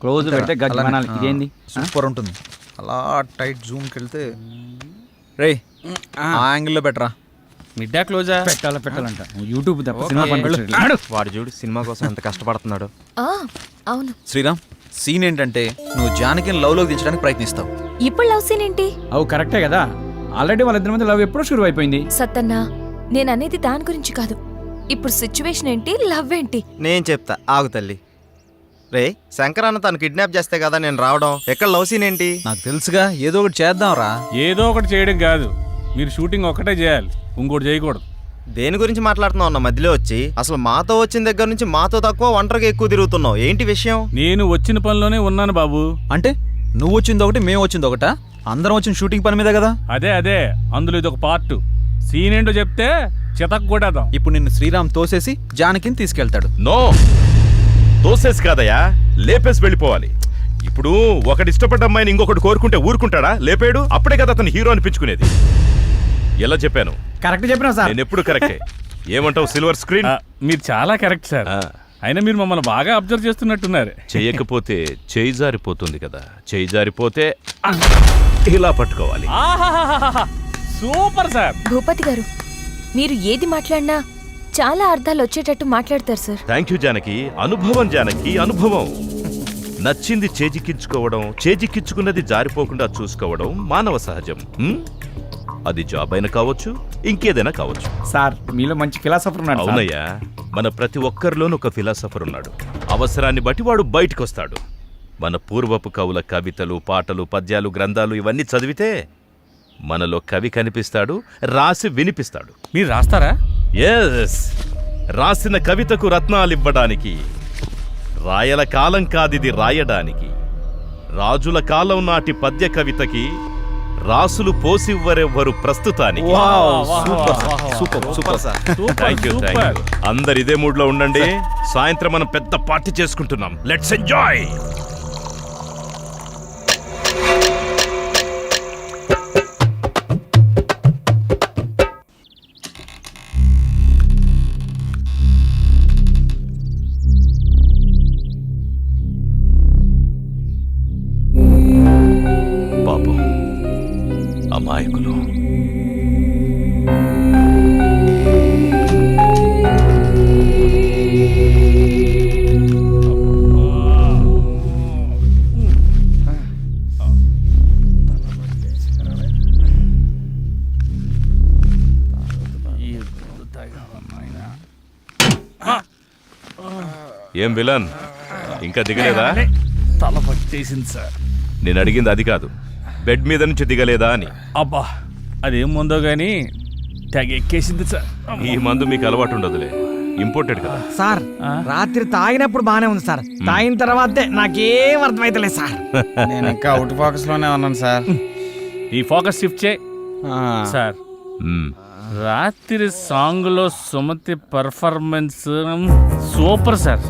క్లోజ్ పెడితే గజ్జమనాలి. ఇదేంది? సూపర్ ఉంటుంది. అలా టైట్ జూమ్కి వెళ్తే రే ఆ యాంగిల్లో బెటరా. మిడ్డా క్లోజా పెట్టాలంట యూట్యూబ్ తప్ప సినిమా పనిపించట్లేదు. వాడు చూడు సినిమా కోసం ఎంత కష్టపడుతున్నాడు. అవును. శ్రీరామ్, సీన్ ఏంటంటే నువ్వు జానకిని లవ్లోకి దించడానికి ప్రయత్నిస్తావు. ఇప్పుడు లవ్ సీన్ ఏంటి? అవు కరెక్టే కదా, ఆల్రెడీ వాళ్ళిద్దరి మధ్య లవ్ ఎప్పుడో షురు అయిపోయింది. సత్తన్నా, నేను అనేది దాని గురించి కాదు. ఇప్పుడు సిచ్యువేషన్ ఏంటి, లవ్ ఏంటి? నేను చెప్తా ఆగు తల్లి. రే శంకర్ అన్న తను కిడ్నాప్ చేస్తే కదా నేను రావడం. ఎక్కడ లవ్ సీన్ ఏంటి? నాకు తెలుసుగా, ఏదో ఒకటి చేద్దాం రా. ఏదో ఒకటి చేయడం కాదు, మీరు షూటింగ్ ఒక్కటే చేయాలి, ఇంకోటి చేయకూడదు. దేని గురించి మాట్లాడుతున్నావు అన్న మధ్యలో వచ్చి? అసలు మాతో వచ్చిన దగ్గర నుంచి మాతో తక్కువ ఒంటరిగా ఎక్కువ తిరుగుతున్నావు, ఏంటి విషయం? నేను వచ్చిన పనిలోనే ఉన్నాను బాబు. అంటే నువ్వు వచ్చింది ఒకటి, మేము వచ్చింది ఒకటా? అందరం వచ్చిన షూటింగ్ పని మీద కదా. అదే అందులో ఇది ఒక పార్ట్. సీన్ ఏంటో చెప్తే చితక్ కొట్టేద్దాం. ఇప్పుడు నిన్ను శ్రీరామ్ తోసేసి జానకిని తీసుకెళ్తాడు. నో, తోసేసి కాదయ్యా, లేపేసి వెళ్ళిపోవాలి. ఇప్పుడు ఒకటి ఇష్టపడ్డ అమ్మాయిని ఇంకొకటి కోరుకుంటే ఊరుకుంటాడా? లేపాడు, అప్పుడే కదా అతను హీరో అనిపించుకునేది. ఎలా చెప్పాను? కరెక్ట్ చెప్పినా సార్. నేను ఎప్పుడు కరెక్టే. ఏమంటావు సిల్వర్ స్క్రీన్? మీరు చాలా కరెక్ట్ సార్. అయినా మీరు మమ్మల్ని బాగా అబ్జర్వ్ చేస్తున్నట్టున్నారు. చెయ్యకపోతే చేయి జారిపోతుంది కదా, చేయి జారిపోతే ఇలా పట్టుకోవాలి. Super sir. భూపతి గారు, మీరు ఏది మాట్లాడినా చాలా అర్థాలు వచ్చేటట్టు మాట్లాడతారు సార్. Thank you Janaki. అనుభవం జానకి, అనుభవం. నచ్చింది చేజిక్కించుకోవడం, చేజిక్కించుకున్నది జారిపోకుండా చూసుకోవడం మానవ సహజం. అది జాబ్ అయినా కావచ్చు, ఇంకేదైనా కావచ్చు. సార్ మీలో మంచి ఫిలాసఫర్ ఉన్నాడు. అవునయ్యా, మన ప్రతి ఒక్కరిలోనూ ఒక ఫిలాసఫర్ ఉన్నాడు. అవసరాన్ని బట్టి వాడు బయటకు వస్తాడు. మన పూర్వపు కవుల కవితలు, పాటలు, పద్యాలు, గ్రంథాలు ఇవన్నీ చదివితే మనలో కవి కనిపిస్తాడు, రాసి వినిపిస్తాడు. మీరు రాస్తారా? ఎస్, రాసిన కవితకు రత్నాలివ్వడానికి. రాయల కాలం కాదిది రాయడానికి. రాజుల కాలం నాటి పద్య కవితకి రాసులు పోసివ్వరెవ్వరు ప్రస్తుతానికి. Thank you. అందరు ఇదే మూడ్ లో ఉండండి. సాయంత్రం మనం పెద్ద పార్టీ చేసుకుంటున్నాం. Let's enjoy. పాపం అమాయకులు. ఏం విలన్, ఇంకా దిగలేదా? తల పట్టేసింది సార్. నేను అడిగింది అది కాదు, బెడ్ మీద నుంచి దిగలేదా అని. అబ్బా, అదేం ముందో గానీ తెగ ఎక్కేసింది సార్. ఈ మందు మీకు అలవాటు ఉండదులే, ఇంపోర్టెడ్ కదా. సార్ రాత్రి తాగినప్పుడు బానే ఉంది సార్, తాగిన తర్వాతే నాకేం అర్థమైతలేదు సార్. నేను ఇంకా అవుట్ ఫోకస్ లోనే ఉన్నాను సార్. ఈ ఫోకస్ షిఫ్ట్ చేయి సార్. రాత్రి సాంగ్ లో సుమతి పర్ఫార్మెన్స్ సూపర్ సార్.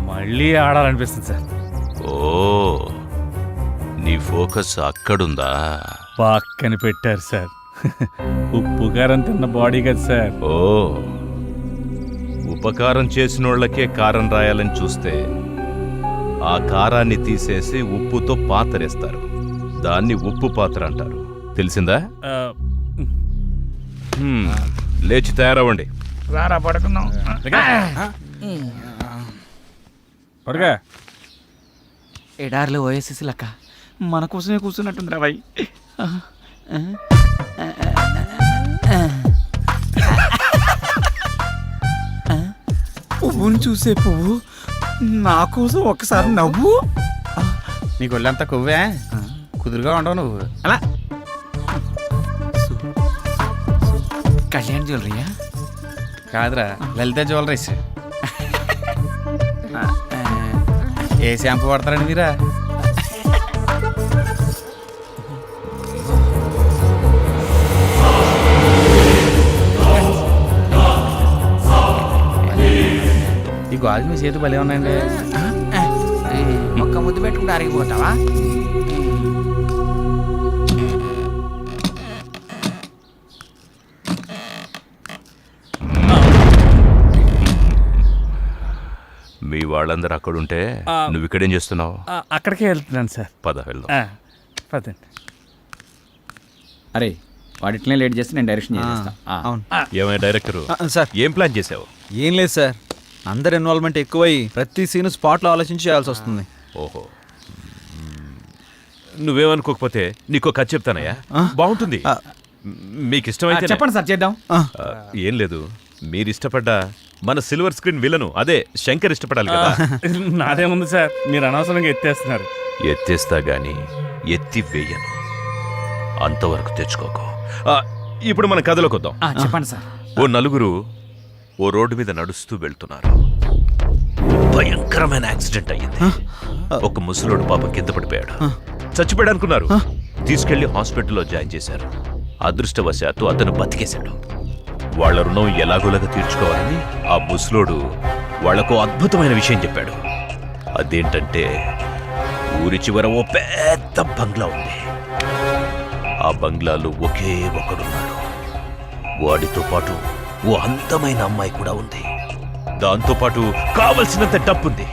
మళ్ళీ ఆడాలనిపిస్తుంది సార్. ఓ, నీ ఫోకస్ అక్కడుందా? పక్కన పెట్టారు సార్. ఉప్పు కారం తిన్న బాడీ కదా సార్. ఓ, ఉపకారం చేసినోళ్లకే కారం రాయాలని చూస్తే ఆ కారాన్ని తీసేసి ఉప్పుతో పాతరేస్తారు. దాన్ని ఉప్పు పాత్ర అంటారు. తెలిసిందా? లేచి తయారవ్వండి. రారా పడుకుందాం. పడుగా. ఎడార్లో ఓఎస్ఎస్ లెక్క మన కోసమే కూర్చున్నట్టుంది రా బాయ్. పువ్వుని చూసే పువ్వు నా కోసం ఒక్కసారి నవ్వు. నీకు ఒళ్ళంతా కొవ్వే, కుదురుగా ఉండవు నువ్వు. అలా కళ్యాణ్ జ్యువెలరీయా? కాదురా, లలిత జ్యువెలరీస్. ఏ షాంపూ వాడతారండి మీరా? ఈ గాజు మీ చేతి భలే ఉన్నాయండి. ఒక్క ముద్దు పెట్టుకుంటే అరిగిపోతావా? మీ వాళ్ళందరూ అక్కడుంటే నువ్వు ఇక్కడేం చేస్తున్నావు? అక్కడికే వెళ్తున్నాను సార్. పద వెళ్దాం. పదండి. అరే వాడు ఇట్లనే లేట్ చేస్తే నేను డైరెక్షన్ చేస్తా. అవును ఏమైనా డైరెక్టరు సార్ ఏం ప్లాన్ చేసావు? ఏం లేదు సార్, అందరు ఇన్వాల్వ్మెంట్ ఎక్కువై ప్రతి సీన్ స్పాట్లో ఆలోచించి చేయాల్సి వస్తుంది. ఓహో, నువ్వేమనుకోకపోతే నీకు కథ చెప్తానయ్యా, బాగుంటుంది. మీకు ఇష్టమైతే చెప్పండి సార్, చేద్దాం. ఏం లేదు, మీరు ఇష్టపడ్డ మన సిల్వర్ స్క్రీన్ విలను అదే శంకర్ ఇష్టపడాలి కదా. నాదేముంది సార్, మీరు అనవసరంగా ఎత్తేస్తున్నారు. ఎత్తేస్తా గాని ఎత్తి వేయను, అంతవరకు తెచ్చుకోకు. ఇప్పుడు మన కథలోకి వద్దాం. చెప్పండి సార్. ఓ నలుగురు ఓ రోడ్డు మీద నడుస్తూ వెళ్తున్నారు. భయంకరమైన యాక్సిడెంట్ అయ్యింది. ఒక ముసలోడు పాపం కింద పడిపోయాడు. చచ్చిపోయాడు అనుకున్నారు. తీసుకెళ్లి హాస్పిటల్లో జాయిన్ చేశారు. అదృష్టవశాత్తు అతను బతికేశాడు. వాళ్ల రుణం ఎలాగోలాగా తీర్చుకోవాలని ఆ ముసలోడు వాళ్లకు అద్భుతమైన విషయం చెప్పాడు. అదేంటంటే ఊరి చివర ఓ పెద్ద బంగ్లా ఉంది. ఆ బంగ్లాలో ఒకే ఒకడున్నాడు. వాడితో పాటు ఓ అందమైన అమ్మాయి కూడా ఉంది. దాంతోపాటు కావలసినంత డబ్బుంది.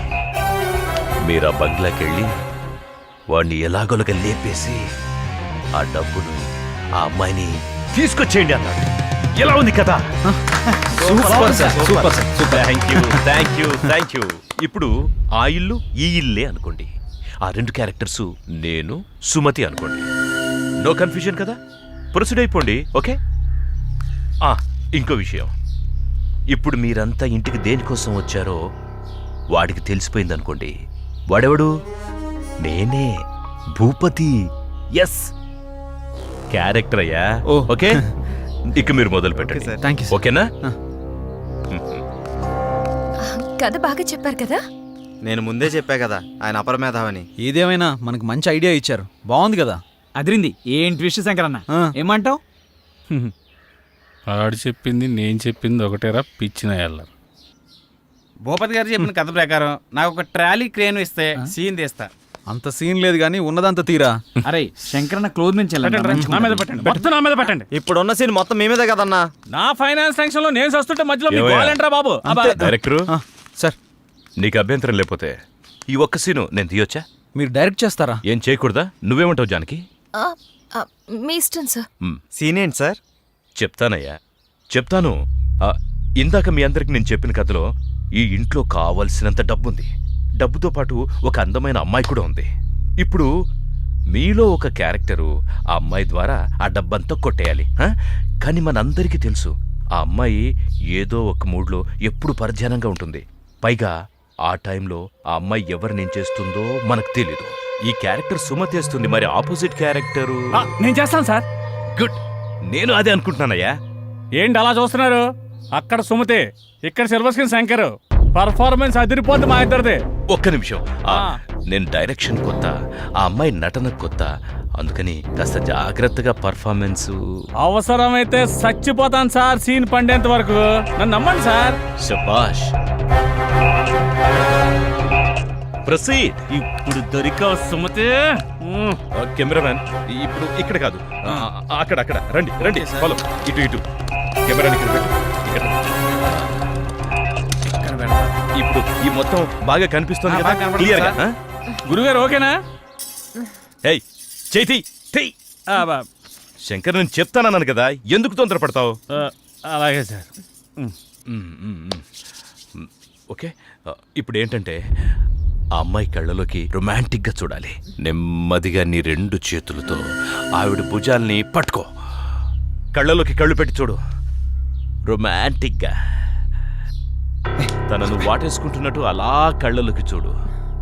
మీరు ఆ బంగ్లాకెళ్ళి వాడిని ఎలాగోలాగా లేపేసి ఆ డబ్బును ఆ అమ్మాయిని తీసుకొచ్చేయండి అన్నాడు. ఎలా ఉంది కదా? Super sir, super sir, super. Thank you. ఇప్పుడు ఆ ఇల్లు ఈ ఇల్లే అనుకోండి. ఆ రెండు క్యారెక్టర్స్ నేను, సుమతి అనుకోండి. నో కన్ఫ్యూజన్ కదా? ప్రొసీడ్ అయిపోండి. ఓకే. ఇంకో విషయం, ఇప్పుడు మీరంతా ఇంటికి దేనికోసం వచ్చారో వాడికి తెలిసిపోయింది అనుకోండి. వాడెవడు? నేనే, భూపతి. ఎస్, క్యారెక్టర్ అయ్యా. ఓకే, ఇక మీరు మొదలు పెట్టండి. ఓకేనా? కథ బాగా చెప్పారు కదా. నేను ముందే చెప్పా కదా ఆయన అపరమేధావని. ఏదేమైనా మనకు మంచి ఐడియా ఇచ్చారు, బాగుంది కదా. అదిరింది. ఏం ట్విస్ట్ శంకర్ అన్న, ఏమంటావు? ఆడు చెప్పింది నేను చెప్పింది ఒకటేరా పిచ్చిన ఎల్లరు. భూపతి గారు చెప్పిన కథ ప్రకారం నాకు ఒక ట్రాలీ క్రేన్ ఇస్తే సీన్ తీస్తా. అంత సీన్ లేదు కానీ ఉన్నదంత తీరా. అరే శంకరన్న క్లోజ్ నుంచి నా మీద పెట్టండి. ఇప్పుడున్న సీన్ మొత్తం మీ మీదే కదన్నా. నా ఫైనాన్స్ టెన్షన్ లో నేను వస్తుంటే మధ్యలో మీకు కావాలంటారా బాబు? డైరెక్టరు సార్, నీకు అభ్యంతరం లేకపోతే ఈ ఒక్క సీను నేను తీయొచ్చా? మీరు డైరెక్ట్ చేస్తారా? ఏం చేయకూడదా? నువ్వేమంటావు జానకి? మీ ఇష్టం సార్. సీన్ ఏంటి సార్? చెప్తానయ్యా, చెప్తాను. ఇందాక మీ అందరికి నేను చెప్పిన కథలో ఈ ఇంట్లో కావలసినంత డబ్బుంది. డబ్బుతో పాటు ఒక అందమైన అమ్మాయి కూడా ఉంది. ఇప్పుడు మీలో ఒక క్యారెక్టరు ఆ అమ్మాయి ద్వారా ఆ డబ్బంతా కొట్టేయాలి. కానీ మనందరికీ తెలుసు ఆ అమ్మాయి ఏదో ఒక మూడ్లో ఎప్పుడు పరధ్యానంగా ఉంటుంది. పైగా ఆ టైంలో ఆ అమ్మాయి ఎవరినేం చేస్తుందో మనకు తెలీదు. ఈ క్యారెక్టర్ సుమతి చేస్తుంది, మరి ఆపోజిట్ క్యారెక్టరు నేను చేస్తాను సార్. గుడ్, నేను అదే అనుకుంటున్నానయ్యా. ఏంటి అలా చూస్తున్నారు? అక్కడ సుమతి, ఇక్కడ సిల్వర్ స్క్రీన్ శంకర్. పర్ఫార్మెన్స్ అదిరిపోద్ది మా ఇద్దరిది. ఒక్క నిమిషం, నేను డైరెక్షన్ కొత్త, ఆ అమ్మాయి నటన కొత్త, అందుకని కాస్త జాగ్రత్తగా పర్ఫార్మెన్స్. అవసరమైతే చచ్చిపోతాను సార్ సీన్ పండేంత వరకు. నన్ను నమ్మండి సార్. శబాష్. ప్రొసీడ్. ఇప్పుడు దొరికావు సుమతి. కెమెరామ్యాన్, ఇప్పుడు ఇక్కడ కాదు, అక్కడ అక్కడ రండి రండి, ఫాలో. ఇటు కెమెరాని ఇక్కడ పెట్టు. ఇప్పుడు ఈ మొత్తం బాగా కనిపిస్తుంది కదా, క్లియర్ గా? గురుగారు ఓకేనా? హే చేతి శంకర్, నేను చెప్తానన్నాను కదా, ఎందుకు తొందరపడతావు? అలాగే సార్. ఓకే, ఇప్పుడు ఏంటంటే ఆ అమ్మాయి కళ్ళలోకి రొమాంటిక్గా చూడాలి. నెమ్మదిగా నీ రెండు చేతులతో ఆవిడ భుజాల్ని పట్టుకో, కళ్ళలోకి కళ్ళు పెట్టి చూడు. రొమాంటిక్గా తనను వాటేసుకుంటున్నట్టు అలా కళ్ళలోకి చూడు.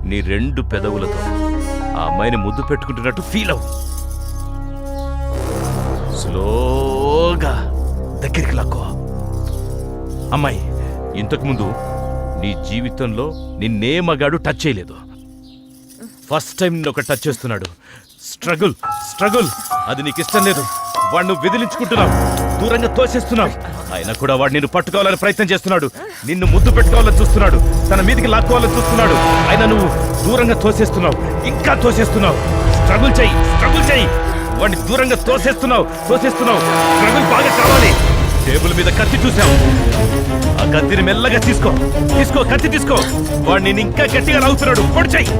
నీ రెండు పెదవులతో ఆ అమ్మాయిని ముద్దు పెట్టుకుంటున్నట్టు ఫీల్ అవు. స్లోగా దగ్గరికి లాక్కో. అమ్మాయి, ఇంతకుముందు నీ జీవితంలో నిన్నే మగాడు టచ్ చేయలేదు. ఫస్ట్ టైం నిన్ను ఒక టచ్ చేస్తున్నాడు. స్ట్రగుల్, అది నీకు ఇష్టం లేదు. వాడిని విదిలించుకుంటున్నావు, దూరంగా తోసేస్తున్నావు. అయినా కూడా వాడు నిన్ను పట్టుకోవాలని ప్రయత్నం చేస్తున్నాడు, నిన్ను ముద్దు పెట్టుకోవాలని చూస్తున్నాడు, తన మీదికి లాక్కోవాలని చూస్తున్నాడు. అయినా నువ్వు దూరంగా తోసేస్తున్నావు, ఇంకా తోసేస్తున్నావు. స్ట్రగుల్ చెయ్యి, వాడిని దూరంగా తోసేస్తున్నావు. స్ట్రగుల్ బాగా కావాలి. టేబుల్ మీద కత్తి చూసావు, ఆ కత్తిని మెల్లగా తీసుకో. కత్తి తీసుకో. వాడు నేను ఇంకా గట్టిగా లాగుతున్నాడు. పొడి చెయ్యి.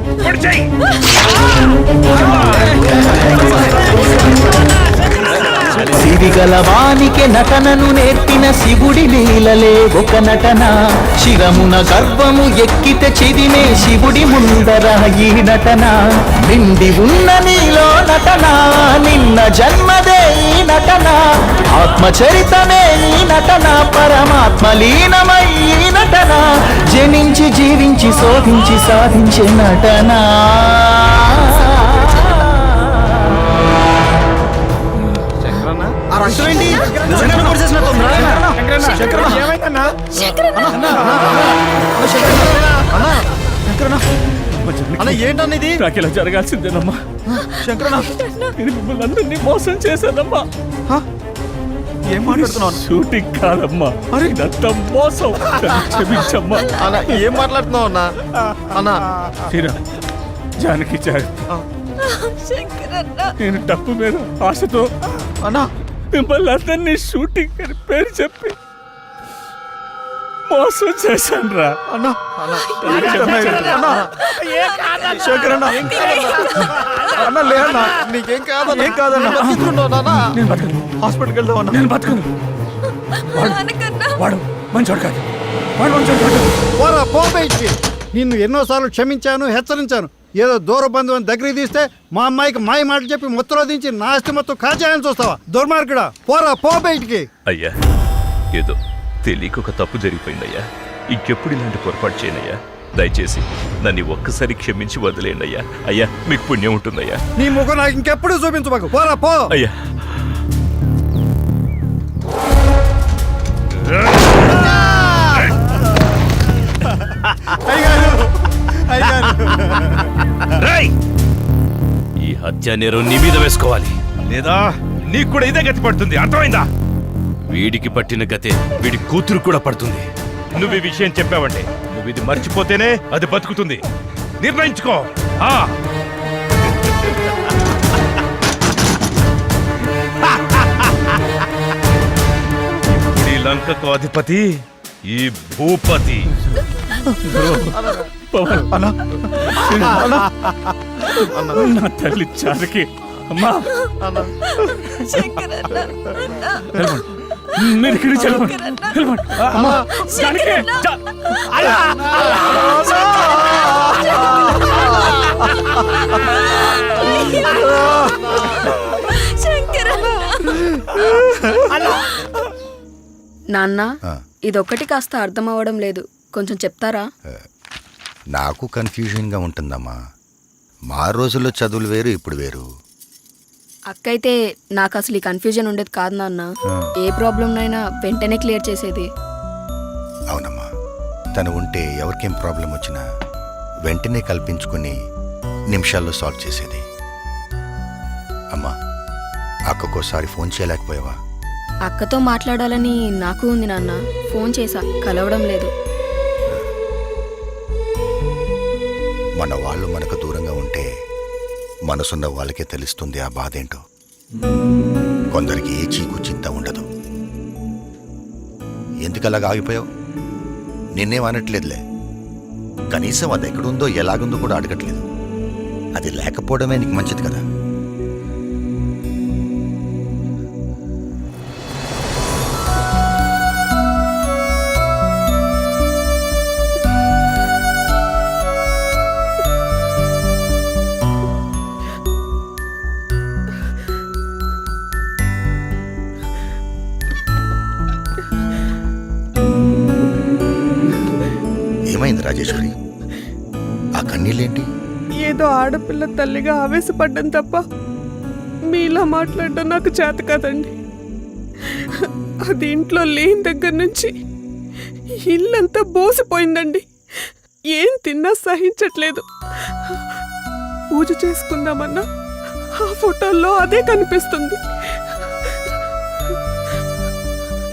సిరిగల వానికి నటనను నేర్పిన శివుడి లీలలే ఒక నటన. శిరమున గర్వము ఎక్కితే చిదిమే శివుడి ముందర ఈ నటన. నిండి ఉన్న నీలో నటన, నిన్న జన్మదే ఈ నటన. ఆత్మచరితమే ఈ నటన, పరమాత్మ లీనమై ఈ నటన. జనించి జీవించి శోధించి సాధించే నటన. ఏంటన్నా ఇది? నాకు ఇలా జరగాల్సిందేనమ్మా. నేను మిమ్మల్ని అందరినీ మోసం చేశానమ్మా. ఏం మాట్లాడుతున్నావు? షూటింగ్ కాదమ్మా, ఇదంతా మోసం. క్షమించమ్మా. అన్నా ఏం మాట్లాడుతున్నావు అన్నా? అన్నా తీరా జానకి జాగ్రత్త. నేను డబ్బు మీద ఆశతో అన్నా మిమ్మల్ని అందరినీ షూటింగ్ అని పేరు చెప్పి మోసం చేశాను రా. అన్నా లేదన్నా, నీకేం కాదన్నా. ఏం కాదన్నా, హాస్పిటల్కి వెళ్దాం అన్నా. నేను బతుకును. వాడు మంచోడు కాదు, వాడు మంచోడు కాదు. పోరా పో బయటికి. నిన్ను ఎన్నోసార్లు క్షమించాను, హెచ్చరించాను. ఏదో దూర బంధువుని దగ్గరికి తీస్తే మా అమ్మాయికి మాయ మాటలు చెప్పి మొత్తంలో దించి నా ఆస్తి మొత్తం కాజేయాలని చూస్తావా? దుర్మార్గుడా, పోరా పో బయటికి. అయ్యా, ఏదో తెలియక ఒక తప్పు జరిగిపోయిందయ్యా. ఇంకెప్పుడు ఇలాంటి పొరపాటు చేయనయ్యా. దయచేసి నన్ను ఒక్కసారి క్షమించి వదిలేండి అయ్యా. అయ్యా, మీకు పుణ్యం ఉంటుందయ్యా. నీ ముఖం నాకు ఇంకెప్పుడు చూపించబాకు. పోరా పో. అయ్యా, ఈ హత్య నేరం నీ మీద వేసుకోవాలి, లేదా నీకు కూడా ఇదే గతి పడుతుంది. అర్థమైందా? వీడికి పట్టిన గతే వీడి కూతురు కూడా పడుతుంది. నువ్వు ఈ విషయం చెప్పావంటే, నువ్వు ఇది మర్చిపోతేనే అది బతుకుతుంది. నిర్ణయించుకో. ఇప్పుడు ఈ లంకకు అధిపతి ఈ భూపతి. నా తల్లి చారకి అమ్మా, మీరు ఇక్కడి నుంచి వెళ్ళమండి. అమ్మా జానకి, నాన్న, ఇదొక్కటి కాస్త అర్థం అవ్వడం లేదు, కొంచెం చెప్తారా? నాకు కన్ఫ్యూజన్గా ఉంటుందమ్మా. మా రోజుల్లో చదువులు వేరు, ఇప్పుడు వేరు. అక్కయితే నాకు అసలు ఈ కన్ఫ్యూజన్ ఉండేది కాదు నాన్న. ఏ ప్రాబ్లంనైనా వెంటనే క్లియర్ చేసేది. అవునమ్మా, తను ఉంటే ఎవరికేం ప్రాబ్లం వచ్చినా వెంటనే కల్పించుకుని నిమిషాల్లో సాల్వ్ చేసేది. అమ్మా, అక్కకోసారి ఫోన్ చేయలేకపోయావా? అక్కతో మాట్లాడాలని నాకు ఉంది నాన్న. ఫోన్ చేశా, కలవడం లేదు. మన వాళ్ళు మనకు దూరంగా ఉంటే మనసున్న వాళ్ళకే తెలుస్తుంది ఆ బాధ ఏంటో. కొందరికి ఏ చీకు చింత ఉండదు. ఎందుకలాగా ఆగిపోయావు? నిన్నేం అనట్లేదులే. కనీసం అది ఎక్కడుందో ఎలాగుందో కూడా అడగట్లేదు. అది లేకపోవడమే నీకు మంచిది కదా. ఏమైంది రాజేశ్వరి? ఆ కన్నీళ్ళేంటి? ఏదో ఆడపిల్ల తల్లిగా ఆవేశపడ్డం తప్ప మీలా మాట్లాడడం నాకు చేత కాదండి. అది ఇంట్లో లేని దగ్గర నుంచి ఇల్లంతా బోసిపోయిందండి. ఏం తిన్నా సహించట్లేదు. పూజ చేసుకుందామన్నా ఆ ఫోటోల్లో అదే కనిపిస్తుంది.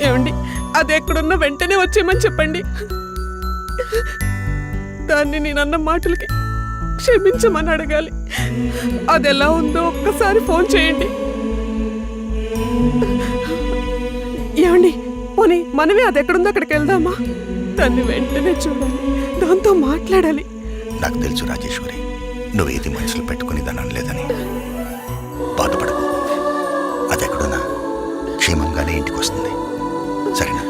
ఏమండి, అది ఎక్కడున్నా వెంటనే వచ్చేయమని చెప్పండి. దాన్ని నేనన్న మాటలకి క్షమించమని అడగాలి. అది ఎలా ఉందో ఒక్కసారి ఫోన్ చేయండి. ఏమండి, పోనీ మనమే అది ఎక్కడుందో అక్కడికి వెళ్దామా? దాన్ని వెంటనే చూడాలి, దాంతో మాట్లాడాలి. నాకు తెలుసు రాజేశ్వరి, నువ్వేది మనసులో పెట్టుకుని దాన్ని అనలేదని. బాధపడకు. అది ఎక్కడున్నా అవగానే ఇంటికి వస్తుంది. సరేనా?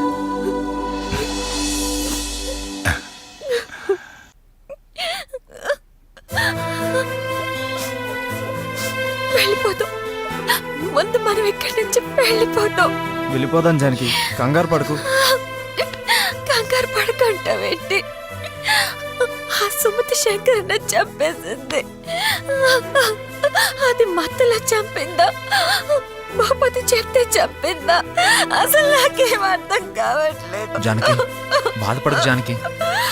వెళ్ళిపోతాం. ముందు మనం ఇక్కడి నుంచి వెళ్ళిపోతాం. వెళ్ళిపోదాం జానకి, కంగారు పడకు. కంగారు పడకంటావేంటి? ఆ సుమతి శంకరన్న చంపేసింది. అది మత్తలా చంపిందా, భూపతి చెప్తే చంపిందా? అసలు నాకేం అర్థం కావట్లేదు. జానకి బాధపడకు జానకి,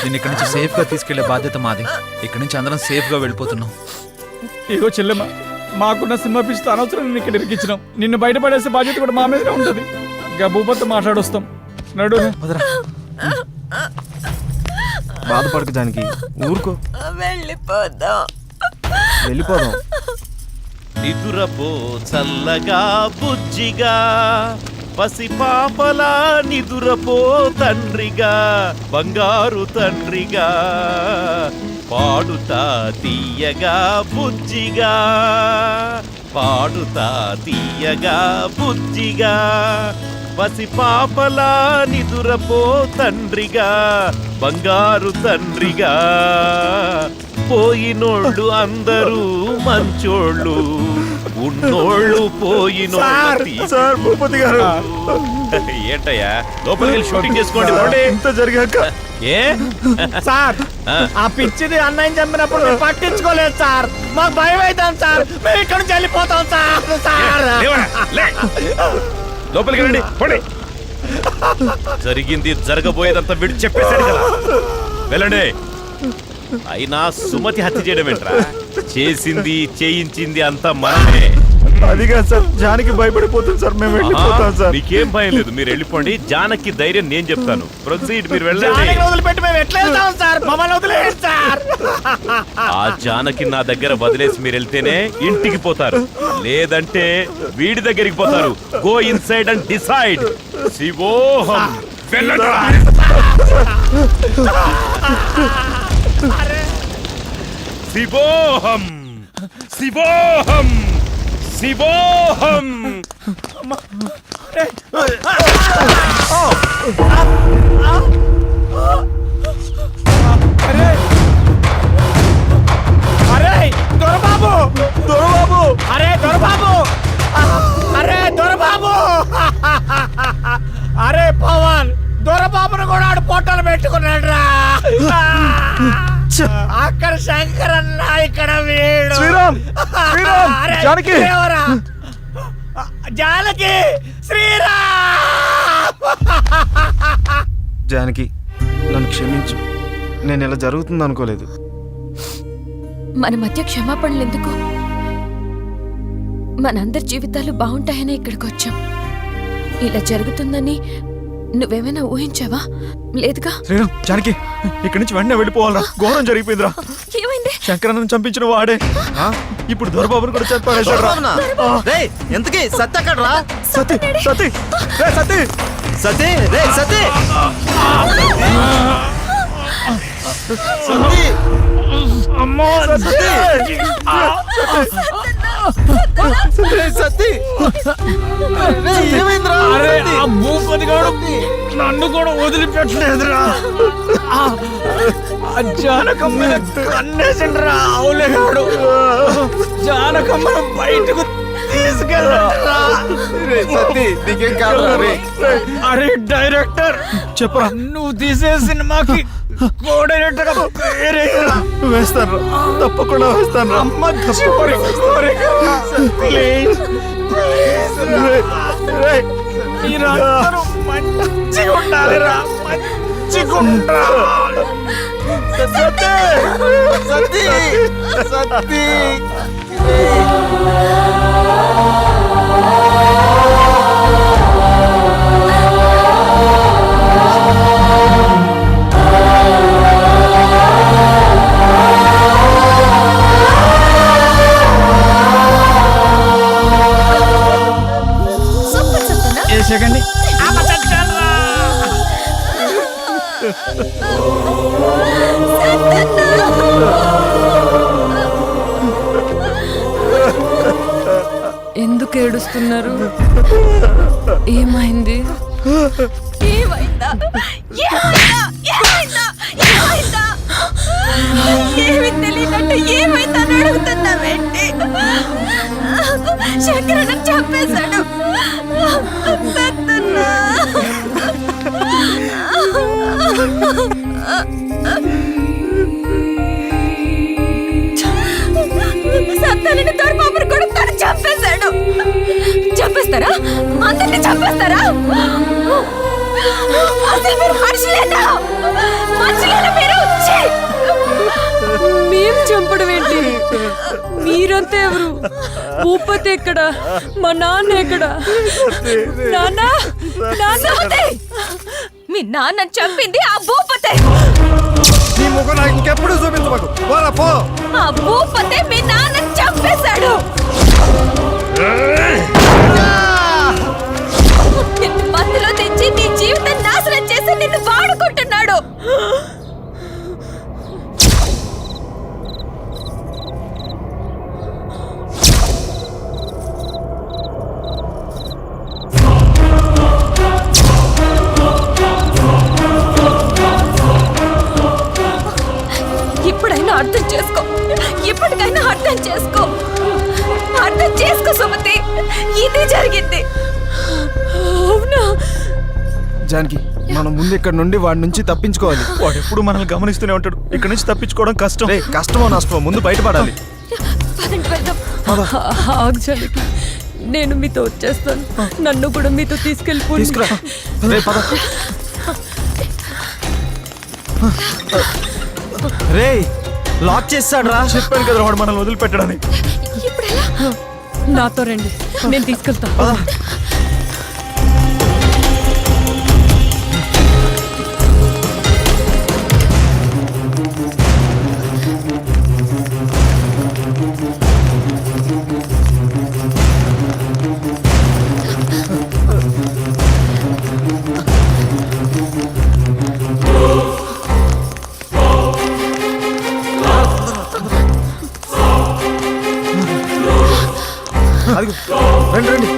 నేను ఇక్కడి నుంచి సేఫ్ గా తీసుకెళ్లే బాధ్యత మాది. ఇక్కడి నుంచి అందరం సేఫ్ గా వెళ్ళిపోతున్నాం. ఇగో చెల్లెమ్మ, మాకున్న సినిమా పిచ్చితో అనవసరం నిన్ను ఇక్కడ ఇరికించినాం. నిన్ను బయటపడేసే బాధ్యత కూడా మా మీదనే ఉంటుంది. ఇంకా భూపతితో మాట్లాడొస్తాం. నడు. బాధపడకు జానకి, ఊరుకో. వెళ్ళిపోదాం. వెళ్ళిపోదాం. నిదురపో చల్లగా బుజ్జిగా, పసిపాపలా నిదురపో తండ్రిగా, బంగారు తండ్రిగా, పాడుతా తీయగా బుజ్జిగా, పాడుతా తీయగా బుజ్జిగా, పసిపాపలా నిదురపో తండ్రిగా, బంగారు తండ్రిగా. పోయినోళ్ళు అందరూ మంచోళ్ళు, ఉన్నోళ్ళు పోయినోళ్ళు. సార్ భూపతి గారు, ఏంటయ్యా లోపలికి వెళ్ళి షూటింగ్ చేసుకోండి. ఇంత జరిగాక ఏ సార్, ఆ పిచ్చిది అన్నయ్య చంపినప్పుడు మేము పట్టించుకోలేదు సార్. మాకు భయం అవుతాం సార్. మేము ఇక్కడ నుంచి వెళ్ళిపోతాం సార్. లోపలికి రండి, పోండి. జరిగింది జరగబోయేదంతా వీడు చెప్పేశాడు కదా, వెళ్ళండి. అయినా సుమతి హత్య చేయడం ఏంట్రా? చేసింది చేయించింది అంతా మనమే. అదిగా సార్, జానకి భయపడిపోతుంది సార్. మేము వెళ్ళిపోతాం సార్. మీకేం భయం లేదు, మీరు వెళ్ళిపోండి. జానకి ధైర్యం నేను చెప్తాను. ప్రొసీడ్, మీరు వెళ్ళండి. వదిలిపెట్టి మేము ఎట్లా వెళ్తాం సార్? మమ్మల్ని వదిలేయండి సార్. ఆ జానకి నా దగ్గర వదిలేసి మీరు వెళ్తేనే ఇంటికి పోతారు, లేదంటే వీడి దగ్గరికి పోతారు. Go inside and decide. శివోహం. వెళ్ళండి. శివోహం శివోహం శివోహం. అరే దొరబాబు, దొరబాబు, అరే దొరబాబు, అరే దొరబాబు, అరే పవన్, దొరబాబును కూడా ఆడు పొట్టలు పెట్టుకున్నాడు రా. అక్కడ శంకరన్న, ఇక్కడ వీడు. శ్రీరామ్, శ్రీరామ్, జానకి, జానకి, శ్రీరామ్. జానకి నన్ను క్షమించు, నేను ఇలా జరుగుతుంది అనుకోలేదు. మన మధ్య క్షమాపణలు ఎందుకు? మనందరి జీవితాలు బాగుంటాయని ఇక్కడికి వచ్చాం. ఇలా జరుగుతుందని నువ్వేమైనా ఊహించావా? లేదుగా. శ్రీరామ్, జానకి, ఇక్కడి నుంచి వెంటనే వెళ్ళిపోవాలరా. ఘోరం జరిగిపోయిందిరా. ఏమైంది? శంకరన్నను చంపించిన వాడే ఇప్పుడు దొరబాబుని కూడా చంపాడేశాడు. ఎంతకీ సత్య అక్కడ్రా? సతీ, సతీ, రే సతీ, సతీ, రే సతీ, అమ్మో సతీ, సతీ, ఏమైందిరా? అరే ఆ భూపతి గారు నన్ను కూడా వదిలిపెట్టలేదురా. జానకమ్మ కన్నేసిండ్రా. అవులేగాడు జానకమ్మను బయటకు తీసుకెళ్ళరా. నీకేం కాదు. అరే డైరెక్టర్ చెప్పరా, నువ్వు తీసే సినిమాకి కోఆర్డినేటర్ వేస్తాను, తప్పకుండా వేస్తాను. మీరందరూ మంచిగా ఉండాలిరా, మంచిగా ఉండాలి. సతీ, సతీ. సెకండ్ ఎందుకు ఎందుకు ఏడుస్తున్నారు? ఏమైంది? ఏమైందా? ఏమైందా? ఏమైందా? ఏమైందా? ఏమి తెలియనట్టు ఏమైందని అడుగుతున్నావేంటి? శంకరన్న చంపేశాడు. పెద్దన్నా. సత్తాలని తోడుపాపరు కూడా తను చంపేశాడు. చంపేస్తారా? అందరినీ చంపేస్తారా? అసలు మీరు మనుషులేనా? మనుషులేనా మీరు? మేము చంపడం ఏంటి? మీరంతా ఎవరు? భూపతి ఎక్కడ? మా నాన్న ఎక్కడ? నాన్న, నాన్న, మీ నాన్న చంపింది ఆ భూపతే. నీ ముఖం నాకు ఇంకెప్పుడు చూపించబాకు. పో. ఆ భూపతే మీ నాన్న చంపేశాడు. నిన్ను మత్తులో తెచ్చి నీ జీవితం నాశనం చేసి నిన్ను వాడుకుంటున్నాడు. ఇప్పుడైనా అర్థం చేసుకో. ఇప్పటికైనా అర్థం చేసుకో. అర్థం చేసుకో సుమతి. ఇది జరిగింది. అవునా జానకి, మనం ముందు ఇక్కడ నుండి వాడి నుంచి తప్పించుకోవాలి. వాడు ఎప్పుడు మనల్ని గమనిస్తూనే ఉంటాడు. ఇక్కడ నుంచి తప్పించుకోవడం కష్టం. కష్టమో నష్టమో ముందు బయటపడాలి. ఆగు జానకి, నేను మీతో వచ్చేస్తాను. నన్ను కూడా మీతో తీసుకెళ్ళిపోండి. రే, లాక్ చేస్తాడు రా. చెప్పాను కదా వాడు మనల్ని వదిలిపెట్టడని. నాతో రండి, నేను తీసుకెళ్తాను. రండి రండి.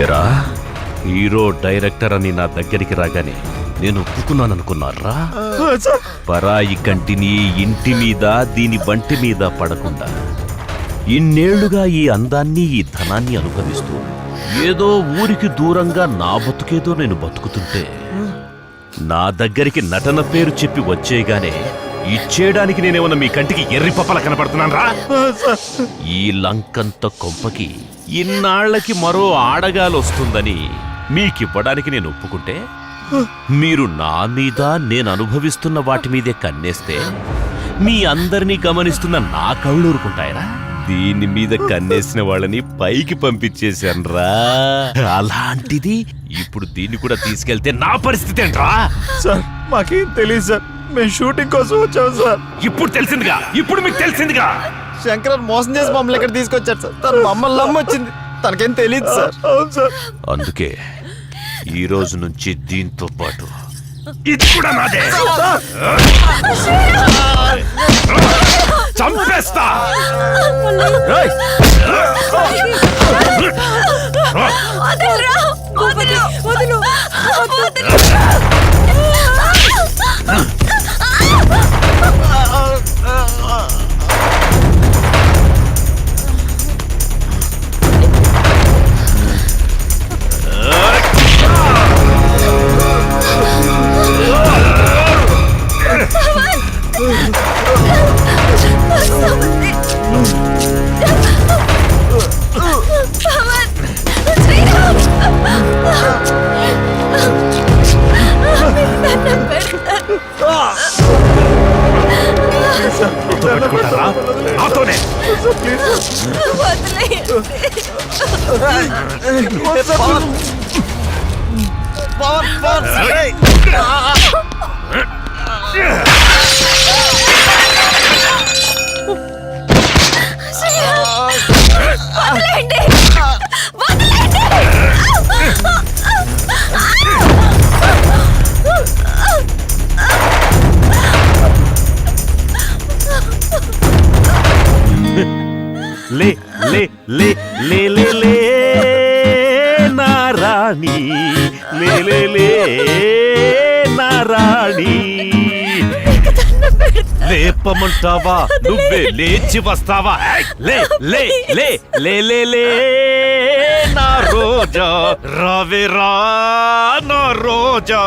ఎరా హీరో డైరెక్టర్ అని నా దగ్గరికి రాగానే నేను ఒప్పుకున్నాననుకున్నారా? పరాయి కంటిని ఇంటి మీద దీని బంటి మీద పడకుండా ఇన్నేళ్లుగా ఈ అందాన్ని ఈ ధనాన్ని అనుభవిస్తూ ఏదో ఊరికి దూరంగా నా బతుకేదో నేను బతుకుతుంటే నా దగ్గరికి నటన పేరు చెప్పి వచ్చేగానే ఇచ్చేయడానికి నేనేమన్నా మీ కంటికి ఎర్రి పప్పల కనపడుతున్నానరా? ఈ లంకంత కొంపకి ఇన్నాళ్లకి మరో ఆడగాలొస్తుందని మీకివ్వడానికి నేను ఒప్పుకుంటే మీరు నా మీద నేను అనుభవిస్తున్న వాటి మీదే కన్నేస్తే మీ అందరినీ గమనిస్తున్న నా కళ్ళు ఊరుకుంటాయరా? దీని మీద కన్నేసిన వాళ్ళని పైకి పంపించేశాన్రా. అలాంటిది ఇప్పుడు దీన్ని కూడా తీసుకెళ్తే నా పరిస్థితి ఏంట్రా? సార్ మాకేం తెలియదు సార్, మేము షూటింగ్ కోసం వచ్చాము సార్. ఇప్పుడు తెలిసిందిగా, ఇప్పుడు మీకు తెలిసిందిగా. శంకర్ మోసం చేసి మమ్మల్ని ఇక్కడ తీసుకొచ్చారు సార్. తను మమ్మల్ని నమ్మొచ్చింది, తనకేం తెలియదు సార్. అవును సార్. అందుకే ఈ రోజు నుంచి దీంతో పాటు ఇది కూడా నాదే. చంపేస్తా. లే లే లే లే లే లే నారాణి, లే లే లే నారాణి. లేపమంటావా నువ్వే లేచి వస్తావా? లే లే లే లే లే లే నా రోజా, రావే రా నా రోజా.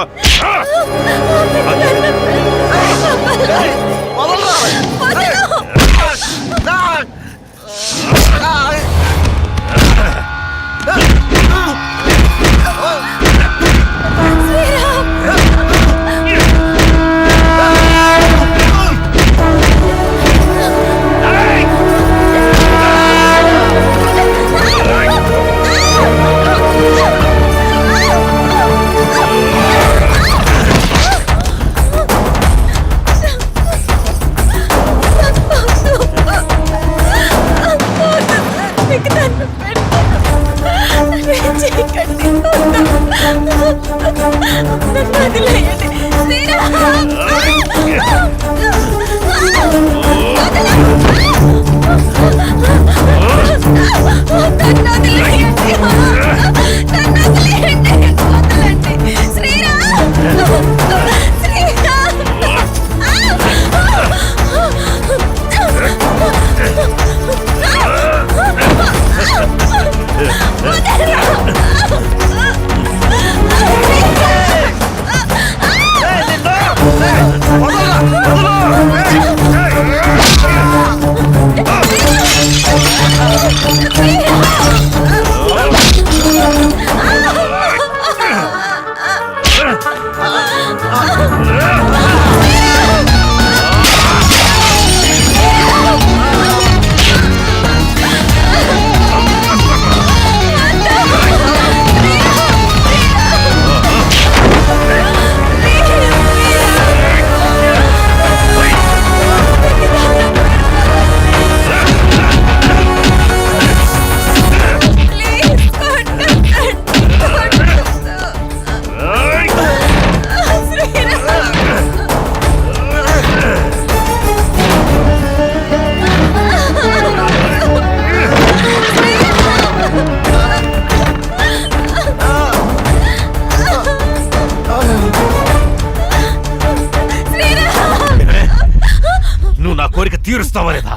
కోరిక తీరుస్తావా లేదా?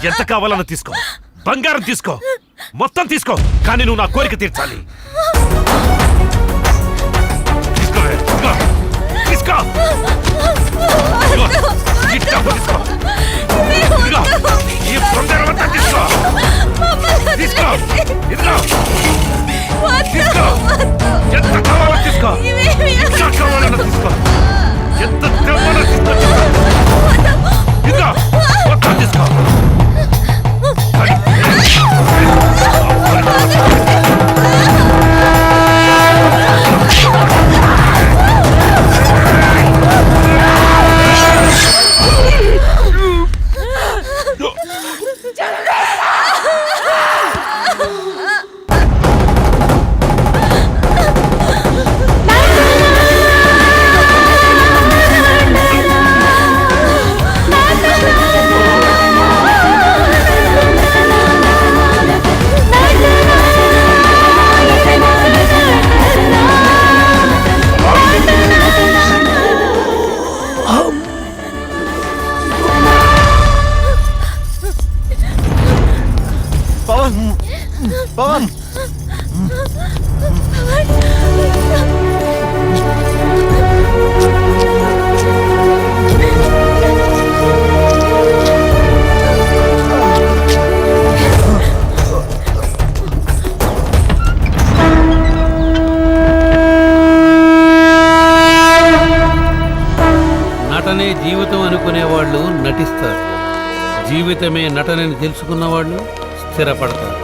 ఎంత కావాలన్నా తీసుకో, బంగారం తీసుకో, మొత్తం తీసుకో, కానీ నువ్వు నా కోరిక తీర్చాలి. తీసుకోవే, తీసుకో, తీసుకో. ఈ డబ్బు తీసుకో. ఇదిగో, ఈ బంగారం అంతా తీసుకో. తీసుకో, ఇదిగో. తీసుకో. ఎంత కావాలో తీసుకో, ఎంత కావాలన్నా తీసుకో, ఎంత తెమ్మనో తీసుకో. ఇదిగో, మొత్తం తీసుకో. పవన్ నటనే జీవితం అనుకునే వాళ్ళు నటిస్తారు, జీవితమే నటనని తెలుసుకున్న వాళ్ళు స్థిరపడతారు.